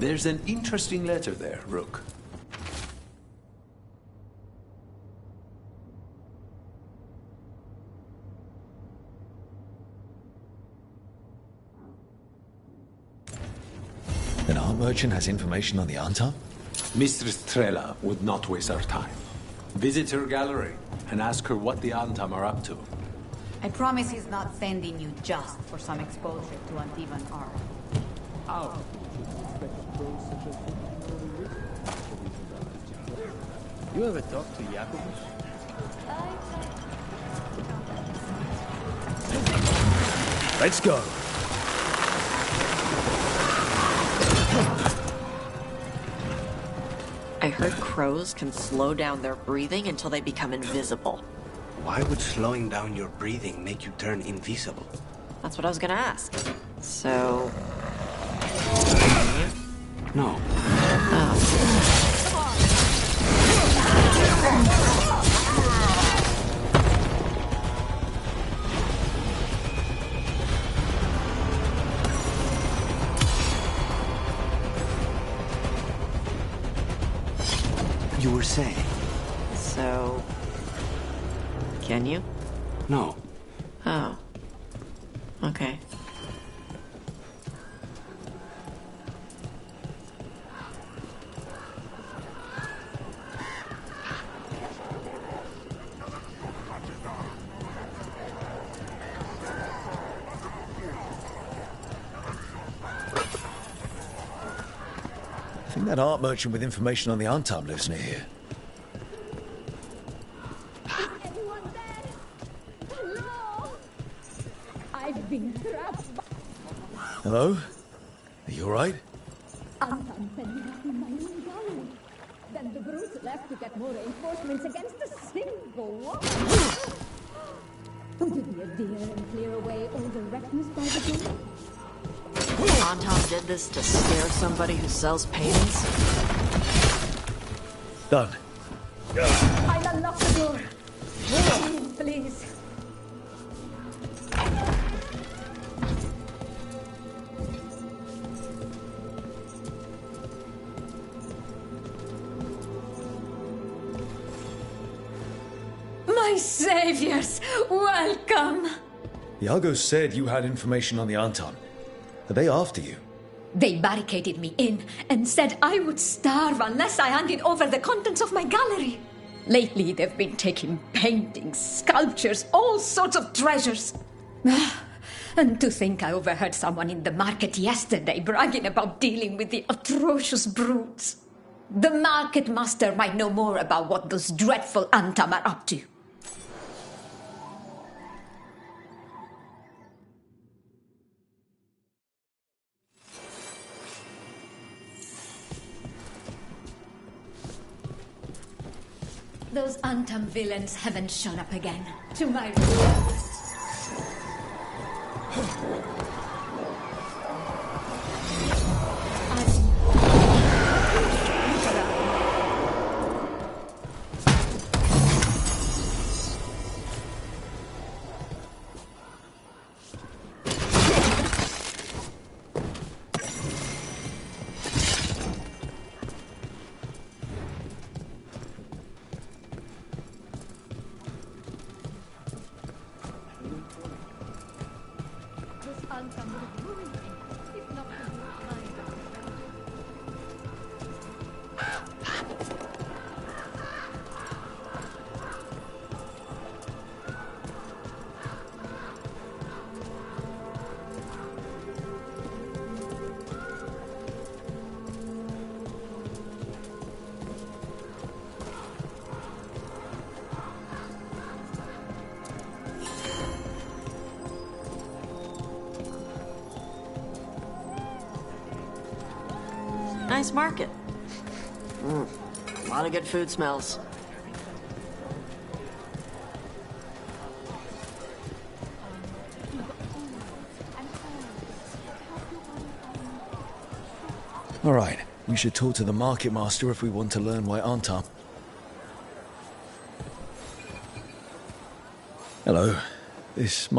There's an interesting letter there, Rook. An art merchant has information on the Antam? Mistress Trella would not waste our time. Visit her gallery and ask her what the Antam are up to. I promise he's not sending you just for some exposure to Antivan art. Ow. You ever talked to Jacobus? Let's go. I heard crows can slow down their breathing until they become invisible. Why would slowing down your breathing make you turn invisible? That's what I was gonna ask. So... No. You were saying? So... Can you? No. Oh. Okay. I think that art merchant with information on the Antam lives near here. I've been trapped. Hello? Are you alright? Anton said you have in my own gallery. Then the brutes left to get more reinforcements against a single one. Would you be a dear and clear away all the refuse by the door? Anton did this to scare somebody who sells paintings? Done. I'll unlock the door. Please. My saviors, welcome! Iago said you had information on the Anton. Are they after you? They barricaded me in and said I would starve unless I handed over the contents of my gallery. Lately, they've been taking paintings, sculptures, all sorts of treasures. And to think I overheard someone in the market yesterday bragging about dealing with the atrocious brutes. The market master might know more about what those dreadful Antam are up to. Those Antam villains haven't shown up again. To my Nice market. A lot of good food smells. All right, we should talk to the market master if we want to learn why Antam... Hello, this...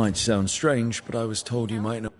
Might sound strange, but I was told you might not.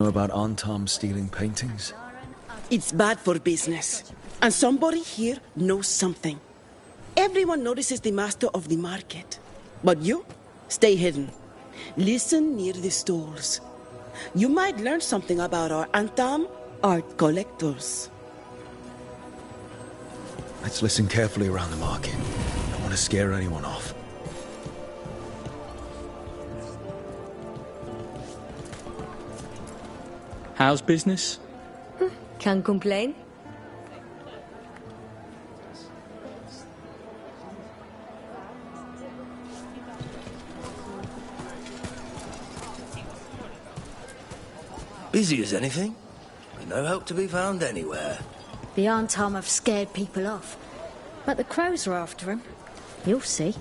Know about Antam stealing paintings? It's bad for business. And somebody here knows something. Everyone notices the master of the market. But you, stay hidden. Listen near the stalls. You might learn something about our Antam art collectors. Let's listen carefully around the market. Don't want to scare anyone off. How's business? Can't complain. Busy as anything. No help to be found anywhere. The Antam have scared people off. But the crows are after him. You'll see.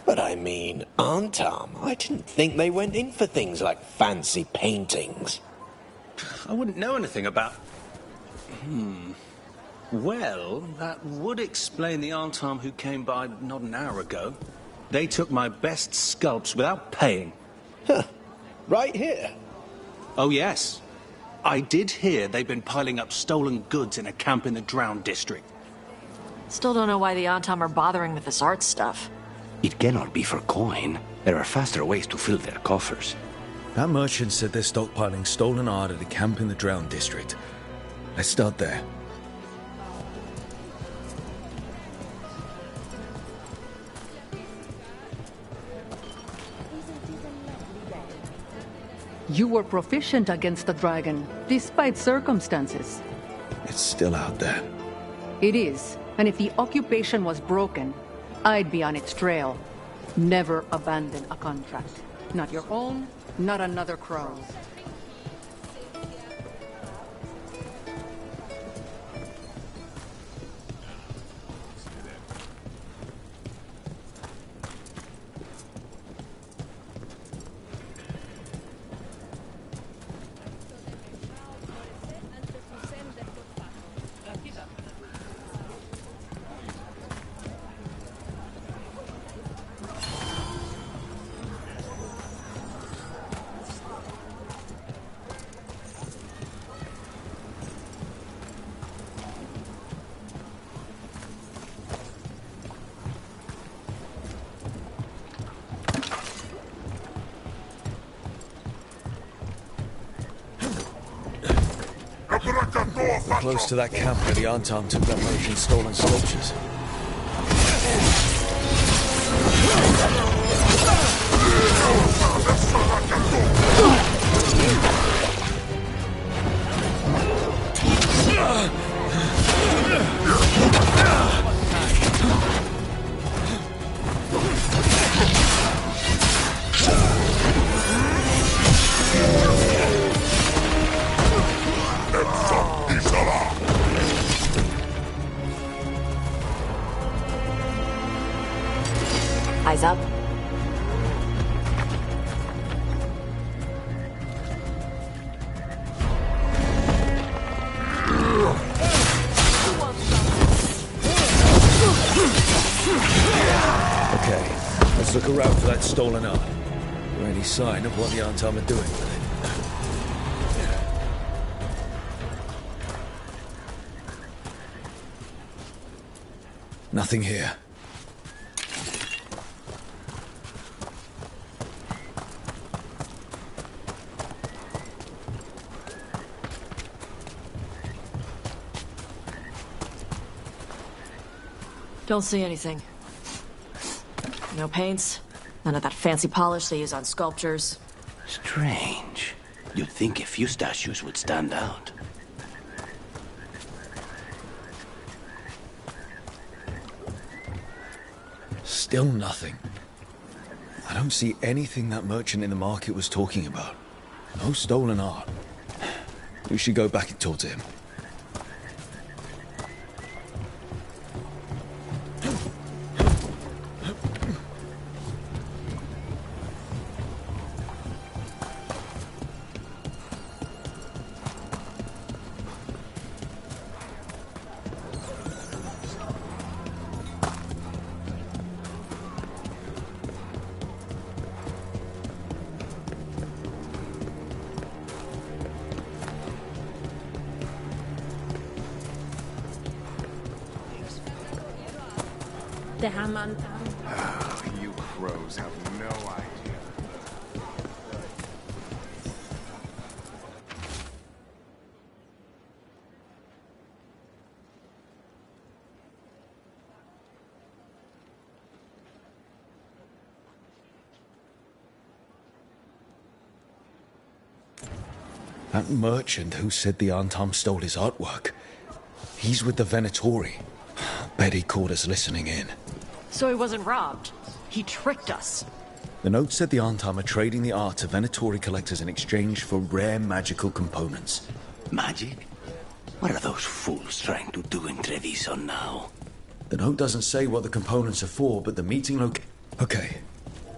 But I mean, Antam, I didn't think they went in for things like fancy paintings. I wouldn't know anything about... Well, that would explain the Antam who came by not an hour ago. They took my best sculpts without paying. Huh. Right here? Oh, yes. I did hear they've been piling up stolen goods in a camp in the Drowned district. Still don't know why the Antam are bothering with this art stuff. It cannot be for coin. There are faster ways to fill their coffers. That merchant said they're stockpiling stolen art at a camp in the Drowned district. Let's start there. You were proficient against the dragon, despite circumstances. It's still out there. It is, and if the occupation was broken, I'd be on its trail. Never abandon a contract. Not your own, not another crow's. We're close to that camp where the Antam took that merchant's stolen sculptures. Eyes up. Okay, let's look around for that stolen art. Or any sign of what the Antam are doing with it. Nothing here. Don't see anything. No paints, none of that fancy polish they use on sculptures. Strange. You'd think a few statues would stand out. Still nothing. I don't see anything that merchant in the market was talking about. No stolen art. We should go back and talk to him. You crows have no idea. That merchant who said the Antam stole his artwork. He's with the Venatori. Bet he caught us listening in. So he wasn't robbed. He tricked us. The note said the Antam are trading the art to Venatori collectors in exchange for rare magical components. Magic? What are those fools trying to do in Treviso now? The note doesn't say what the components are for, but the meeting Okay.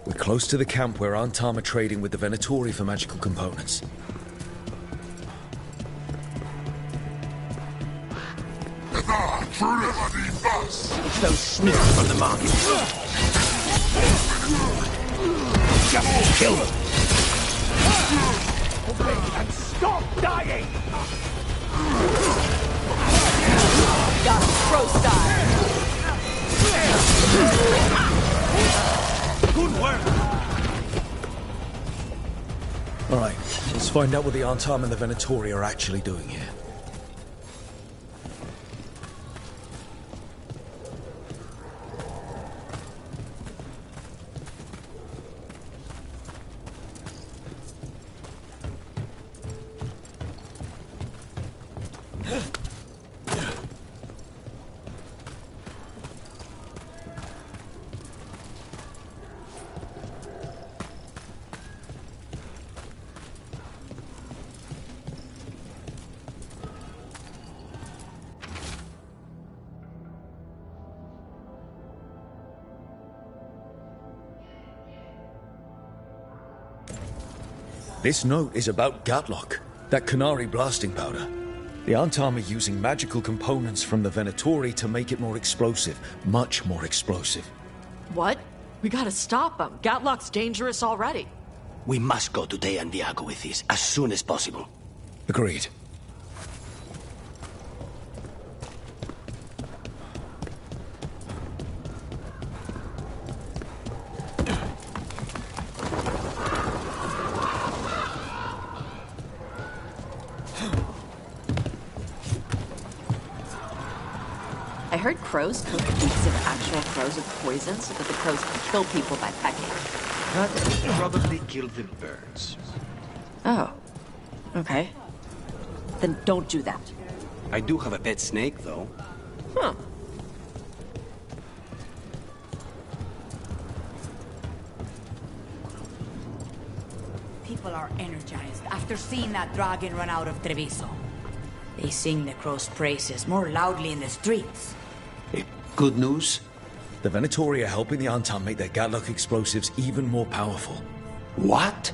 We're close to the camp where Antam are trading with the Venatori for magical components. It's those sniffers from the market. Just kill them. And stop dying! Got him, crow style. Good work! Alright, let's find out what the Antam and the Venatori are actually doing here. This note is about Gatlock, that Canary blasting powder. The Antam are using magical components from the Venatori to make it more explosive, much more explosive. What? We gotta stop him. Gatlock's dangerous already. We must go to Deandiago with this as soon as possible. Agreed. I heard crows cook beaks of actual crows with poison so that the crows can kill people by pecking. That would probably kill the birds. Oh. Okay. Then don't do that. I do have a pet snake, though. Huh. People are energized after seeing that dragon run out of Treviso. They sing the crow's praises more loudly in the streets. Good news? The Venatori are helping the Antam make their Gatlock explosives even more powerful. What?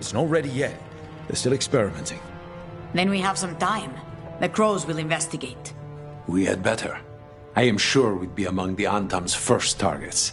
It's not ready yet. They're still experimenting. Then we have some time. The crows will investigate. We had better. I am sure we'd be among the Antam's first targets.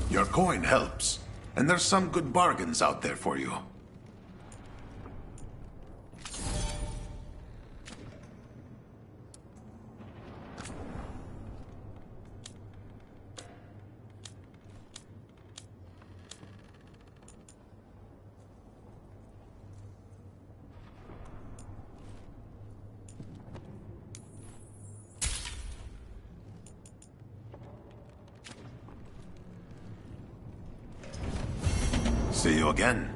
Your coin helps, and there's some good bargains out there for you. See you again.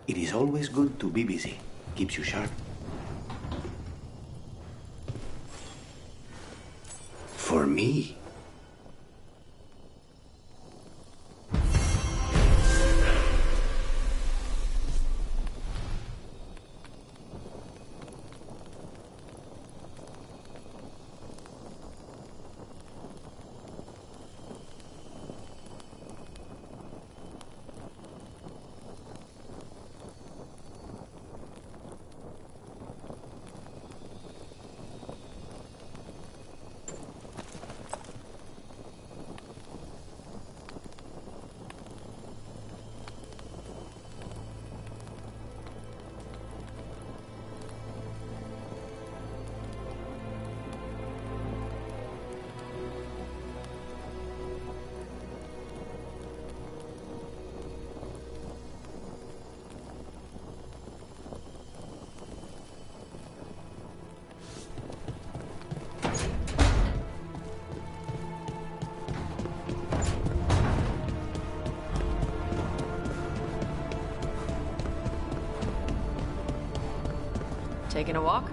It is always good to be busy. Keeps you sharp. For me. Taking a walk?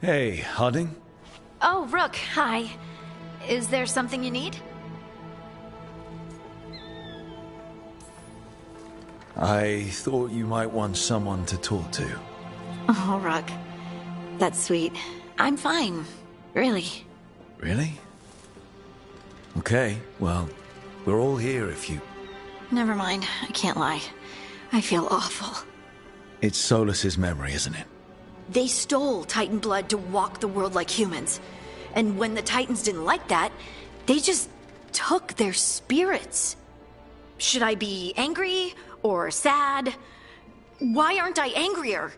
Hey, Harding? Oh, Rook, hi. Is there something you need? I thought you might want someone to talk to. Oh, Rook. That's sweet. I'm fine. Really. Really? Okay, well, we're all here if you... Never mind. I can't lie. I feel awful. It's Solus's memory, isn't it? They stole Titan blood to walk the world like humans. And when the Titans didn't like that, they just took their spirits. Should I be angry or sad? Why aren't I angrier?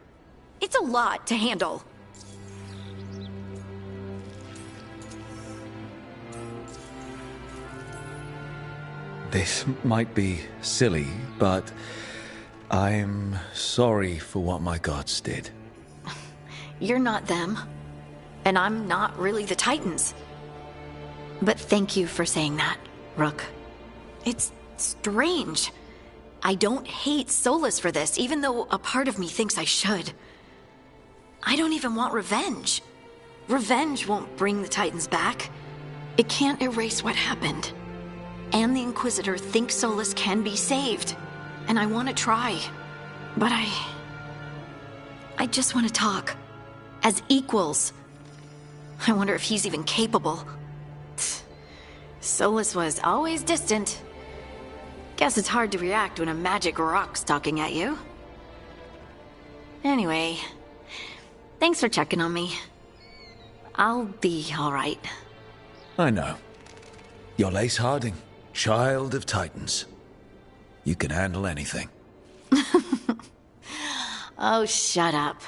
It's a lot to handle. This might be silly, but I'm sorry for what my gods did. You're not them, and I'm not really the Titans. But thank you for saying that, Rook. It's strange. I don't hate Solus for this, even though a part of me thinks I should. I don't even want revenge. Revenge won't bring the Titans back. It can't erase what happened. And the Inquisitor thinks Solus can be saved. And I want to try. But I just want to talk. As equals. I wonder if he's even capable. Solus was always distant. Guess it's hard to react when a magic rock's talking at you. Anyway, thanks for checking on me. I'll be alright. I know. You're Lace Harding, child of Titans. You can handle anything. Oh, shut up.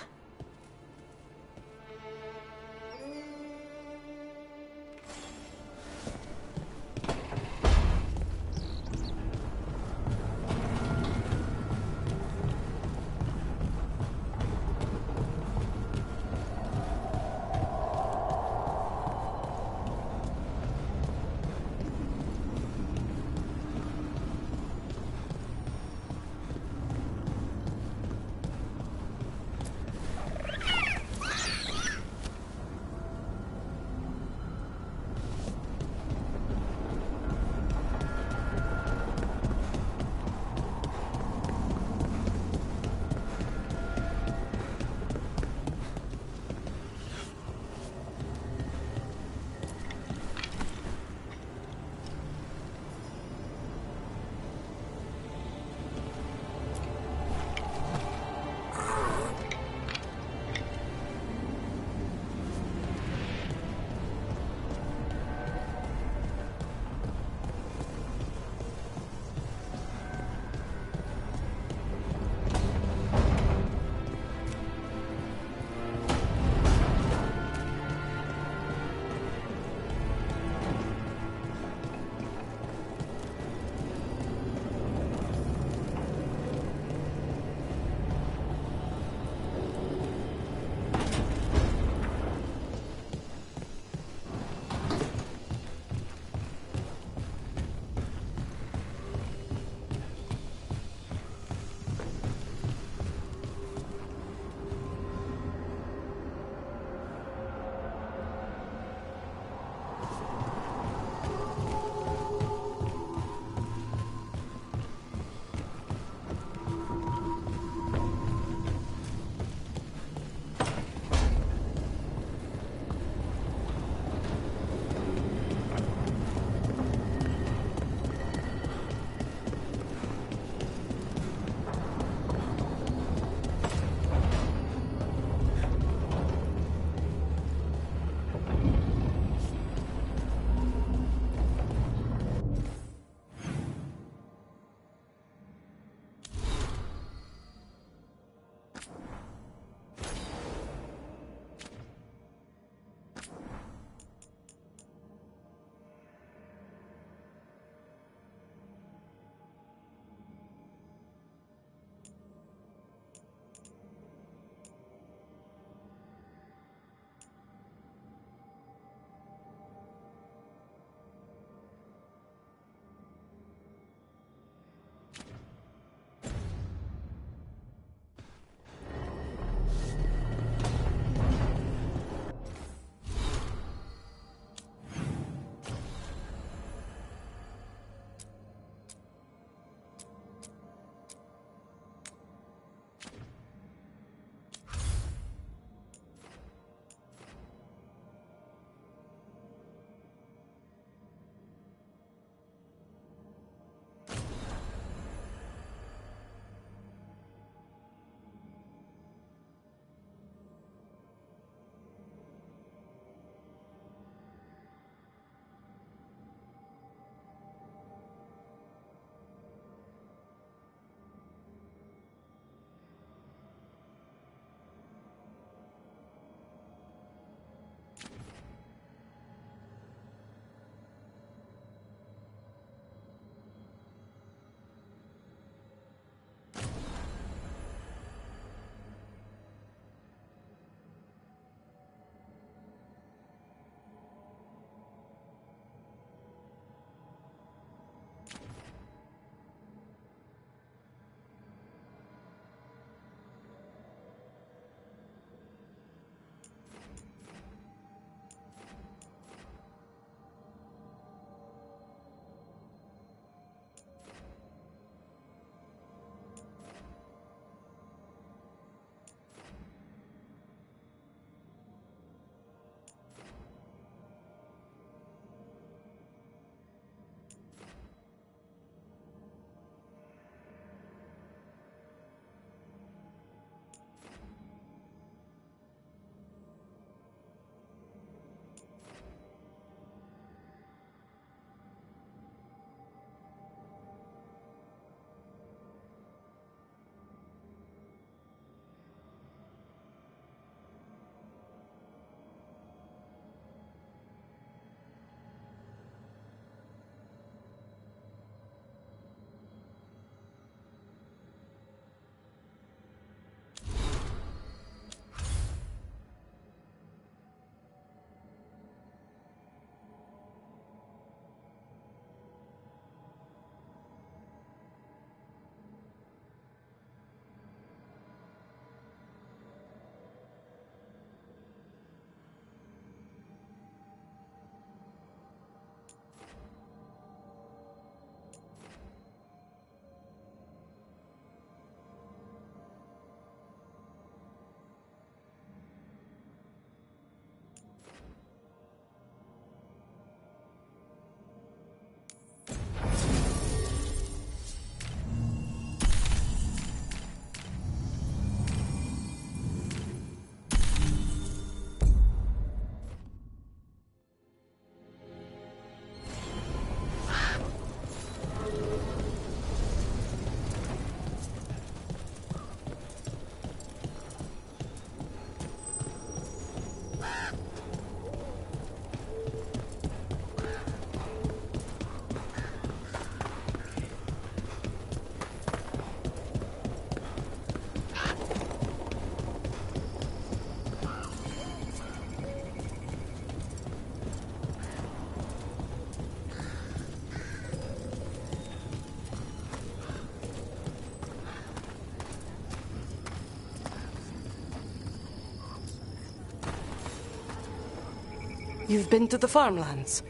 You've been to the farmlands?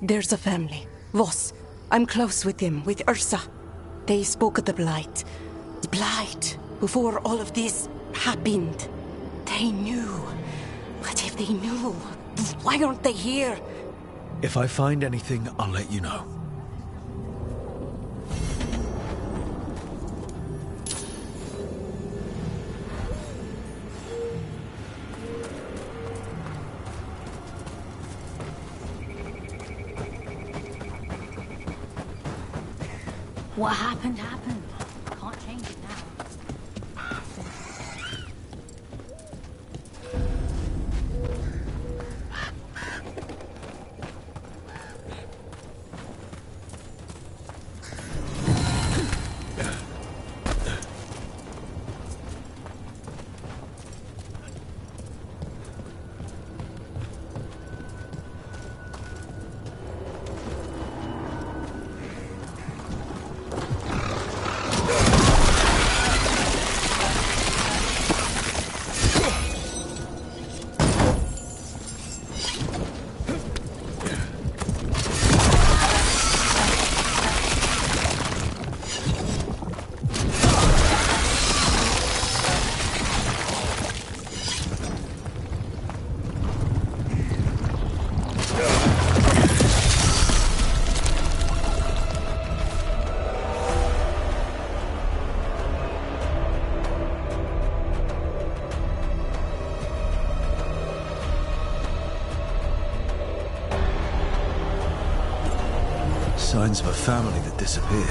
There's a family. Voss. I'm close with him, with Ursa. They spoke of the Blight. Blight. Before all of this happened. They knew. But if they knew, why aren't they here? If I find anything, I'll let you know. What happened, happened. Can't change it now. Signs of a family that disappeared.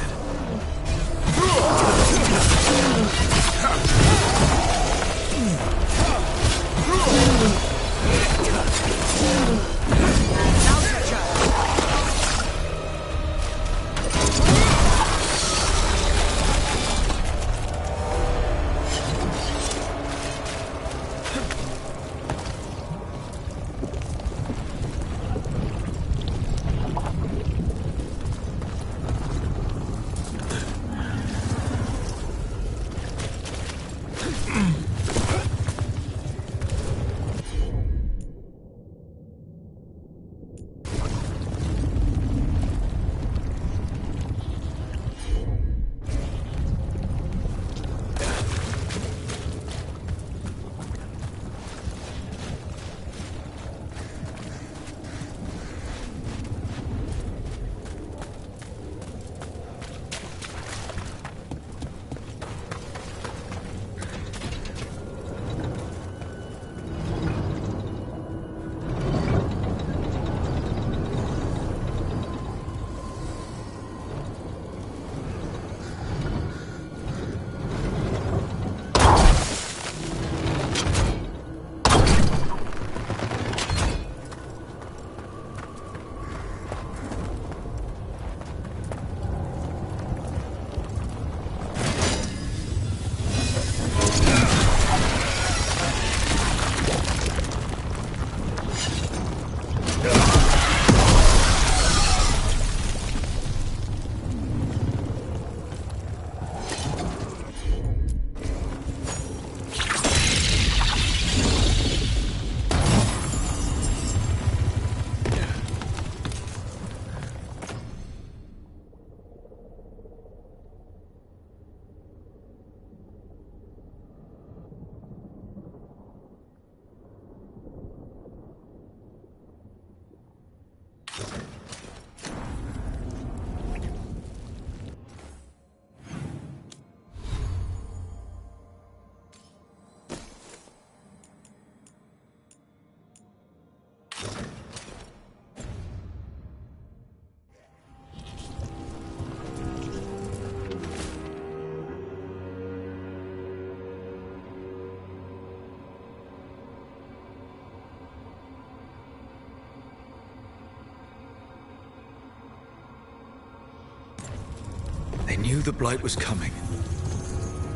They knew the Blight was coming.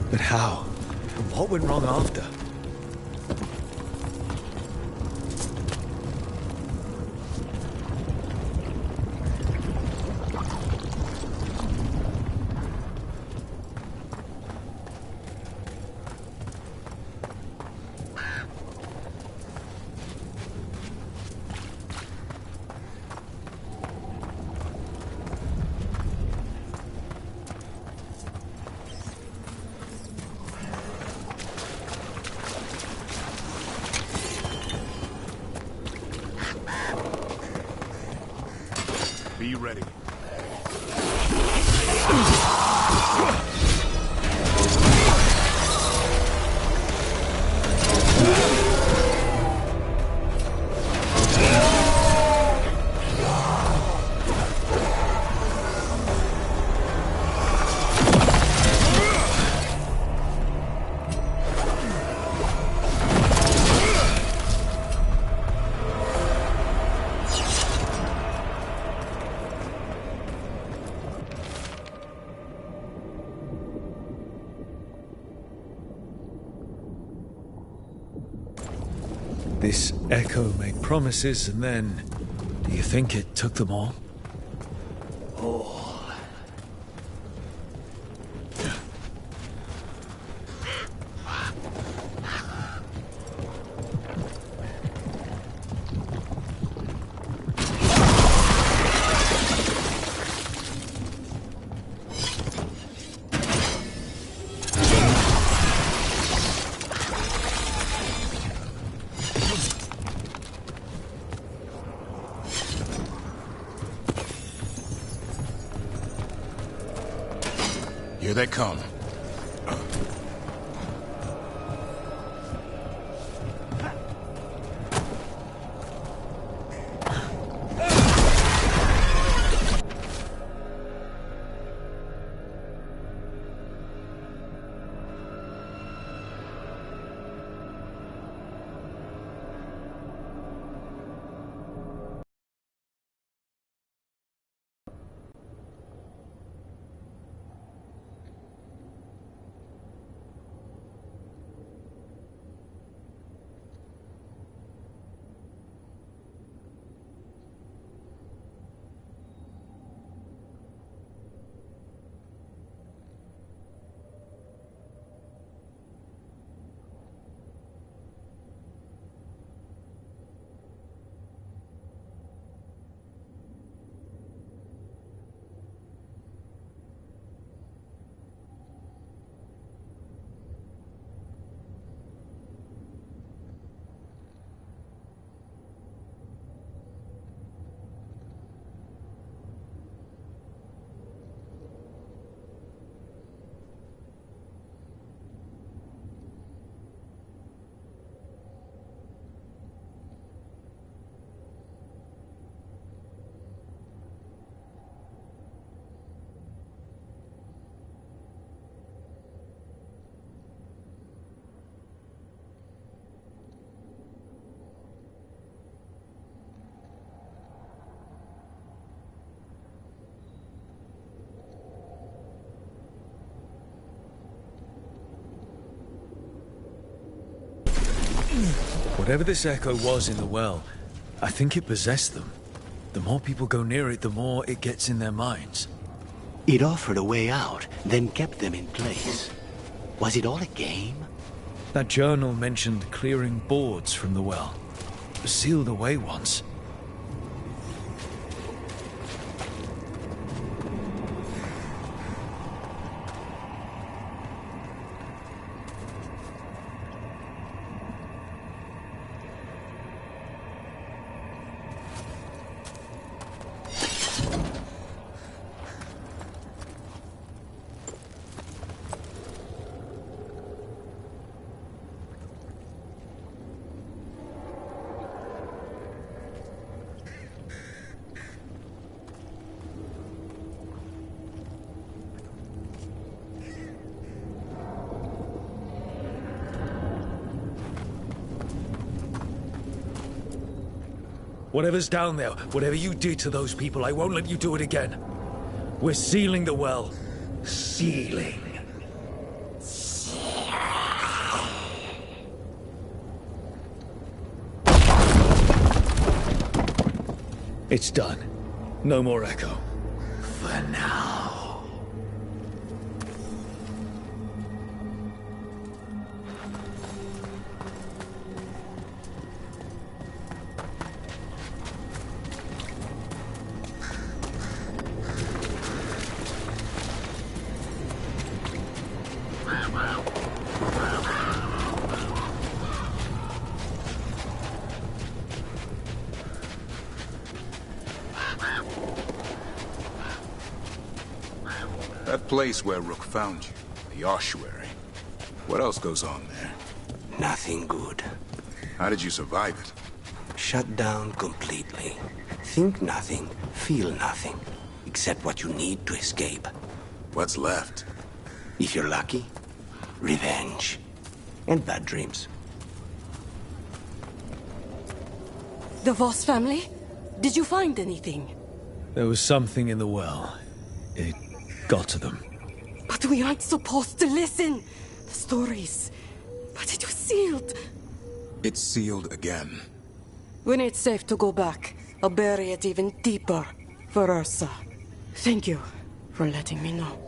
But how? And what went wrong after? Be ready. This Echo made promises, and then... Do you think it took them all? Here they come. Whatever this echo was in the well, I think it possessed them. The more people go near it, the more it gets in their minds. It offered a way out, then kept them in place. Was it all a game? That journal mentioned clearing boards from the well. Sealed away once. Whatever's down there, whatever you did to those people, I won't let you do it again. We're sealing the well. Sealing. It's done. No more echo. For now. That place where Rook found you, the ossuary. What else goes on there? Nothing good. How did you survive it? Shut down completely. Think nothing, feel nothing, except what you need to escape. What's left? If you're lucky, revenge. And bad dreams. The Voss family? Did you find anything? There was something in the well. It got to them. But we aren't supposed to listen. The stories. But it was sealed. It's sealed again. When it's safe to go back, I'll bury it even deeper for Ursa. Thank you for letting me know.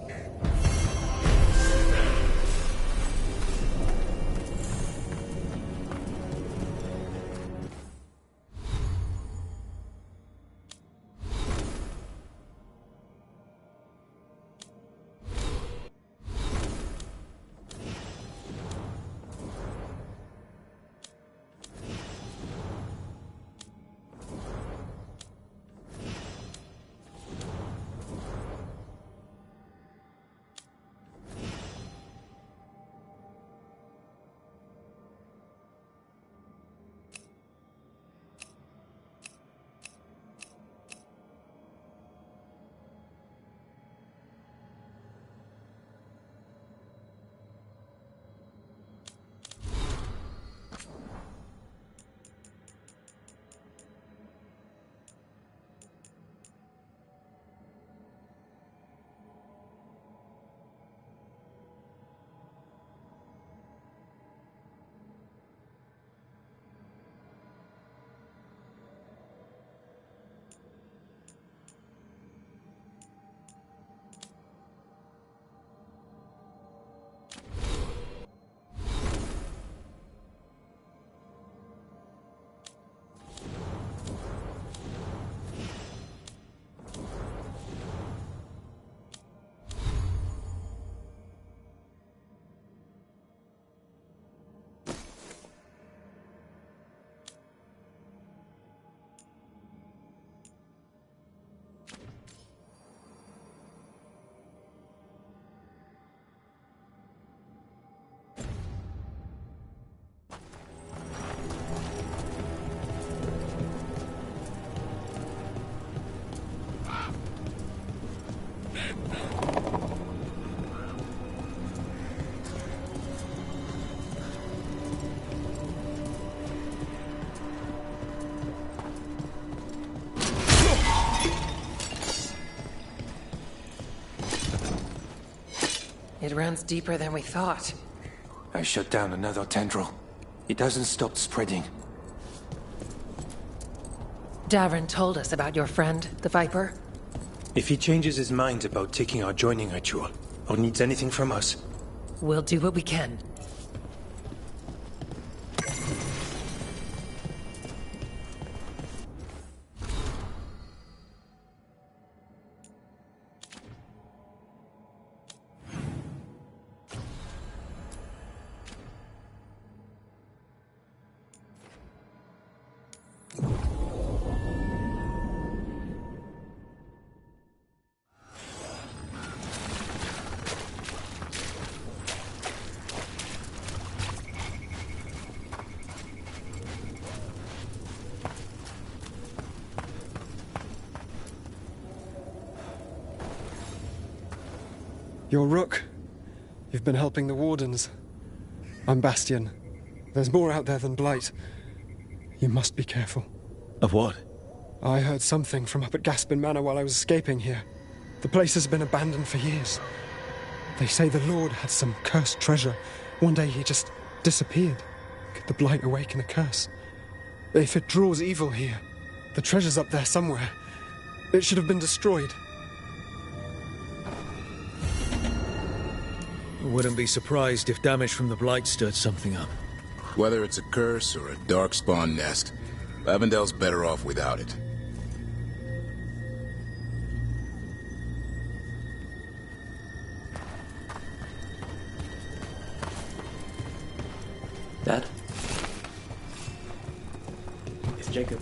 It runs deeper than we thought. I shut down another tendril. It hasn't stopped spreading. Davrin told us about your friend, the Viper. If he changes his mind about taking our joining ritual, or needs anything from us, we'll do what we can. You're Rook. You've been helping the Wardens. I'm Bastion. There's more out there than Blight. You must be careful. Of what? I heard something from up at Gaspin Manor while I was escaping here. The place has been abandoned for years. They say the Lord had some cursed treasure. One day he just disappeared. Could the Blight awaken a curse? If it draws evil here, the treasure's up there somewhere. It should have been destroyed. Wouldn't be surprised if damage from the Blight stirred something up. Whether it's a curse or a darkspawn nest, Lavendel's better off without it. Dad? It's Jacob.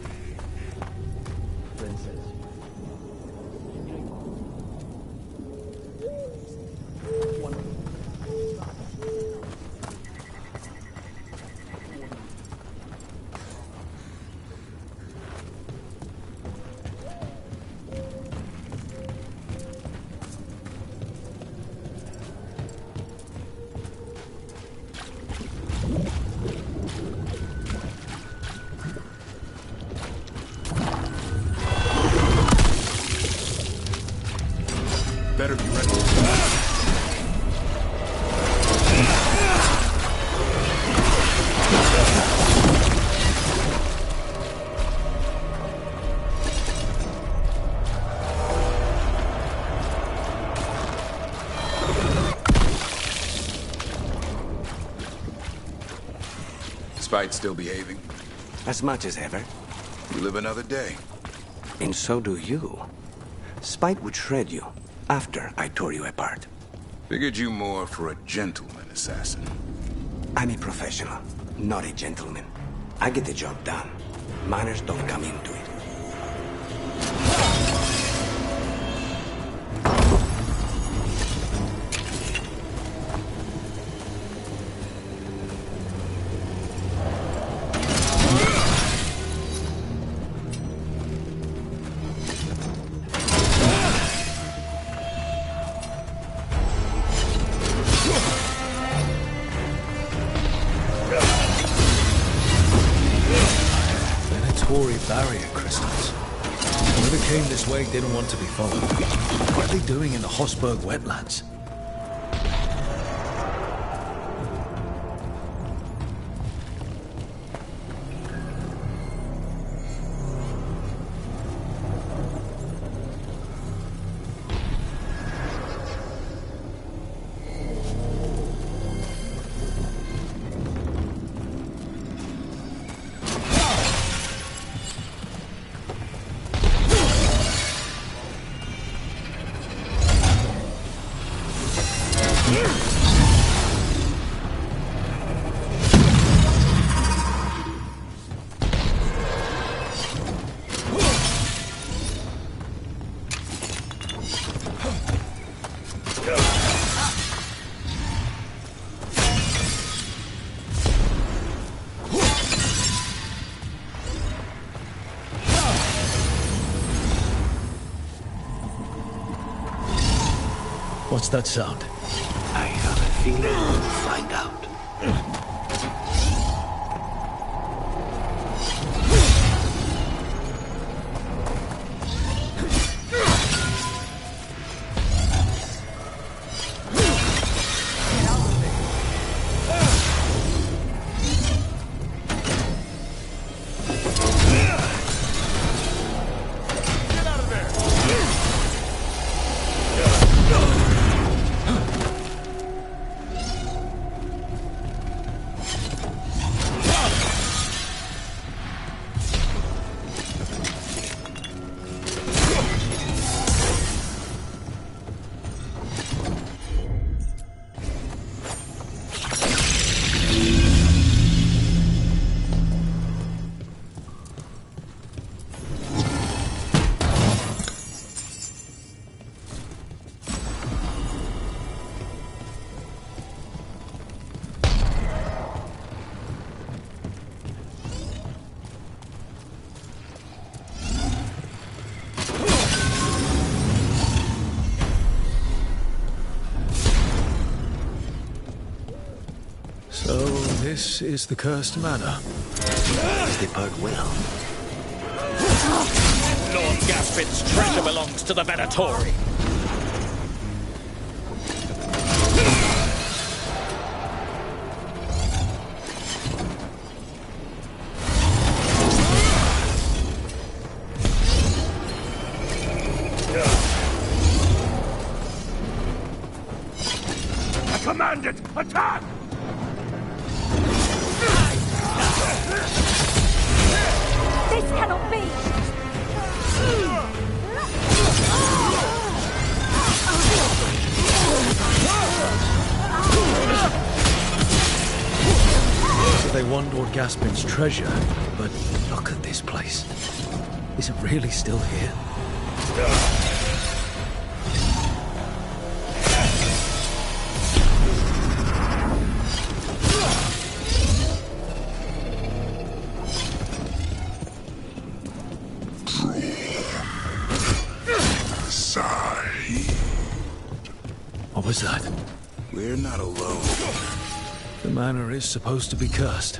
Princess. better be ready. Spite still behaving? As much as ever. You live another day. And so do you. Spite would shred you after I tore you apart. Figured you more for a gentleman assassin. I'm a professional, not a gentleman. I get the job done. Manners don't come into it. Barrier crystals. Whoever came this way didn't want to be followed. What are they doing in the Hossberg wetlands? What's that sound? I have a feeling we'll find out. So, this is the cursed manor. Please depart well. Lord Gaspin's treasure belongs to the Venatori. I command it! Attack! This cannot be! So they want Lord Gaspin's treasure, but look at this place. Is it really still here? What was that? We're not alone. The manor is supposed to be cursed.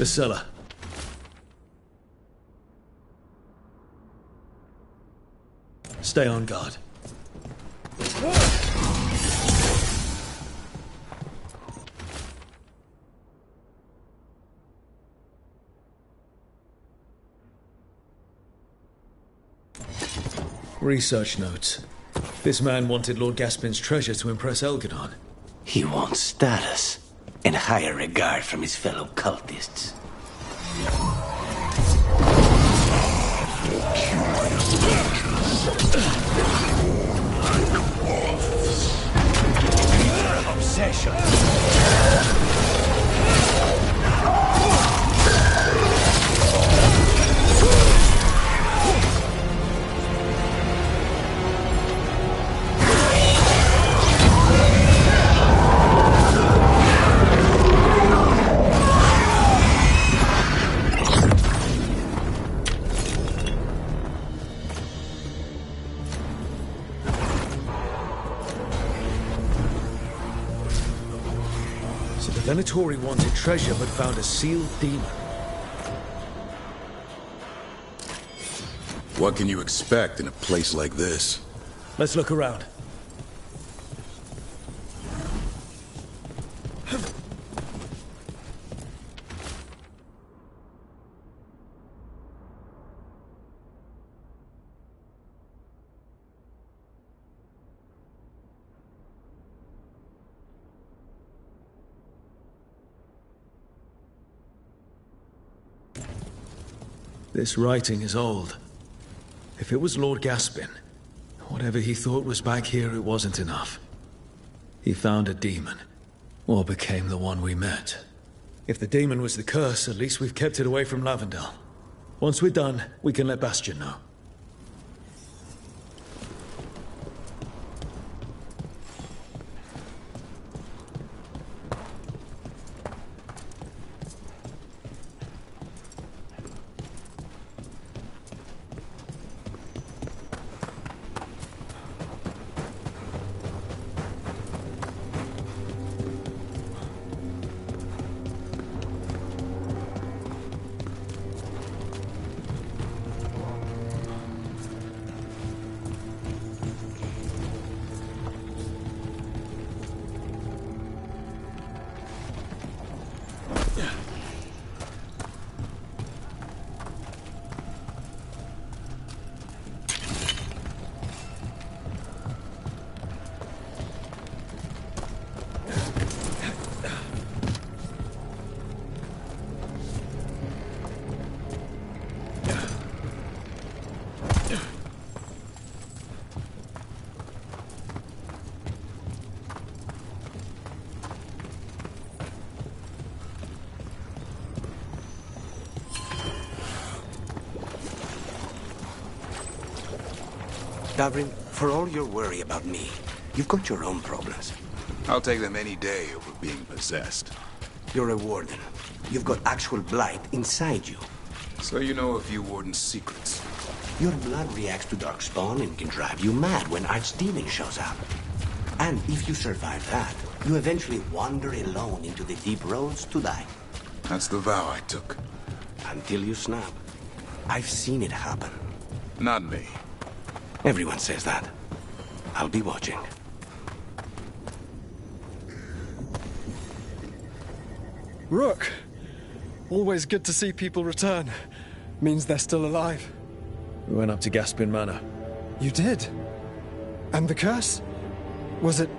The cellar. Stay on guard. Research notes. This man wanted Lord Gaspin's treasure to impress Elganon. He wants status and higher regard from his fellow cultists. Obsession. The Venatori wanted treasure but found a sealed demon. What can you expect in a place like this? Let's look around. This writing is old. If it was Lord Gaspin, whatever he thought was back here, it wasn't enough. He found a demon, or became the one we met. If the demon was the curse, at least we've kept it away from Lavendel. Once we're done, we can let Bastion know. Davrin, for all your worry about me, you've got your own problems. I'll take them any day over being possessed. You're a warden. You've got actual blight inside you. So you know a few warden's secrets. Your blood reacts to darkspawn and can drive you mad when Archdemon shows up. And if you survive that, you eventually wander alone into the deep roads to die. That's the vow I took. Until you snap. I've seen it happen. Not me. Everyone says that. I'll be watching. Rook! Always good to see people return. Means they're still alive. We went up to Gaspin Manor. You did? And the curse? Was it...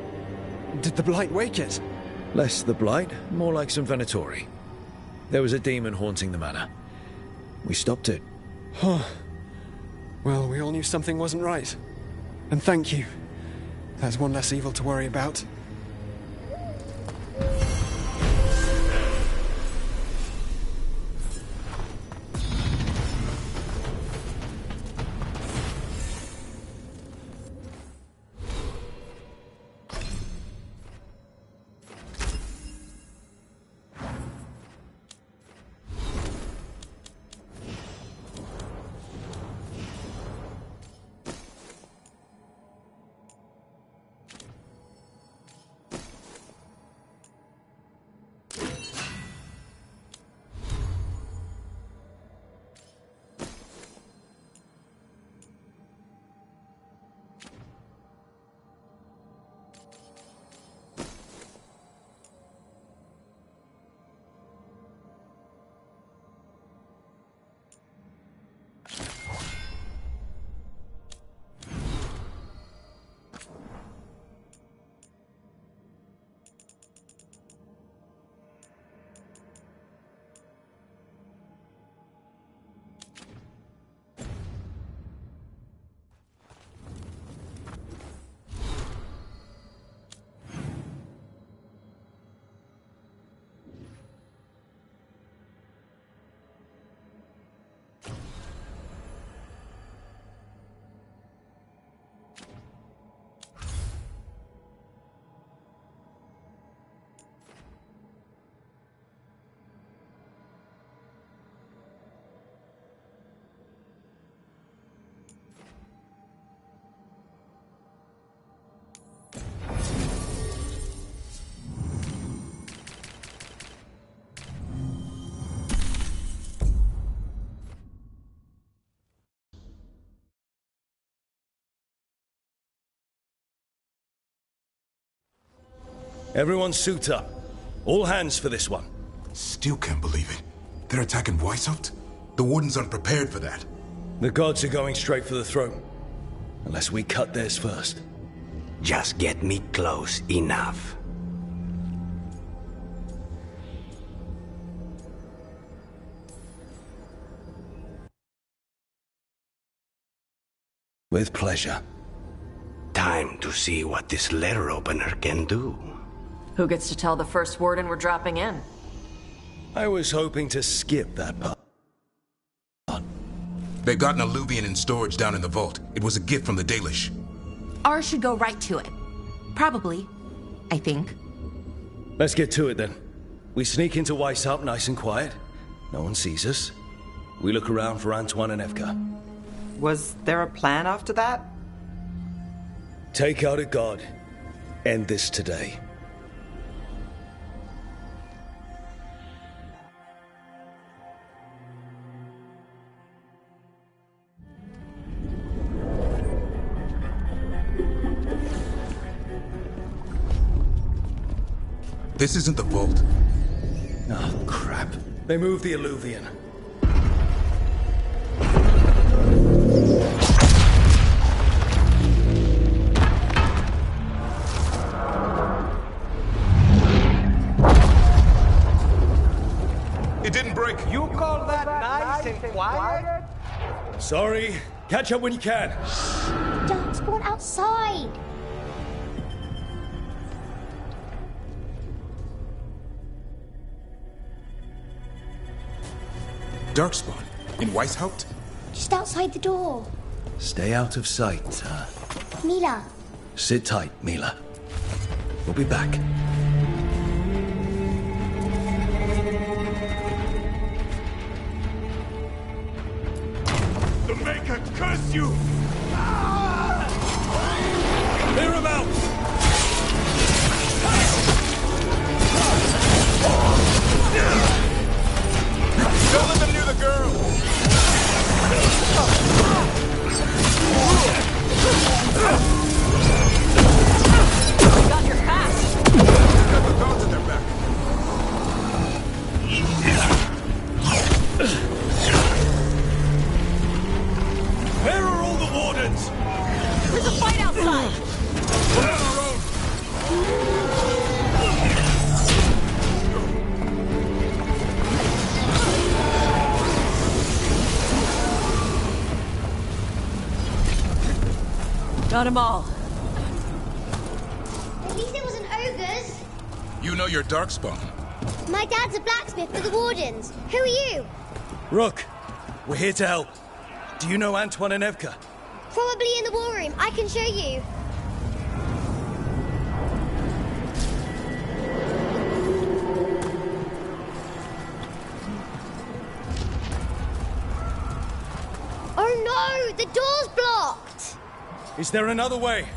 Did the blight wake it? Less the blight, more like some Venatori. There was a demon haunting the manor. We stopped it. Huh. Well, we all knew something wasn't right. And thank you. There's one less evil to worry about. Everyone suit up. All hands for this one. Still can't believe it. They're attacking Weishaupt? The Wardens aren't prepared for that. The gods are going straight for the throne. Unless we cut theirs first. Just get me close enough. With pleasure. Time to see what this letter opener can do. Who gets to tell the first warden we're dropping in? I was hoping to skip that part. They've got an alluvian in storage down in the vault. It was a gift from the Dalish. Ours should go right to it. Probably. I think. Let's get to it then. We sneak into Weishaupt nice and quiet. No one sees us. We look around for Antoine and Evka. Was there a plan after that? Take out a god. End this today. This isn't the vault. Oh, crap. They moved the alluvian. It didn't break. You call that nice and quiet? Sorry. Catch up when you can. Darkspawn outside. Darkspawn? In Weishaupt? Just outside the door. Stay out of sight. Mila. Sit tight, Mila. We'll be back. The Maker curse you! Clear him out! Don't let them near the girl! Got your pass! Got the guards in their back. Where are all the wardens? There's a fight outside! We're on our own! Got them all. At least it wasn't ogres. You know your Darkspawn. My dad's a blacksmith for the Wardens. Who are you? Rook, we're here to help. Do you know Antoine and Evka? Probably in the war room. I can show you. Oh no! The door's blocked! Is there another way?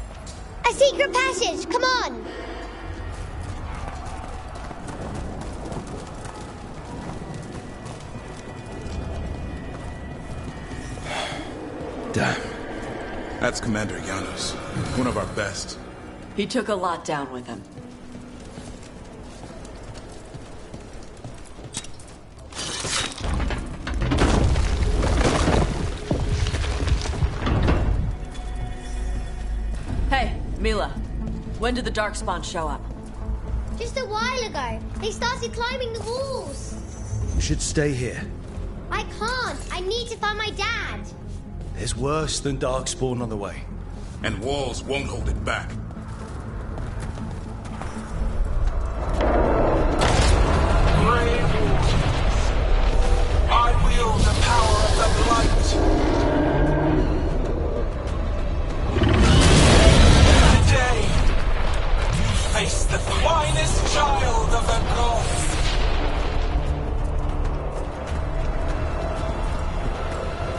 A secret passage! Come on! Damn. That's Commander Janos. One of our best. He took a lot down with him. Hey, Mila. When did the Darkspawn show up? Just a while ago. They started climbing the walls. You should stay here. I can't. I need to find my dad. There's worse than Darkspawn on the way. And walls won't hold it back. I wield the power of the blight. Today, you face the finest child of the gods.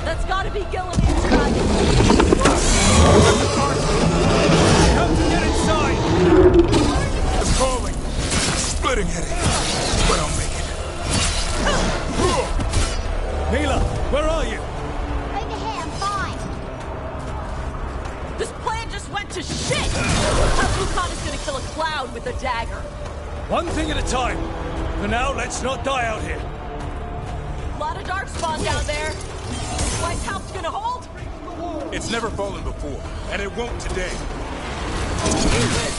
That's gotta be Gilliman's dragon. Come to get inside. I'm calling. Splitting headache. But I'll make it. Mila, where are you? Over here, I'm fine. This plan just went to shit! Have Lucanis not as gonna kill a cloud with a dagger. One thing at a time. For now, let's not die out here. A lot of darkspawn down there. White House gonna hold? It's never fallen before, and it won't today.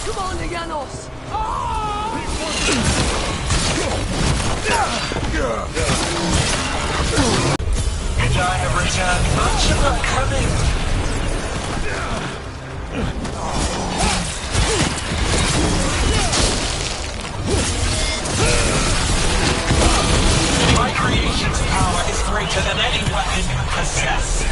Come on, Lucanis! And I have returned much of our coming. My creation's power is greater than any weapon you possess.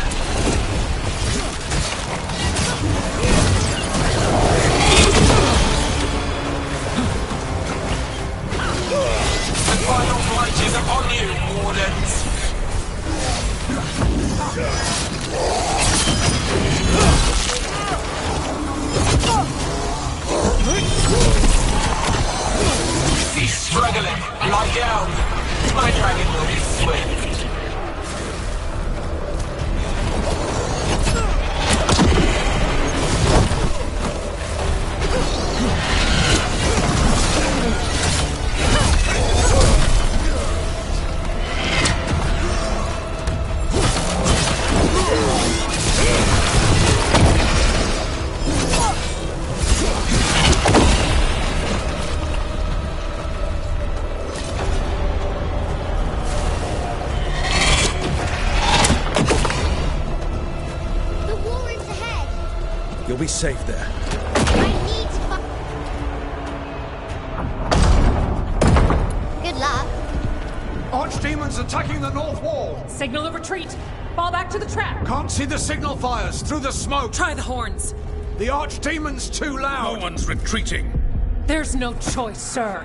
The final flight is upon you, Wardens. Cease struggling. Lie down. My dragon will be swift. You'll be safe there. Good luck. Archdemons attacking the north wall. Signal of retreat. Fall back to the trap. Can't see the signal fires through the smoke. Try the horns. The Archdemon's too loud. No one's retreating. There's no choice, sir.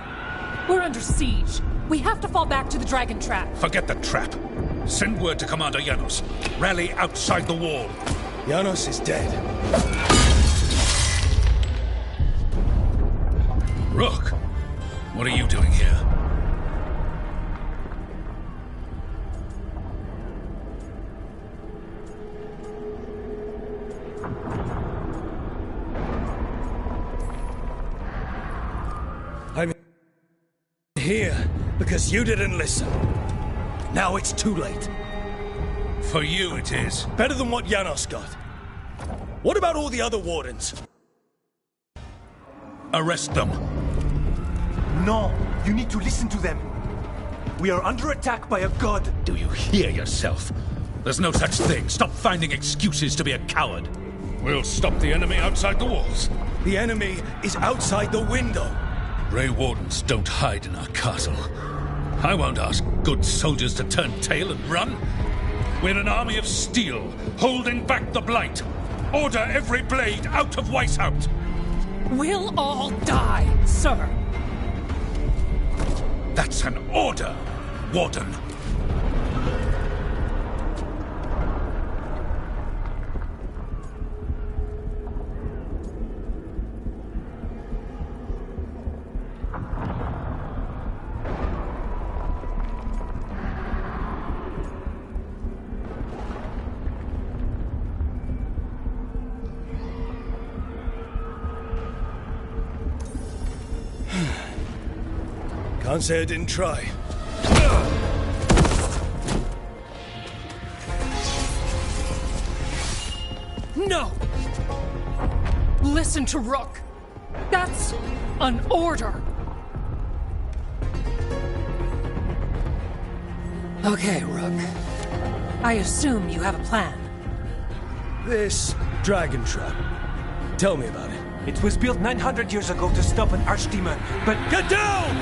We're under siege. We have to fall back to the dragon trap. Forget the trap. Send word to Commander Janos. Rally outside the wall. Janos is dead. Rook, what are you doing here? I'm here because you didn't listen. Now it's too late. For you it is. Better than what Janos got. What about all the other wardens? Arrest them. No, you need to listen to them. We are under attack by a god. Do you hear yourself? There's no such thing. Stop finding excuses to be a coward. We'll stop the enemy outside the walls. The enemy is outside the window. Grey Wardens don't hide in our castle. I won't ask good soldiers to turn tail and run. We're an army of steel, holding back the blight. Order every blade out of Weishaupt. We'll all die, sir. That's an order, Warden. Can't say I didn't try. No! Listen to Rook. That's an order. Okay, Rook. I assume you have a plan. This dragon trap. Tell me about it. It was built 900 years ago to stop an archdemon, but... Get down!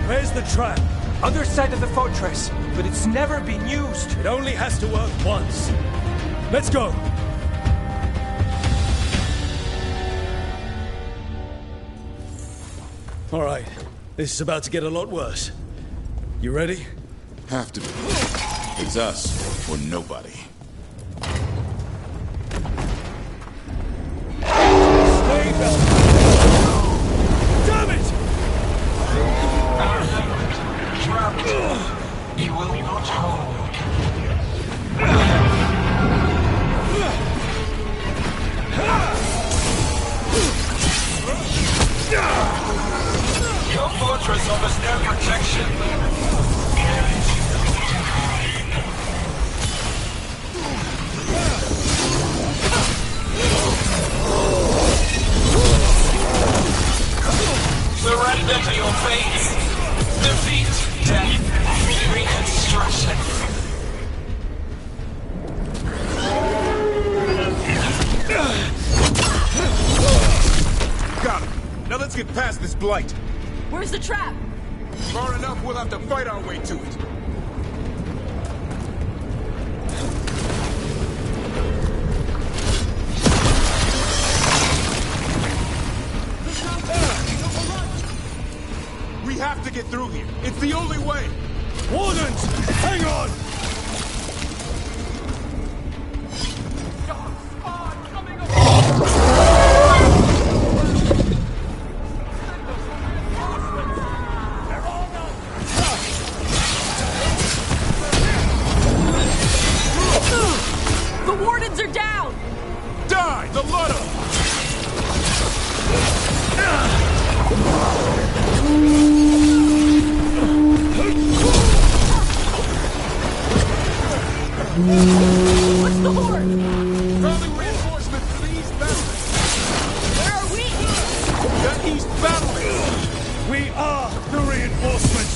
Where's the trap? Other side of the fortress, but it's never been used. It only has to work once. Let's go! All right, this is about to get a lot worse. You ready? Have to be. It's us or nobody. Stay back! Damn it! You will not hold. Surrender to your fate. Defeat, death, reconstruction. Got him. Now let's get past this blight. Where's the trap? Far enough, we'll have to fight our way to it. We have to get through here. It's the only way. Wardens, hang on! The wardens are down! Die, the lot of them! What's the horde? Early reinforcements to the east battery. Where are we? The east battery. We are the reinforcements!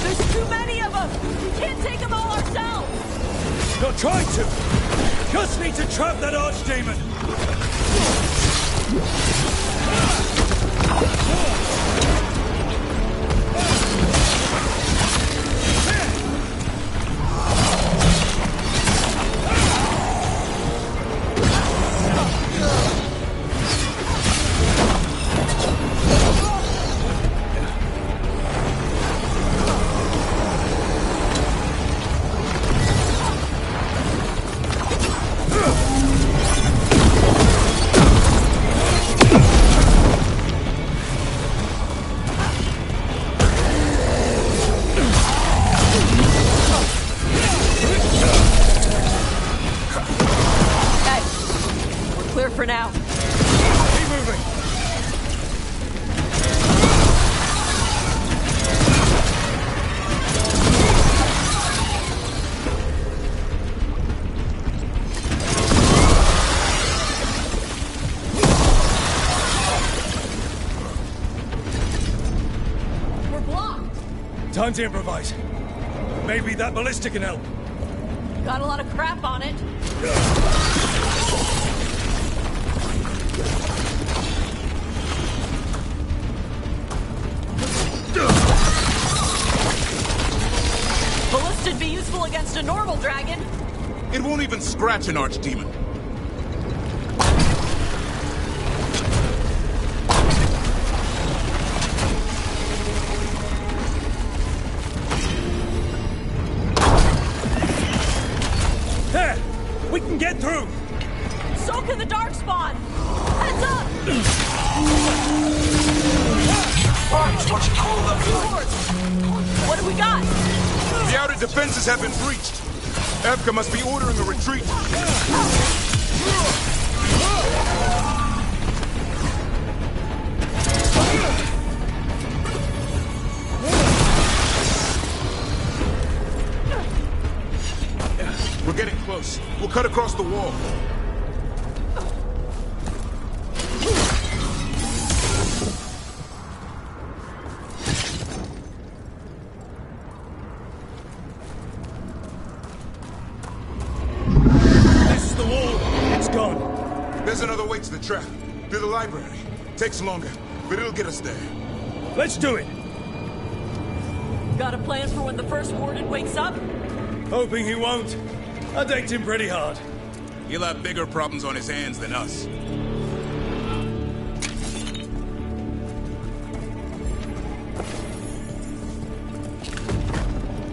There's too many of them! We can't take them all ourselves! Not trying to! Just need to trap that archdemon! Clear for now. Keep moving! We're blocked! Time to improvise. Maybe that ballista can help. Got a lot of crap on it. Ballista'd be useful against a normal dragon. It won't even scratch an archdemon. There! We can get through! So can the Darkspawn! Heads up! Find what you call the What do we got? The outer defenses have been breached. Evka must be ordering a retreat. We're getting close. We'll cut across the wall. This is the wall! It's gone! There's another way to the trap. Through the library. Takes longer, but it'll get us there. Let's do it! Got a plan for when the first warden wakes up? Hoping he won't. I decked him pretty hard. He'll have bigger problems on his hands than us.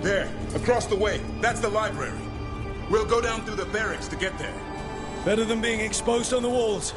There, across the way. That's the library. We'll go down through the barracks to get there. Better than being exposed on the walls.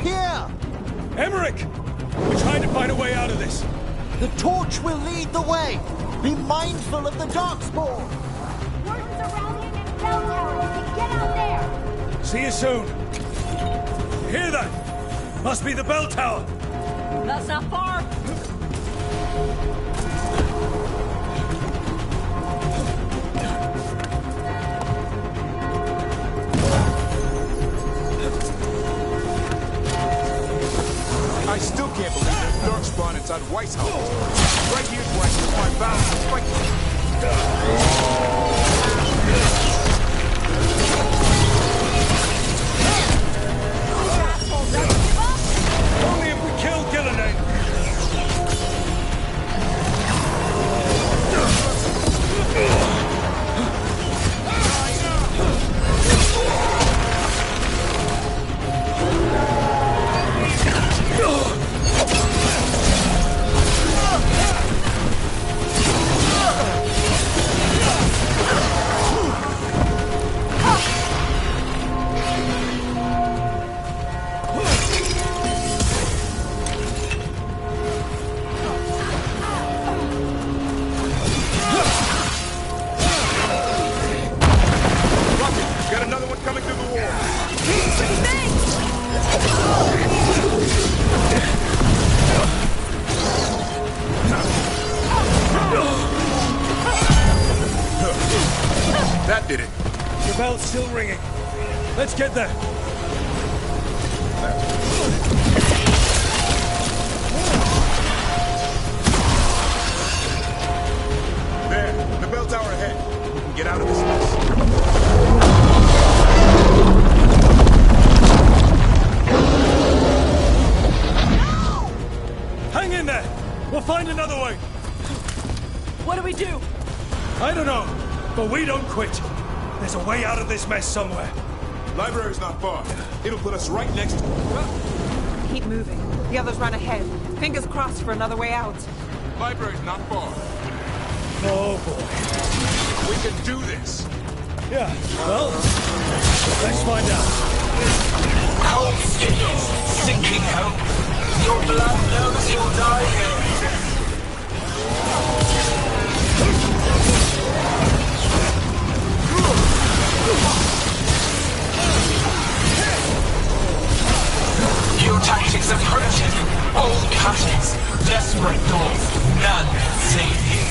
here! Emmerich! We're trying to find a way out of this. The torch will lead the way. Be mindful of the darkspawn. Wardens are rallying in Bell Tower. Get out there! See you soon. Hear that? Must be the bell tower. That's not far. I still can't believe there's darkspawn inside Weishaupt. Right here's where I took my balance to fight. Only if we kill Gillenade. Got another one coming through the wall. That did it. The bell's still ringing. Let's get there. There, the bell tower ahead. We can get out of this mess. Hang in there! We'll find another way! What do we do? I don't know, but we don't quit. There's a way out of this mess somewhere. Library's not far. It'll put us right next to... Keep moving. The others run ahead. Fingers crossed for another way out. Library's not far. Oh boy. We can do this. Yeah, well, let's find out. Cold skills, sinking hope. Your blood knows you'll die here. Your tactics are primitive. Old cuttings, desperate doors. None can save you.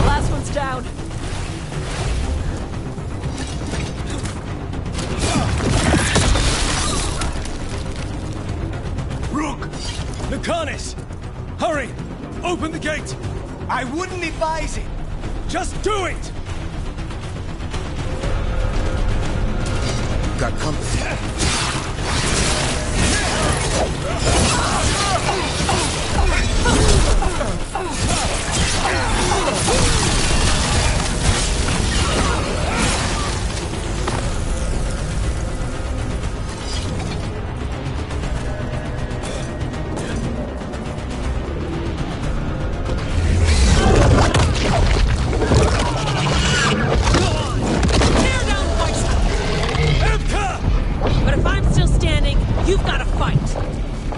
Last one's down. Rook! Lucanis! Hurry! Open the gate! I wouldn't advise it. Just do it! Got company. But if I'm still standing, you've got to fight.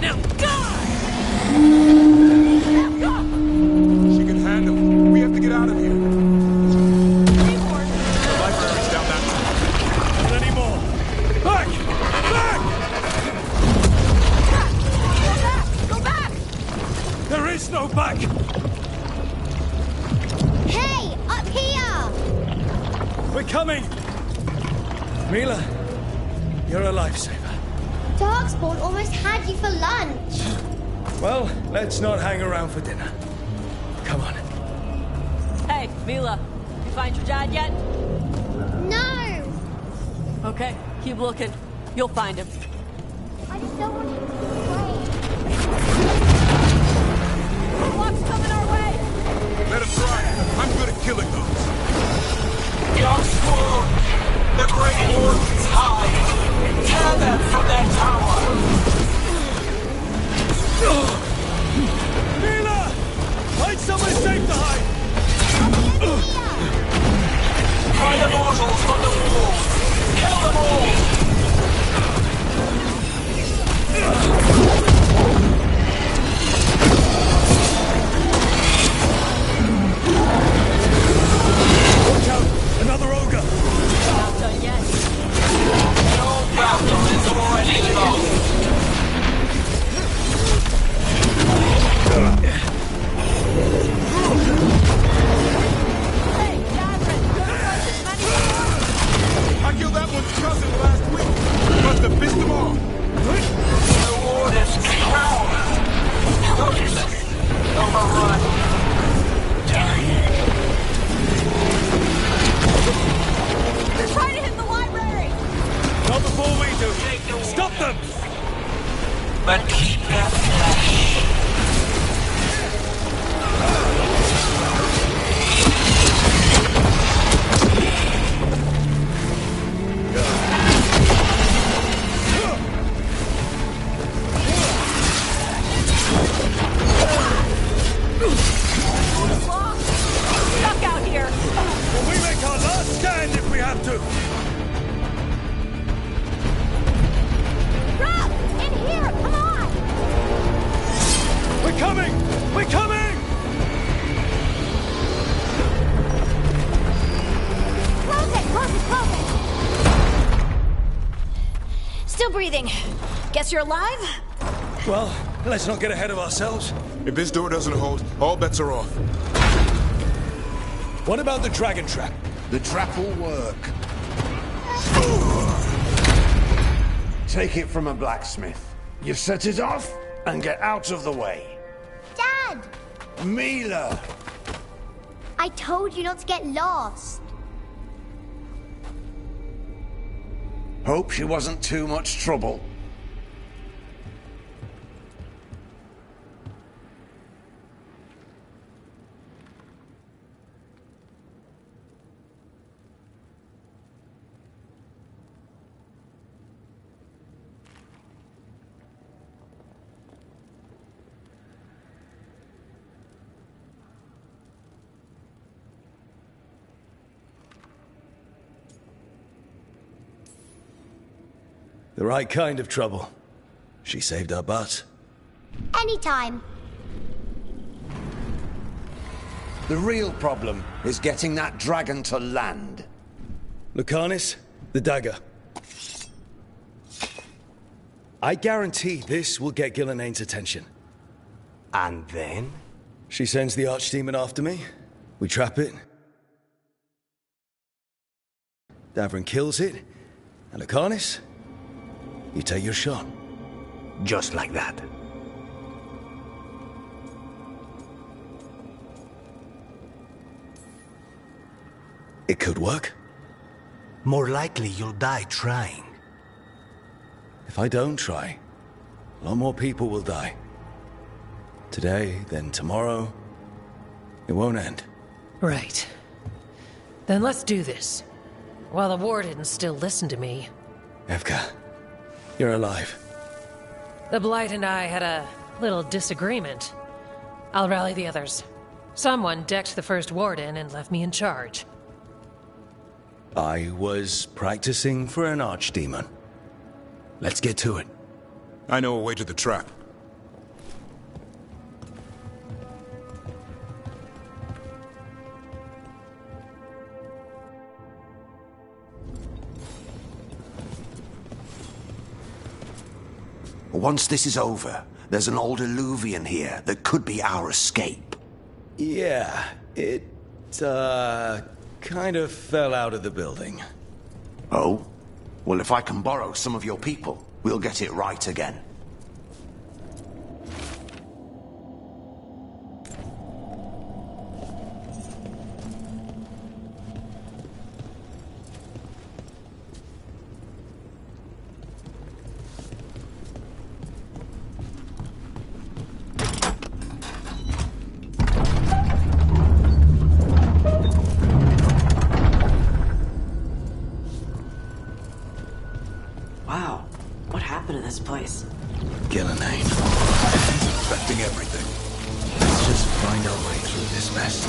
Now, die! She can handle it. We have to get out of here. The library's down that way. Not anymore! Back! Back! Go back! There is no back! Hey, up here! We're coming! Mila, you're a lifesaver. Darkspawn almost had you for lunch. Well, let's not hang around for dinner. Come on. Hey, Mila, you find your dad yet? No! Okay, keep looking. You'll find him. I just don't want him to away. What's coming our way? Let us try. I'm good at killing those. Darkspawn! The Great Wardens hide! Tear them from their tower! Mila! Find somewhere safe to hide! We're coming! We're coming! Close it! Close it! Close it! Still breathing. Guess you're alive? Well, let's not get ahead of ourselves. If this door doesn't hold, all bets are off. What about the dragon trap? The trap will work. Take it from a blacksmith. You set it off and get out of the way. Dad! Mila! I told you not to get lost. Hope she wasn't too much trouble. The right kind of trouble. She saved our butts. Anytime. The real problem is getting that dragon to land. Lucanis, the dagger. I guarantee this will get Gillenane's attention. And then? She sends the archdemon after me. We trap it. Davrin kills it. And Lucanis, you take your shot. Just like that. It could work. More likely you'll die trying. If I don't try, a lot more people will die. Today, then tomorrow. It won't end. Right. Then let's do this. While the Wardens still listen to me. Evka, you're alive. The Blight and I had a little disagreement. I'll rally the others. Someone decked the first Warden and left me in charge. I was practicing for an archdemon. Let's get to it. I know a way to the trap. Once this is over, there's an old Illuvian here that could be our escape. Yeah, it, kind of fell out of the building. Oh? Well, if I can borrow some of your people, we'll get it right again. Wow, what happened to this place? Gillenane. Affecting everything. Let's just find our way through this mess.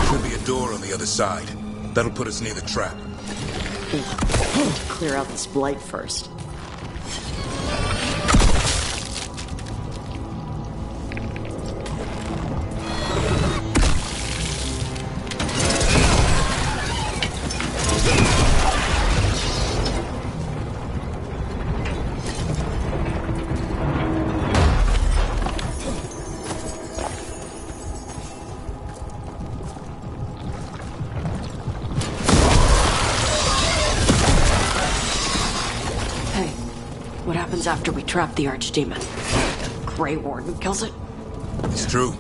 Should be a door on the other side. That'll put us near the trap. Clear out this blight first. What happens after we trap the Archdemon? The Grey Warden kills it? It's true.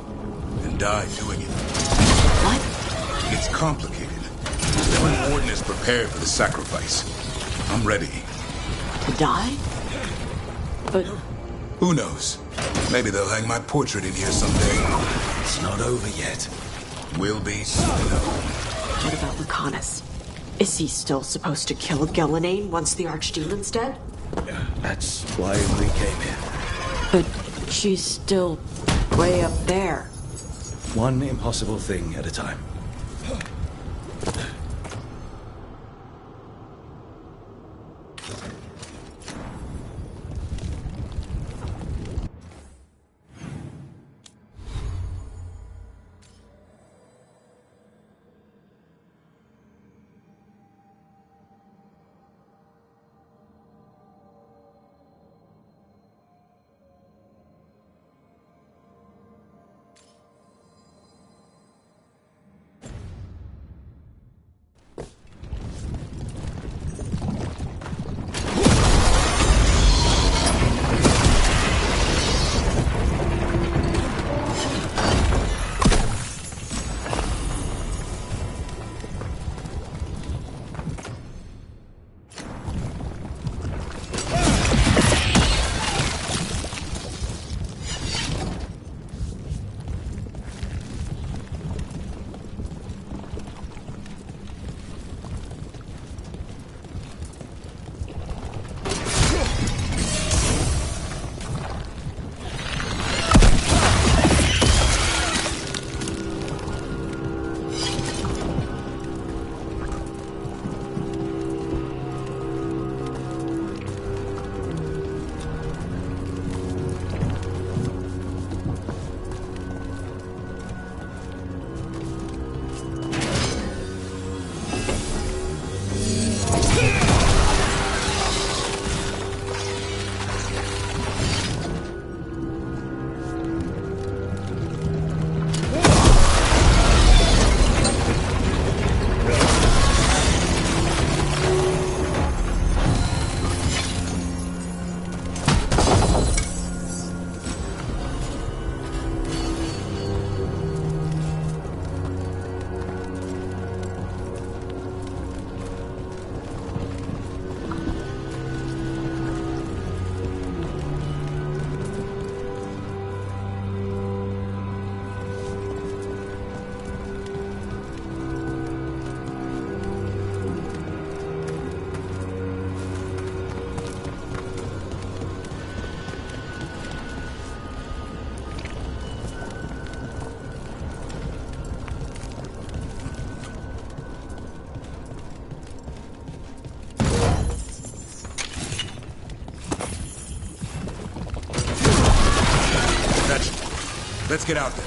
And die doing it. What? It's complicated. The Warden is prepared for the sacrifice. I'm ready. To die? But... Who knows? Maybe they'll hang my portrait in here someday. It's not over yet. Will be soon enough. What about Lucanis? Is he still supposed to kill Gillenane once the Archdemon's dead? That's why we came here. But she's still way up there. One impossible thing at a time. Let's get out there.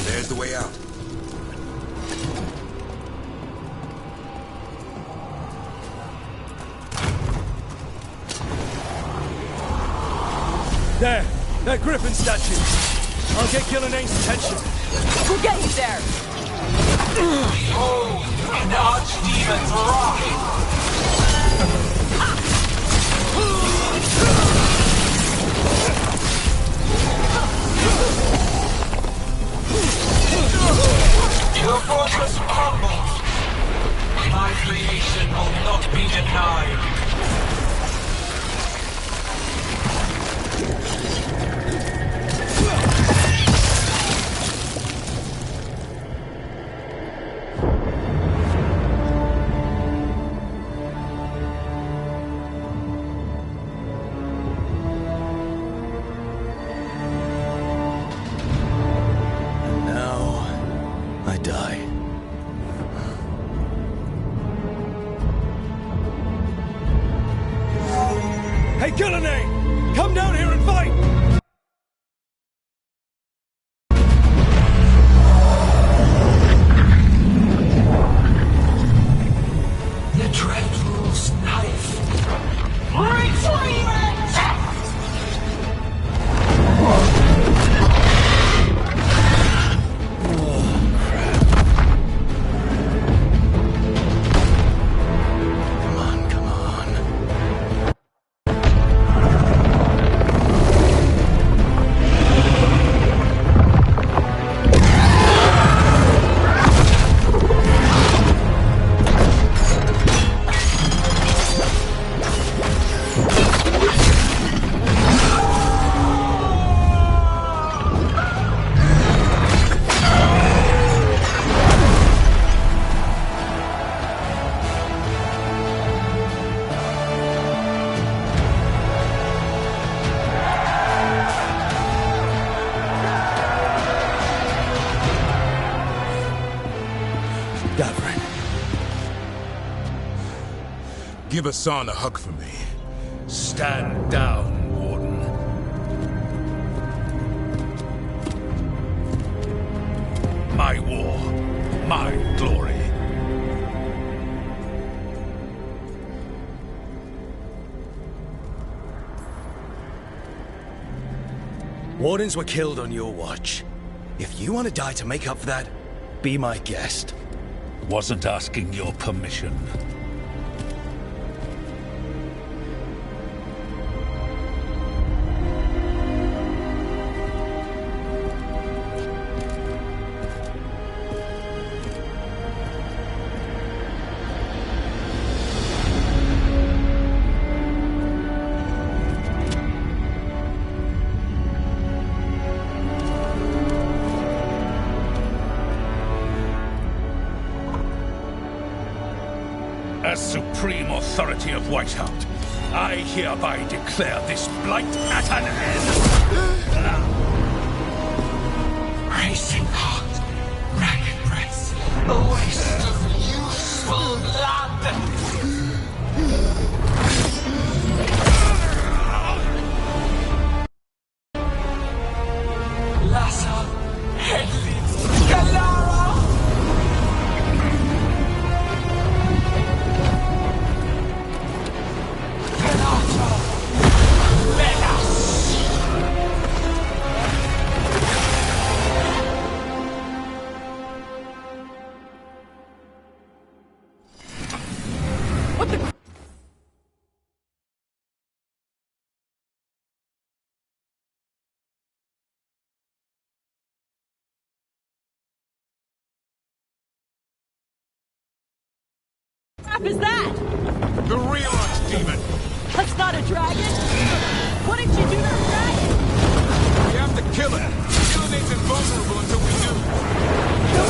There's the way out. There! That Griffin statue! I'll get Gillinane's attention. We'll get you there! Behold, an archdemon's wrath! Your fortress crumbles. My creation will not be denied. And now, I die. Hey, Gillinane! Come down here and fight! The Dreadful's knife. Retrieve it! Come on. Gavrin. Give Hassan a hug for me. Stand down, Warden. My war, my glory. Wardens were killed on your watch. If you want to die to make up for that, be my guest. Wasn't asking your permission. As supreme authority of Whitehout, I hereby declare this blight at an end. Racing heart, ragged breath, a waste of useful blood. Lassa, Hedley, Galara. What is that? The real archdemon! That's not a dragon! What did you do to the dragon? We have to kill it! Gillinane's invulnerable until we do.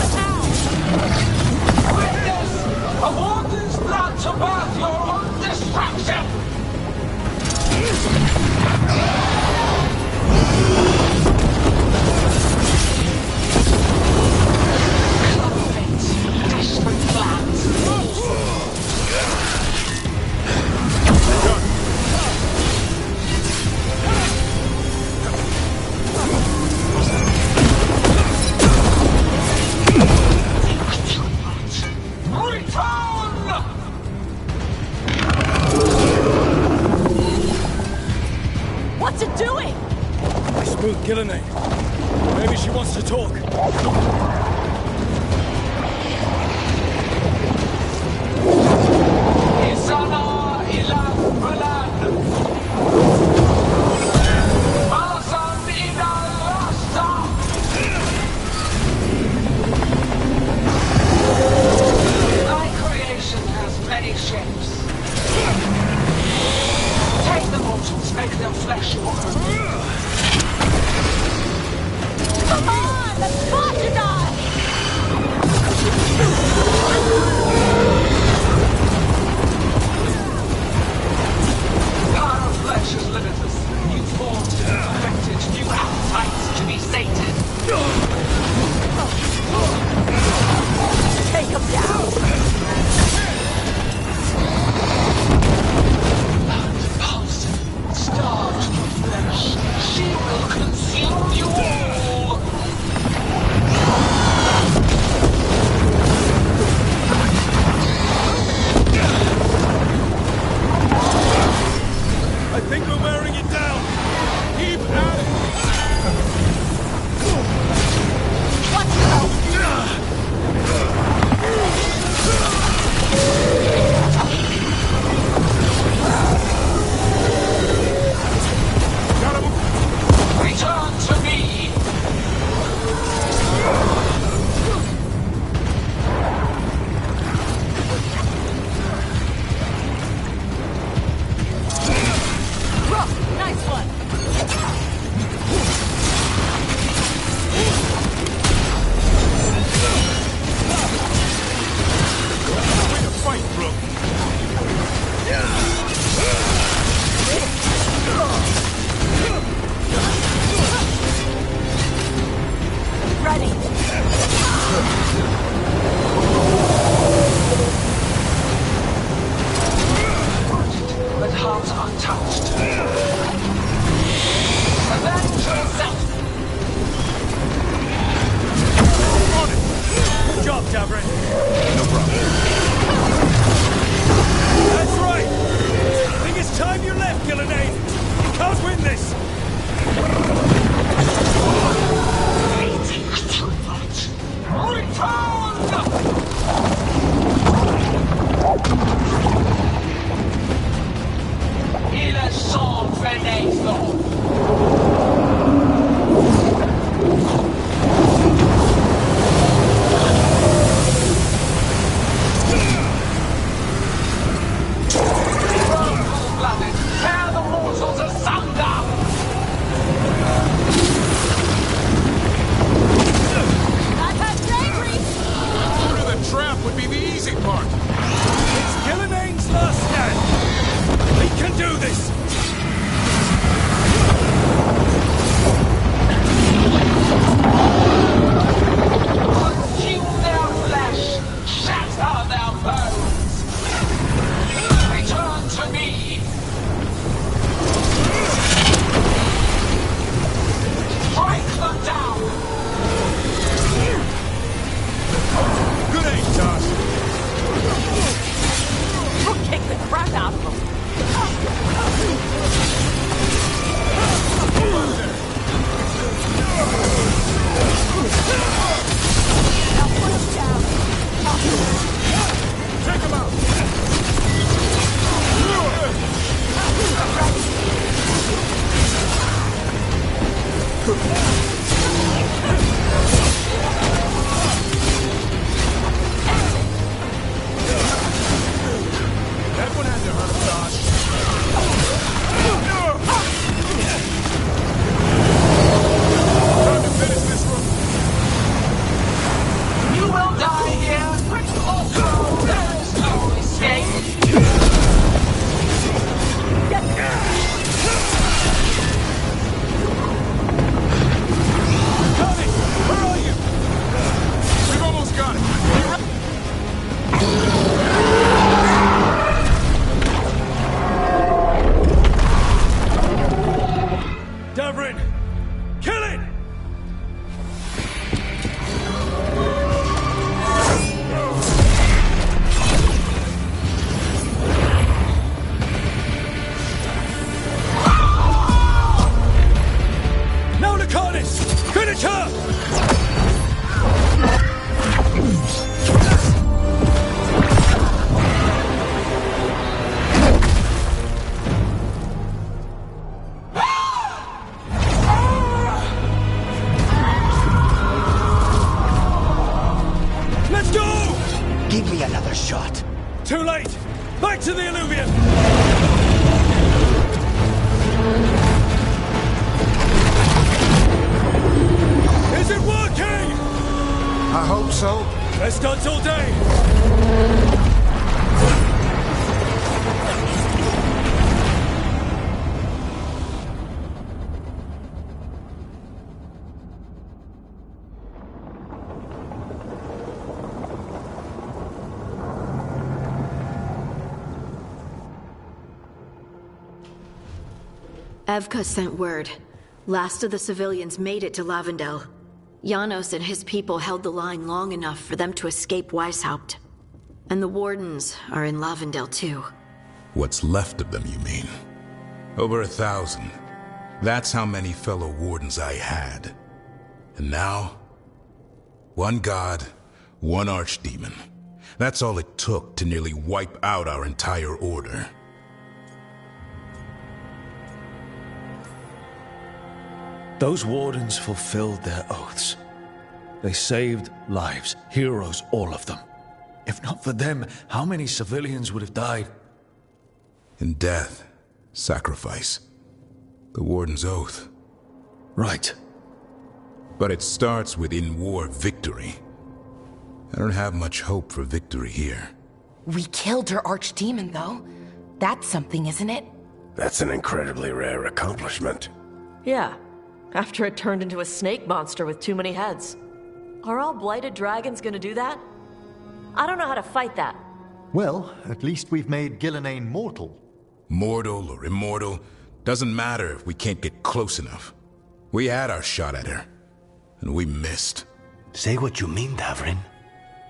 Too late! Back to the Illuvian! Is it working? I hope so. Best stunts all day! Evka sent word. Last of the civilians made it to Lavendel. Janos and his people held the line long enough for them to escape Weishaupt. And the Wardens are in Lavendel too. What's left of them, you mean? Over 1,000. That's how many fellow Wardens I had. And now? One god, one archdemon. That's all it took to nearly wipe out our entire order. Those Wardens fulfilled their oaths. They saved lives, heroes, all of them. If not for them, how many civilians would have died? In death, sacrifice. The Warden's oath. Right. But it starts with in-war victory. I don't have much hope for victory here. We killed her archdemon, though. That's something, isn't it? That's an incredibly rare accomplishment. Yeah, after it turned into a snake monster with too many heads. Are all blighted dragons gonna do that? I don't know how to fight that. Well, at least we've made Gillenane mortal. Mortal or immortal, doesn't matter if we can't get close enough. We had our shot at her, and we missed. Say what you mean, Davrin.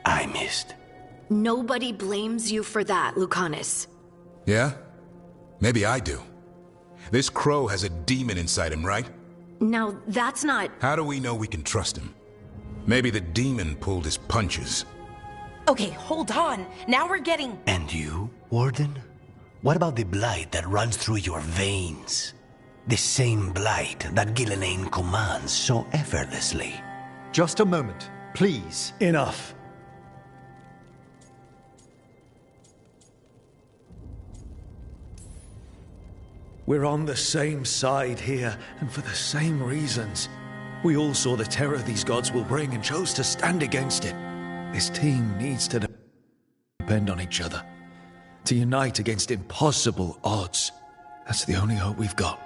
I missed. Nobody blames you for that, Lucanis. Yeah? Maybe I do. This crow has a demon inside him, right? Now, that's not... How do we know we can trust him? Maybe the demon pulled his punches. Okay, hold on. Now we're getting... And you, Warden? What about the blight that runs through your veins? The same blight that Gillenane commands so effortlessly. Just a moment, please. Enough. We're on the same side here, and for the same reasons. We all saw the terror these gods will bring and chose to stand against it. This team needs to depend on each other. To unite against impossible odds. That's the only hope we've got.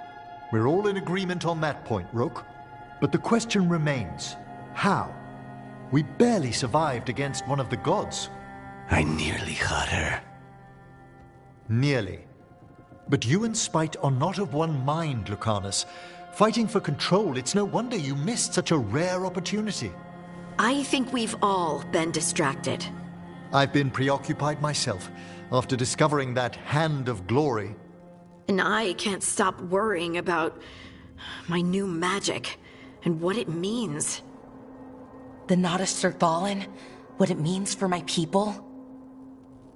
We're all in agreement on that point, Rook. But the question remains, how? We barely survived against one of the gods. I nearly had her. Nearly. But you and Spite are not of one mind, Lucanis. Fighting for control, it's no wonder you missed such a rare opportunity. I think we've all been distracted. I've been preoccupied myself, after discovering that hand of glory. And I can't stop worrying about my new magic and what it means. The Nadists are fallen? What it means for my people?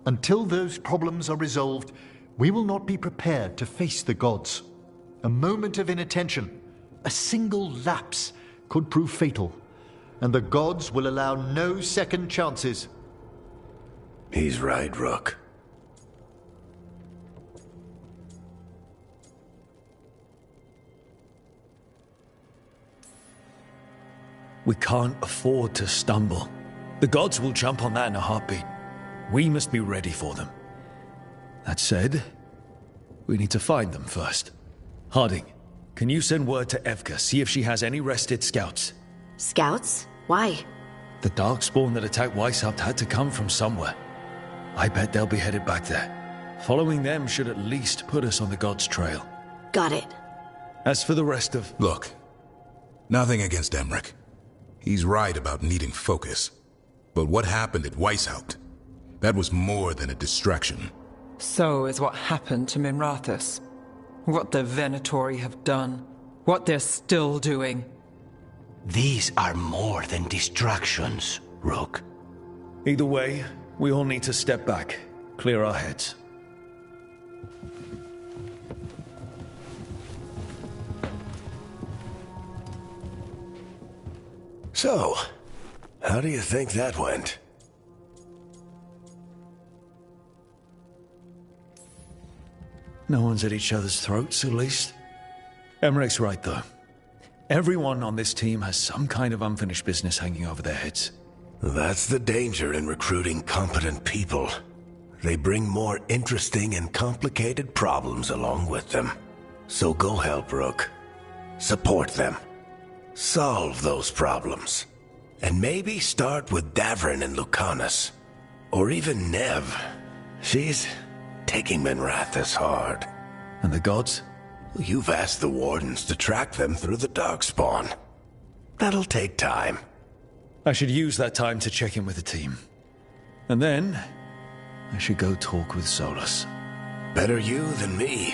Until those problems are resolved, we will not be prepared to face the gods. A moment of inattention, a single lapse, could prove fatal, and the gods will allow no second chances. He's right, Rook. We can't afford to stumble. The gods will jump on that in a heartbeat. We must be ready for them. That said, we need to find them first. Harding, can you send word to Evka, see if she has any rested scouts? Scouts? Why? The Darkspawn that attacked Weishaupt had to come from somewhere. I bet they'll be headed back there. Following them should at least put us on the gods' trail. Got it. As for the rest of... Look, nothing against Emmerich. He's right about needing focus. But what happened at Weishaupt? That was more than a distraction. So is what happened to Minrathous. What the Venatori have done. What they're still doing. These are more than distractions, Rook. Either way, we all need to step back, clear our heads. So, how do you think that went? No one's at each other's throats, at least. Emmerich's right, though. Everyone on this team has some kind of unfinished business hanging over their heads. That's the danger in recruiting competent people. They bring more interesting and complicated problems along with them. So go help Rook. Support them. Solve those problems. And maybe start with Davrin and Lucanis. Or even Nev. She's taking Minrathous hard. And the gods? You've asked the Wardens to track them through the Darkspawn. That'll take time. I should use that time to check in with the team. And then, I should go talk with Solus. Better you than me.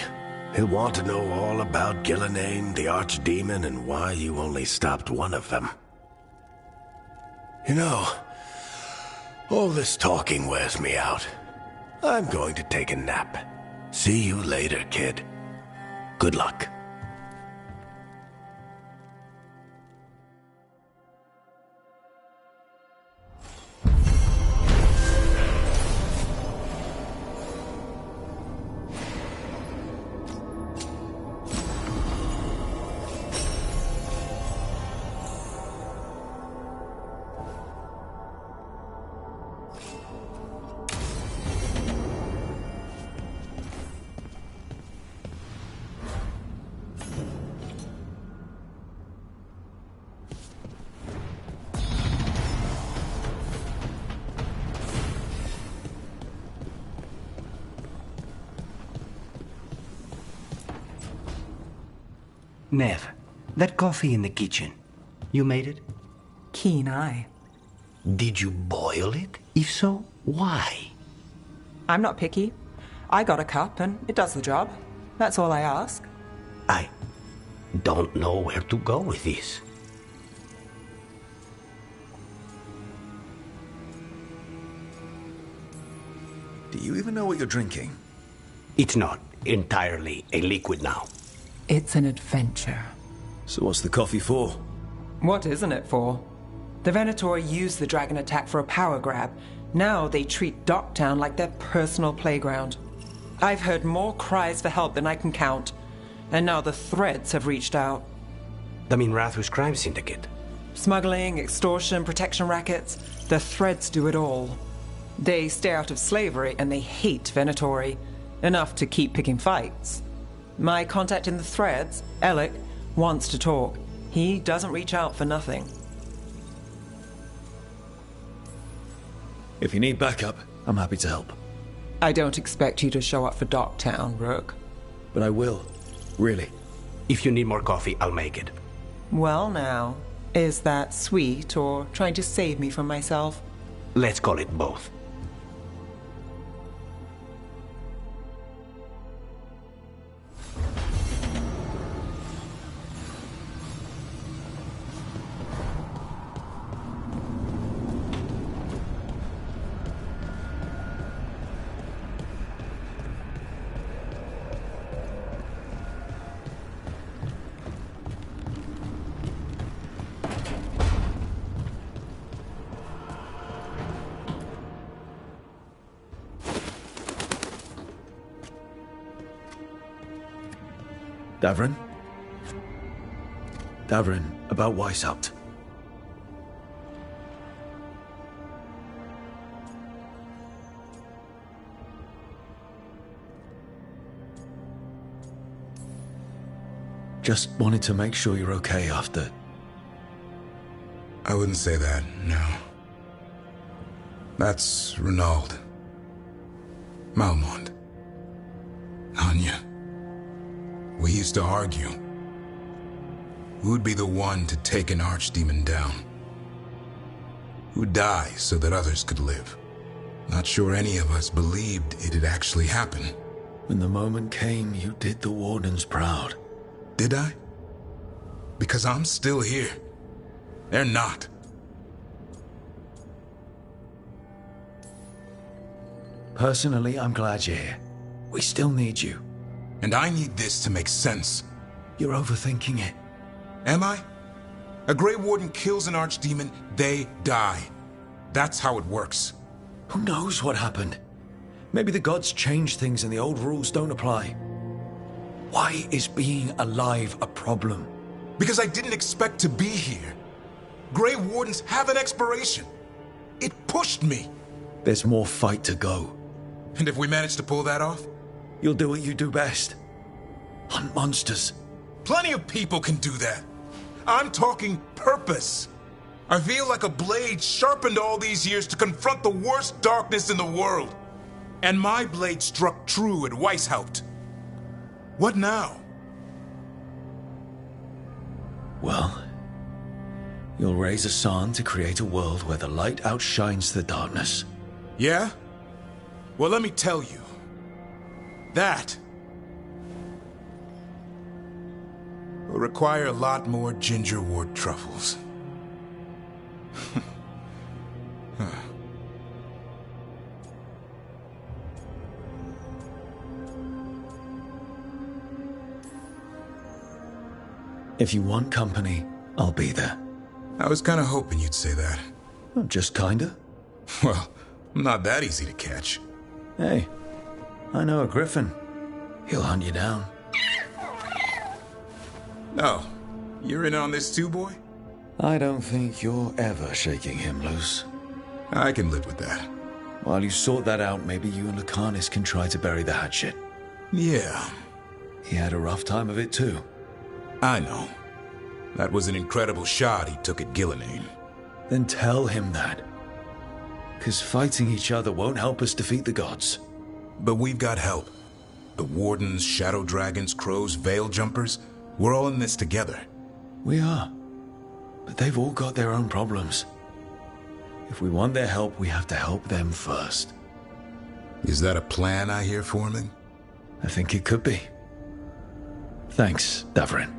He'll want to know all about Gillenane, the Archdemon, and why you only stopped one of them. You know, all this talking wears me out. I'm going to take a nap. See you later, kid. Good luck. Nev, that coffee in the kitchen, you made it? Keen eye. Did you boil it? If so, why? I'm not picky. I got a cup and it does the job. That's all I ask. I don't know where to go with this. Do you even know what you're drinking? It's not entirely a liquid now. It's an adventure. So what's the coffee for? What isn't it for? The Venatori used the dragon attack for a power grab. Now they treat Docktown like their personal playground. I've heard more cries for help than I can count. And now the Threads have reached out. The Minrathous crime syndicate? Smuggling, extortion, protection rackets. The Threads do it all. They stay out of slavery and they hate Venatori. Enough to keep picking fights. My contact in the Threads, Alec, wants to talk. He doesn't reach out for nothing. If you need backup, I'm happy to help. I don't expect you to show up for Docktown, Rook. But I will. Really. If you need more coffee, I'll make it. Well now, is that sweet or trying to save me from myself? Let's call it both. Davrin? Davrin, about Weishaupt. Just wanted to make sure you're okay after. I wouldn't say that, no. That's Renauld. Malmont. Anya. We used to argue. Who'd be the one to take an archdemon down? Who'd die so that others could live? Not sure any of us believed it'd actually happen. When the moment came, you did the Wardens proud. Did I? Because I'm still here. They're not. Personally, I'm glad you're here. We still need you. And I need this to make sense. You're overthinking it. Am I? A Grey Warden kills an archdemon, they die. That's how it works. Who knows what happened? Maybe the gods changed things and the old rules don't apply. Why is being alive a problem? Because I didn't expect to be here. Grey Wardens have an expiration. It pushed me. There's more fight to go. And if we manage to pull that off? You'll do what you do best. Hunt monsters. Plenty of people can do that. I'm talking purpose. I feel like a blade sharpened all these years to confront the worst darkness in the world. And my blade struck true at Weishaupt. What now? Well, you'll raise a sun to create a world where the light outshines the darkness. Yeah? Well, let me tell you. That will require a lot more gingerwort truffles. If you want company, I'll be there. I was kind of hoping you'd say that. Well, just kinda. Well, I'm not that easy to catch. Hey, I know a griffin. He'll hunt you down. Oh, you're in on this too, boy? I don't think you're ever shaking him loose. I can live with that. While you sort that out, maybe you and Lucanis can try to bury the hatchet. Yeah. He had a rough time of it too. I know. That was an incredible shot he took at Gillenane. Then tell him that. 'Cause fighting each other won't help us defeat the gods. But we've got help. The Wardens, Shadow Dragons, Crows, Veil Jumpers, we're all in this together. We are. But they've all got their own problems. If we want their help, we have to help them first. Is that a plan I hear forming? I think it could be. Thanks, Davrin.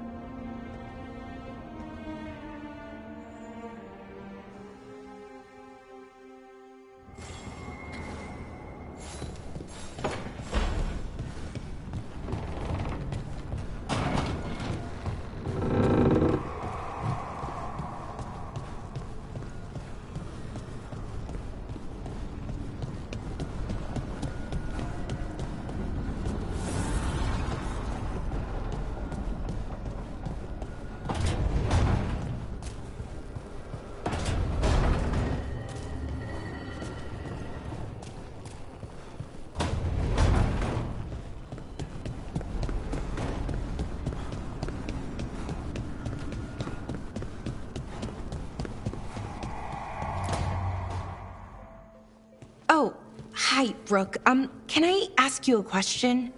Oh, hi, Brooke. Can I ask you a question?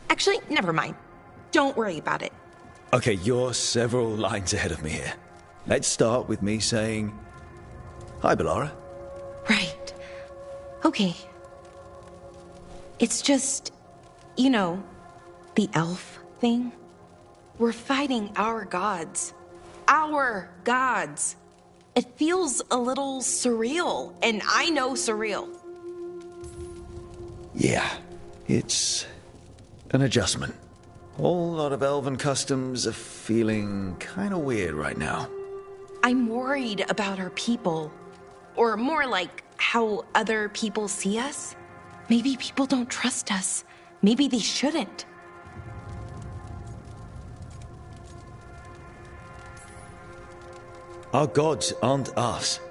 Actually, never mind. Don't worry about it. Okay, you're several lines ahead of me here. Let's start with me saying, hi, Bellara. Right. Okay. It's just, you know, the elf thing. We're fighting our gods. Our gods. It feels a little surreal, and I know surreal. Yeah, it's an adjustment. Whole lot of elven customs are feeling kind of weird right now. I'm worried about our people. Or more like how other people see us. Maybe people don't trust us. Maybe they shouldn't. Our gods aren't us.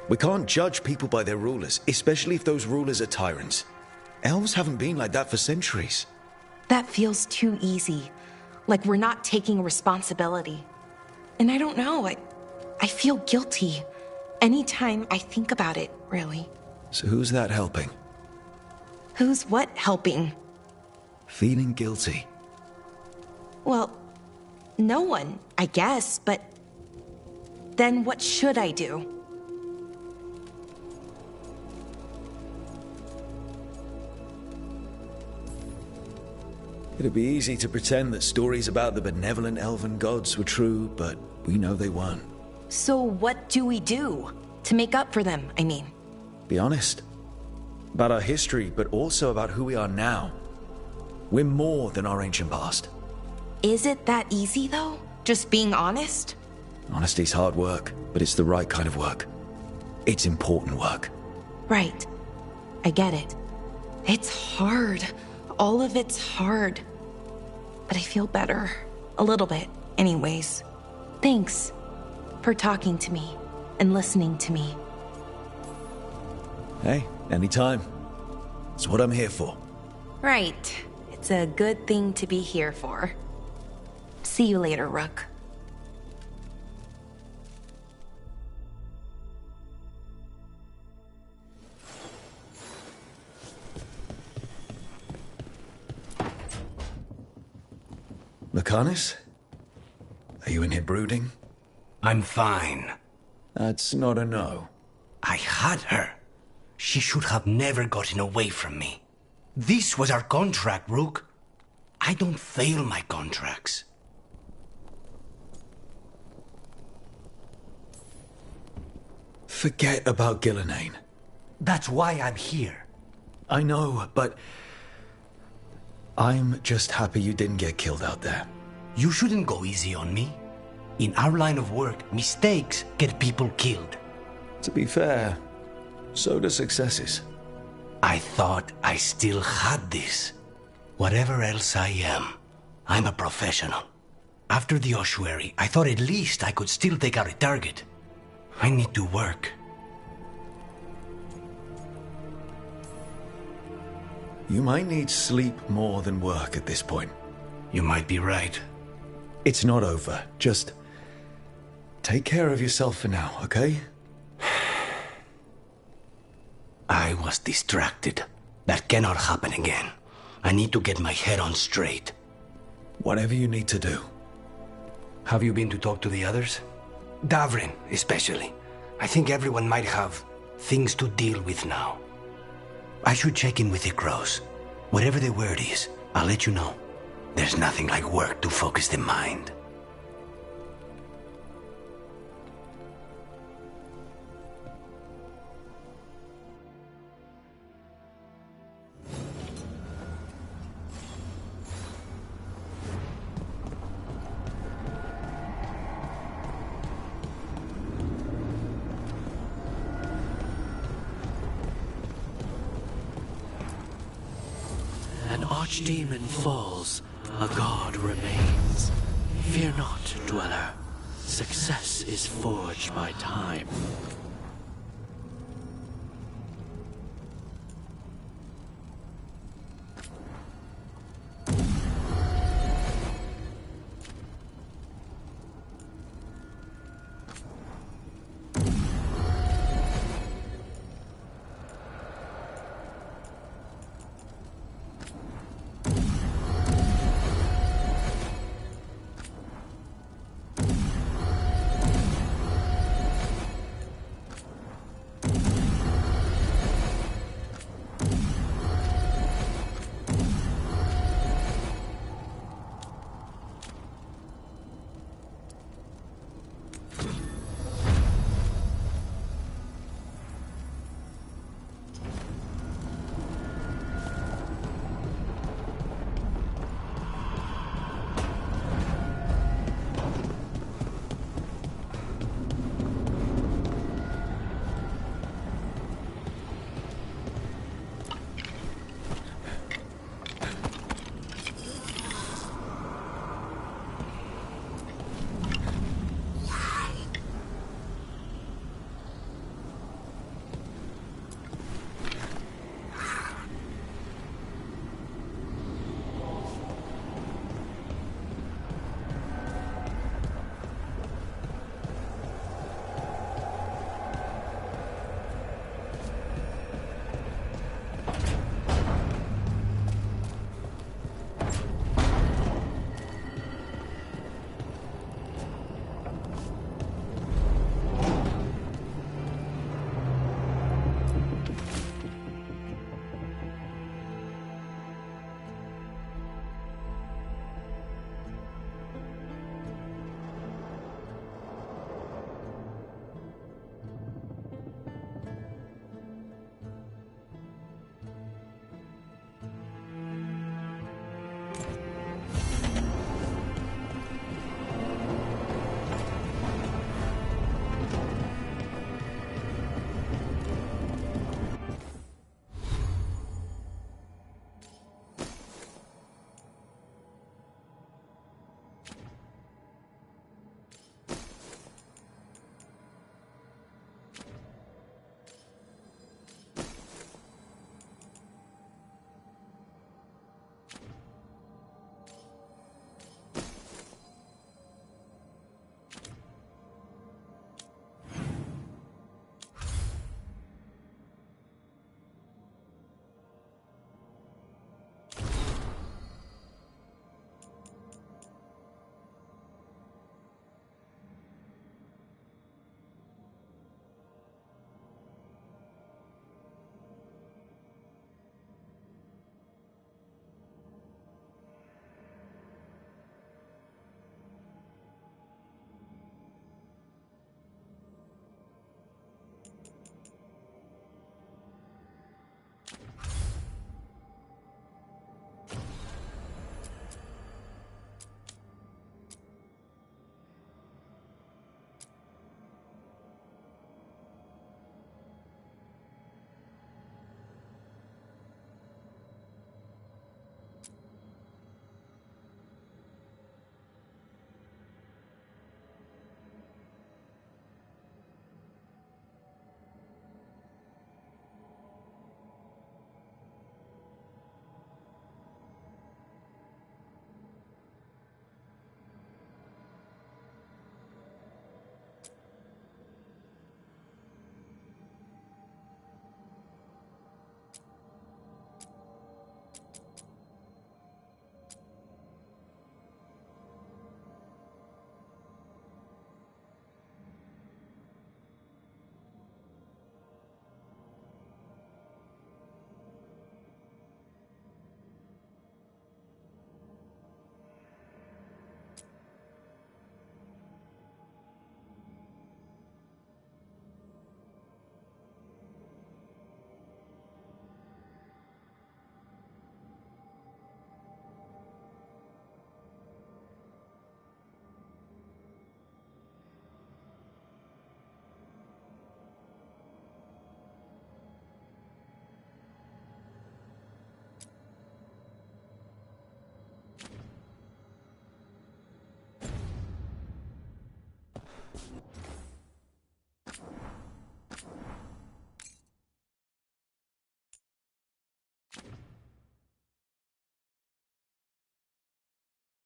We can't judge people by their rulers, especially if those rulers are tyrants. Elves haven't been like that for centuries. That feels too easy. Like we're not taking responsibility. And I don't know, I feel guilty. Anytime I think about it, really. So who's that helping? Who's what helping? Feeling guilty. Well, no one, I guess, but then what should I do? It'd be easy to pretend that stories about the benevolent elven gods were true, but we know they weren't. So what do we do? To make up for them, I mean. Be honest. About our history, but also about who we are now. We're more than our ancient past. Is it that easy, though? Just being honest? Honesty's hard work, but it's the right kind of work. It's important work. Right. I get it. It's hard. All of it's hard. but I feel better. A little bit, anyways. Thanks for talking to me and listening to me. Hey, anytime. It's what I'm here for. Right. It's a good thing to be here for. See you later, Rook. Lucanis? Are you in here brooding? I'm fine. That's not a no. I had her. She should have never gotten away from me. This was our contract, Rook. I don't fail my contracts. Forget about Gillenane. That's why I'm here. I know, but I'm just happy you didn't get killed out there. You shouldn't go easy on me. In our line of work, mistakes get people killed. To be fair, so do successes. I thought I still had this. Whatever else I am, I'm a professional. After the ossuary, I thought at least I could still take out a target. I need to work. You might need sleep more than work at this point. You might be right. It's not over. Just take care of yourself for now, okay? I was distracted. That cannot happen again. I need to get my head on straight. Whatever you need to do. Have you been to talk to the others? Davrin, especially. I think everyone might have things to deal with now. I should check in with the crows. Whatever the word is, I'll let you know. There's nothing like work to focus the mind. An archdemon falls, a god remains. Fear not, dweller. Success is forged by time.